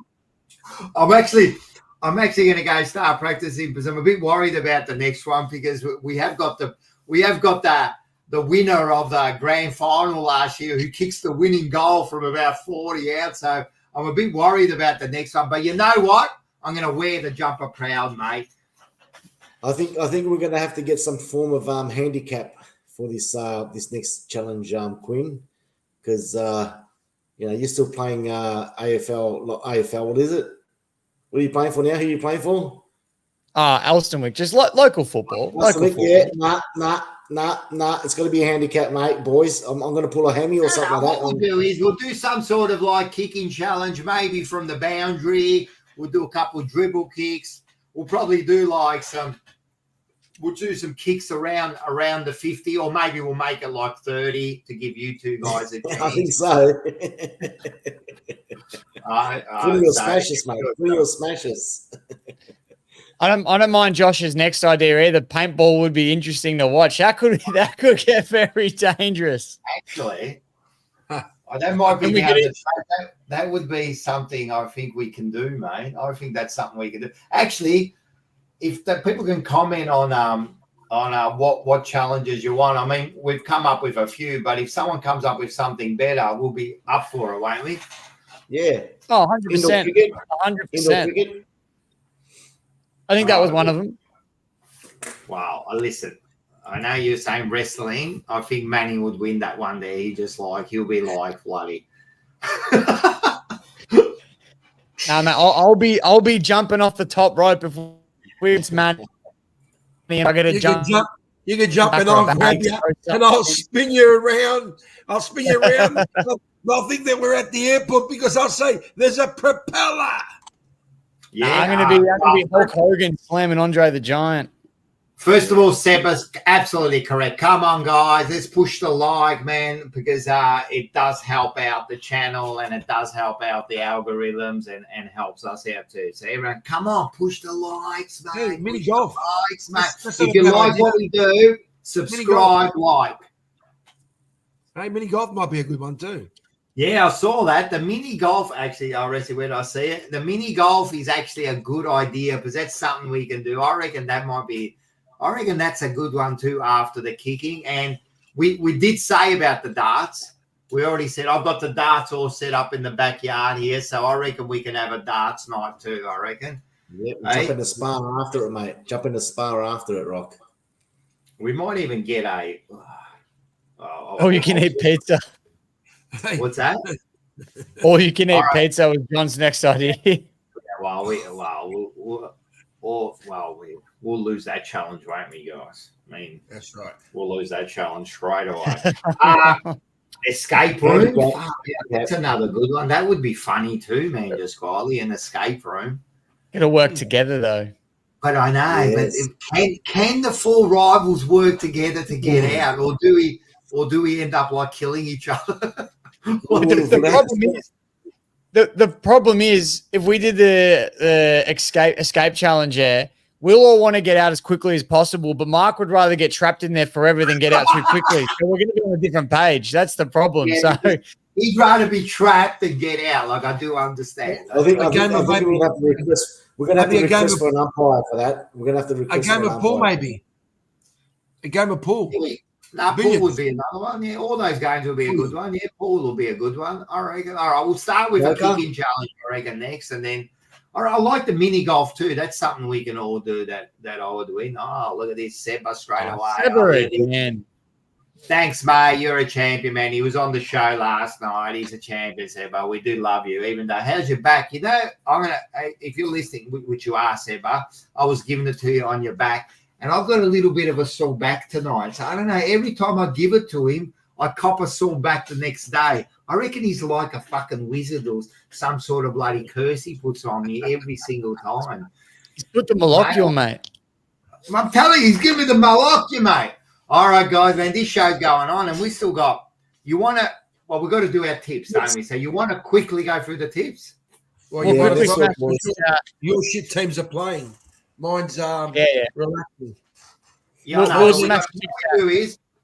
I'm actually going to go start practicing because I'm a bit worried about the next one because we have got the winner of the grand final last year who kicks the winning goal from about 40 out. So I'm a bit worried about the next one. But you know what? I'm going to wear the jumper proud, mate. I think we're going to have to get some form of handicap for this next challenge, Quinn, because you're still playing AFL. What is it? What are you playing for now? Who are you playing for? Elstonwick, just local football. Yeah, nah. It's got to be a handicap, mate, boys. I'm going to pull a hammy or something like that. What we'll do some sort of kicking challenge, maybe from the boundary. We'll do a couple of dribble kicks. We'll probably do some kicks around the 50, or maybe we'll make it 30 to give you two guys a chance. I think so. Put your smashes, mate. Put your smashes. I don't mind Josh's next idea either. Paintball would be interesting to watch. That could get very dangerous. Actually, that might be that would be something I think we can do, mate. I think that's something we can do. Actually, if the people can comment on what challenges you want. I mean, we've come up with a few, but if someone comes up with something better, we'll be up for it, won't we? Yeah. Oh, 100%. 100%. I think that was one of them. Wow. Listen, I know you're saying wrestling. I think Manny would win that one there. He'll be bloody. No, man, I'll be jumping off the top rope if it's Manny. I get to jump. You can jump and I'll grab you and I'll spin you around. They'll think that we're at the airport because I'll say there's a propeller. Yeah, I'm gonna be Hulk Hogan slamming Andre the Giant. First of all, Seba's absolutely correct. Come on, guys, let's push the like, man, because it does help out the channel and it does help out the algorithms and helps us out too. So everyone, come on, push the likes, mate. Hey, mini golf. Likes, mate. If you like what we do, subscribe, like. Hey, mini golf might be a good one too. Yeah, I saw that. The mini golf, actually, where did I see it? The mini golf is actually a good idea because that's something we can do. I reckon that's a good one too after the kicking. And we did say about the darts. We already said I've got the darts all set up in the backyard here, so I reckon we can have a darts night too. I reckon. Yep, jump in the spa after it, mate. Jump in the spa after it, Rock. We might even get a. You can eat pizza. What's that? Or you can eat pizza with John's next idea. We'll lose that challenge, won't we, guys? I mean, that's right. We'll lose that challenge straight away. Escape room. That's another good one. That would be funny too, man. Just Kylie, an escape room. It'll work together though. But I know. Yes. But can the four rivals work together to get out, or do we end up like killing each other? The problem is if we did the escape challenge there, we'll all want to get out as quickly as possible, but Mark would rather get trapped in there forever than get out too quickly. So we're going to be on a different page. That's the problem. Yeah, so he'd rather be trapped than get out. Like, I do understand. I think we're going to have to request. We're going to have to request for an umpire for that. We're going to have to request a game of pool, maybe. A game of pool. Pool would be another one. Yeah, all those games will be a good one. Yeah, pool will be a good one. I reckon. All right, we'll start with a kicking challenge, I reckon, next, and then. All right, I like the mini golf too. That's something we can all do that I would win. Oh, look at this. Seba straight away. Man. Thanks, mate. You're a champion, man. He was on the show last night. He's a champion, Seba. We do love you, even though. How's your back? You know, if you're listening, which you are, Seba, I was giving it to you on your back, and I've got a little bit of a sore back tonight. So I don't know. Every time I give it to him, I cop a sore back the next day. I reckon he's like a fucking wizard or some sort of bloody curse he puts on me every single time. He's put the malocchio, mate. I'm telling you, he's giving me the malocchio, mate. All right, guys, man, this show's going on, and we still got – we've got to do our tips, don't we? So you want to quickly go through the tips? Well, your shit teams are playing. Mine's relaxing.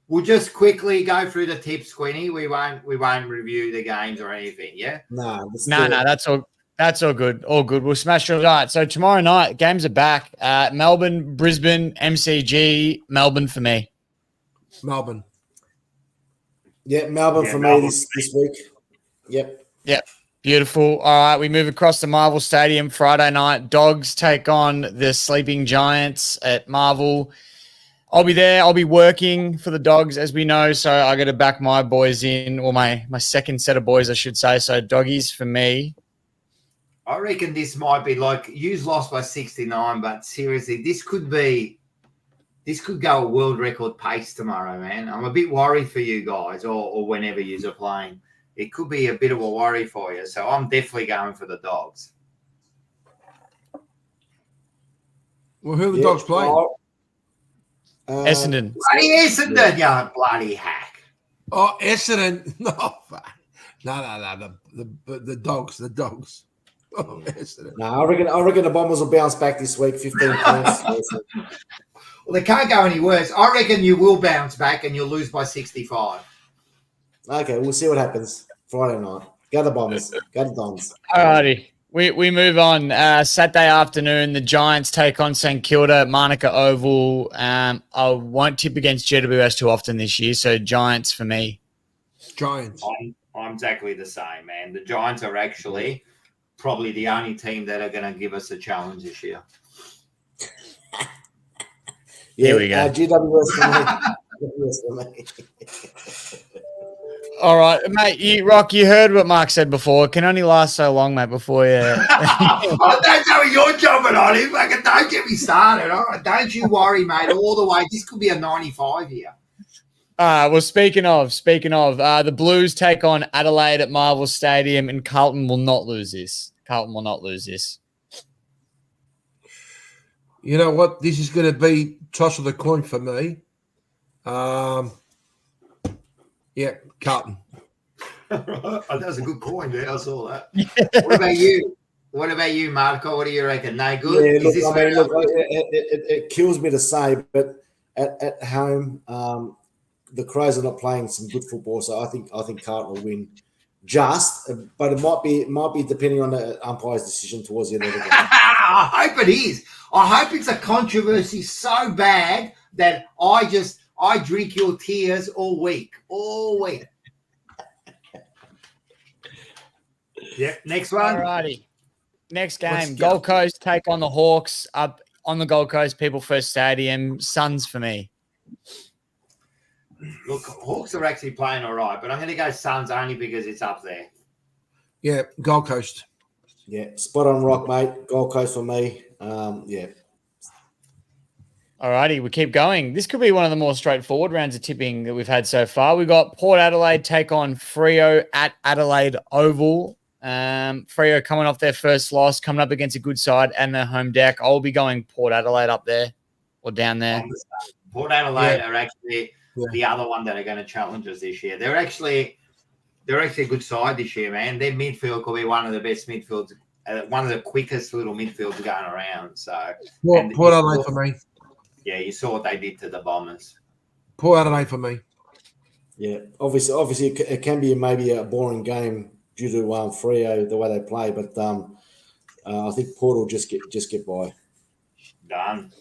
We'll just quickly go through the tips, Queenie. We won't review the games or anything. Yeah. No. That's all. That's all good. All good. We'll smash it. All right. So tomorrow night, games are back. Melbourne, Brisbane, MCG. Melbourne for me. Melbourne. Yeah, Melbourne for me this week. Yep. Beautiful. All right. We move across to Marvel Stadium Friday night. Dogs take on the Sleeping Giants at Marvel. I'll be there. I'll be working for the Dogs, as we know. So I got to back my boys in, or my second set of boys, I should say. So doggies for me. I reckon this might be like you've lost by 69, but seriously, this could go a world record pace tomorrow, man. I'm a bit worried for you guys, or whenever you're playing. It could be a bit of a worry for you. So I'm definitely going for the Dogs. Well, who are the Dogs playing? Essendon. Bloody Essendon, you bloody hack. Oh, Essendon. No. The Dogs. Oh, Essendon. No, I reckon the Bombers will bounce back this week, 15 points. Well, they can't go any worse. I reckon you will bounce back and you'll lose by 65. Okay, we'll see what happens Friday night. Go the Bombers. Go the Dons. All righty. We move on. Saturday afternoon, the Giants take on St Kilda at Manuka Oval. I won't tip against GWS too often this year, so Giants for me. Giants. I'm exactly the same, man. The Giants are actually probably the only team that are going to give us a challenge this year. Here we go. GWS for me. All right, mate. You heard what Mark said before. It can only last so long, mate, before you... I don't know you're jumping on him. Like, don't get me started. All right, don't you worry, mate, all the way. This could be a 95 here. Well, speaking of, the Blues take on Adelaide at Marvel Stadium, and Carlton will not lose this. You know what? This is going to be toss of the coin for me. Carlton. That was a good coin there. I saw that. What about you, Marco? What do you reckon? No good? Yeah, it kills me to say, but at home, the Crows are not playing some good football, so I think Carlton will win. But it might be depending on the umpire's decision towards the end of the game. I hope it is. I hope it's a controversy so bad that I I drink your tears all week. All week. Yeah, next one. Alrighty. Next game, Gold Coast take on the Hawks up on the Gold Coast People First Stadium. Suns for me. Look, Hawks are actually playing all right, but I'm going to go Suns only because it's up there. Yeah, Gold Coast. Yeah, spot on rock, mate. Gold Coast for me. Yeah. Alrighty, we keep going. This could be one of the more straightforward rounds of tipping that we've had so far. We've got Port Adelaide take on Freo at Adelaide Oval. Freo coming off their first loss, coming up against a good side and their home deck. I'll be going Port Adelaide up there or down there. Port Adelaide are actually the other one that are going to challenge us this year. They're actually a good side this year, man. Their midfield could be one of the best midfields, one of the quickest little midfields going around. So Port Adelaide for me. Yeah, you saw what they did to the Bombers. Port Adelaide for me. Yeah, obviously, it can be maybe a boring game due to Freo the way they play, but I think Port will just get by. Done.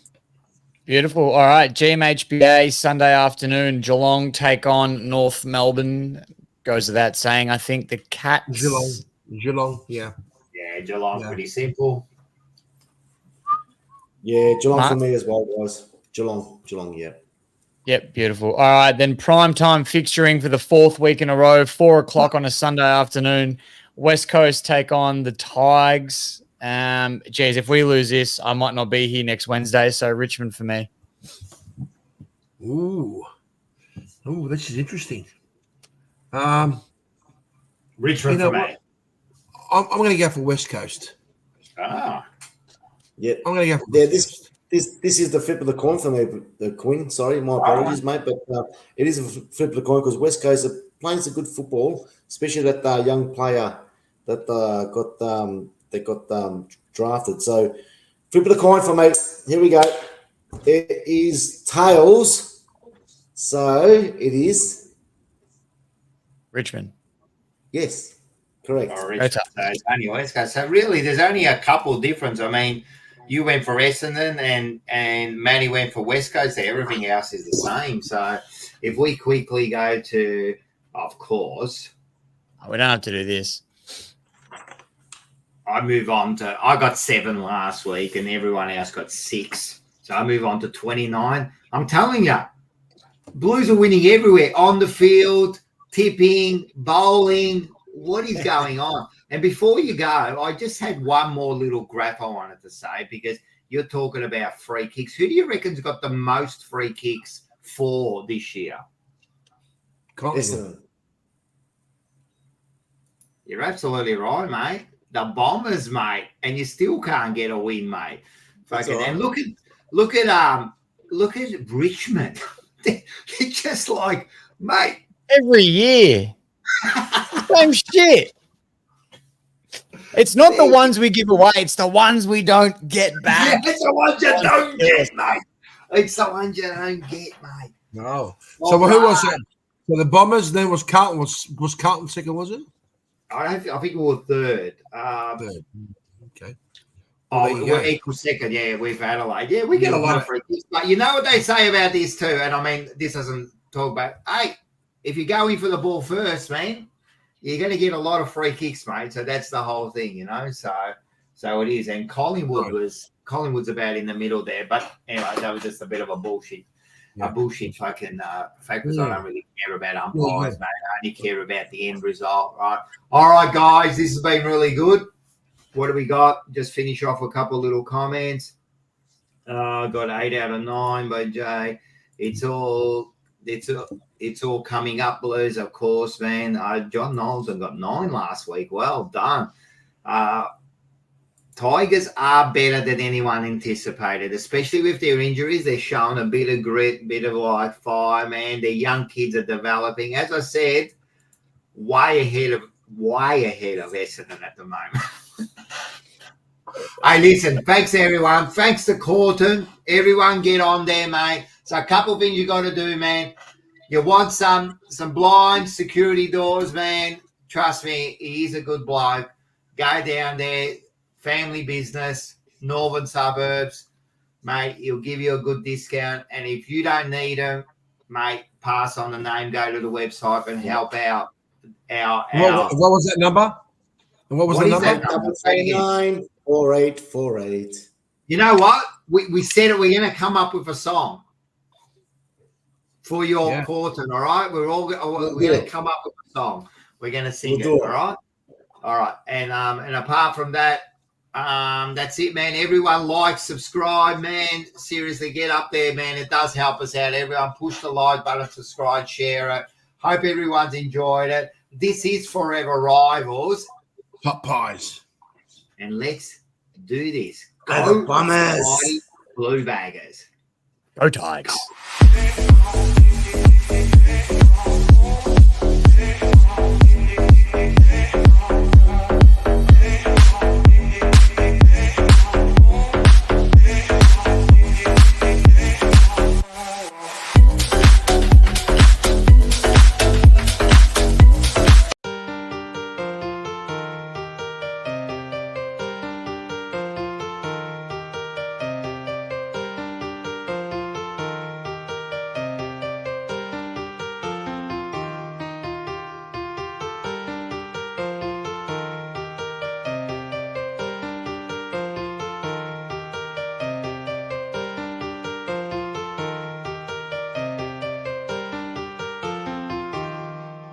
Beautiful. All right, GMHBA Sunday afternoon. Geelong take on North Melbourne. Goes without saying. I think the Cats. Geelong. Yeah. Yeah, Geelong. Yeah. Pretty simple. Yeah, Geelong for me as well, guys. Geelong, yeah. Yep, beautiful. All right, then prime time fixturing for the fourth week in a row, 4 o'clock on a Sunday afternoon. West Coast take on the Tigers. Geez, if we lose this, I might not be here next Wednesday. So Richmond for me. Ooh, this is interesting. Richmond for me. I'm going to go for West Coast. Yeah, I'm going to go for West Coast. This is the flip of the coin for me, the Queen. Sorry, my apologies, mate, but it is a flip of the coin because West Coast are playing some good football, especially that young player that got drafted. So flip of the coin for me. Here we go. It is tails. So it is Richmond. Yes, correct. So only West Coast. So really, there's only a couple difference. I mean, you went for Essendon and Manny went for West Coast. Everything else is the same. So if we quickly go to, of course. We don't have to do this. I move on to, I got 7 last week and everyone else got 6. So I move on to 29. I'm telling you, Blues are winning everywhere. On the field, tipping, bowling. What is going on? And before you go, I just had one more little graph I wanted to say because you're talking about free kicks. Who do you reckon's got the most free kicks for this year? Collingwood. You're absolutely right, mate. The Bombers, mate, and you still can't get a win, mate. Fucking, and look at Richmond. They're just like, mate. Every year. Same shit. It's not the ones we give away. It's the ones we don't get back. Yeah, it's the ones you don't get, mate. It's the ones you don't get, mate. No. So who was it? So the Bombers, then was Carlton. Was Carlton second, was it? I think we were third. Third. Okay. We're equal second, yeah, with Adelaide. Yeah, we get a lot of free kicks. But you know what they say about this too, and I mean, this doesn't talk about, hey, if you're going for the ball first, man, you're going to get a lot of free kicks, mate. So that's the whole thing, you know. So it is. And Collingwood's about in the middle there. But anyway, that was just a bit of a bullshit. A bullshit fucking fact because I don't really care about umpires, mate. I only care about the end result, right? All right, guys, this has been really good. What do we got? Just finish off a couple little comments. Got 8 out of 9 by Jay. It's all coming up, Blues, of course, man. John Knowlton got 9 last week. Well done. Tigers are better than anyone anticipated, especially with their injuries. They're showing a bit of grit, bit of like fire, man. Their young kids are developing. As I said, way ahead of Essendon at the moment. Hey, listen, thanks everyone. Thanks to Carlton. Everyone get on there, mate. So a couple of things you got to do, man. You want some blinds, security doors, man. Trust me, he's a good bloke. Go down there. Family business, northern suburbs, mate, he'll give you a good discount. And if you don't need them, mate, pass on the name, go to the website and help out our What was that number? And what was the number? 4848. You know what? We said it. We're going to come up with a song for your Hawthorn, all right? We're going to come up with a song. We're going to sing it, all right? All right. And apart from that, that's it, man. Everyone like, subscribe, man. Seriously, get up there, man. It does help us out. Everyone push the like button, subscribe, share it. Hope everyone's enjoyed it. This is Fourever Rivals. Hot pies. And let's do this. Go Bombers. Blue Baggers. Go Tigers.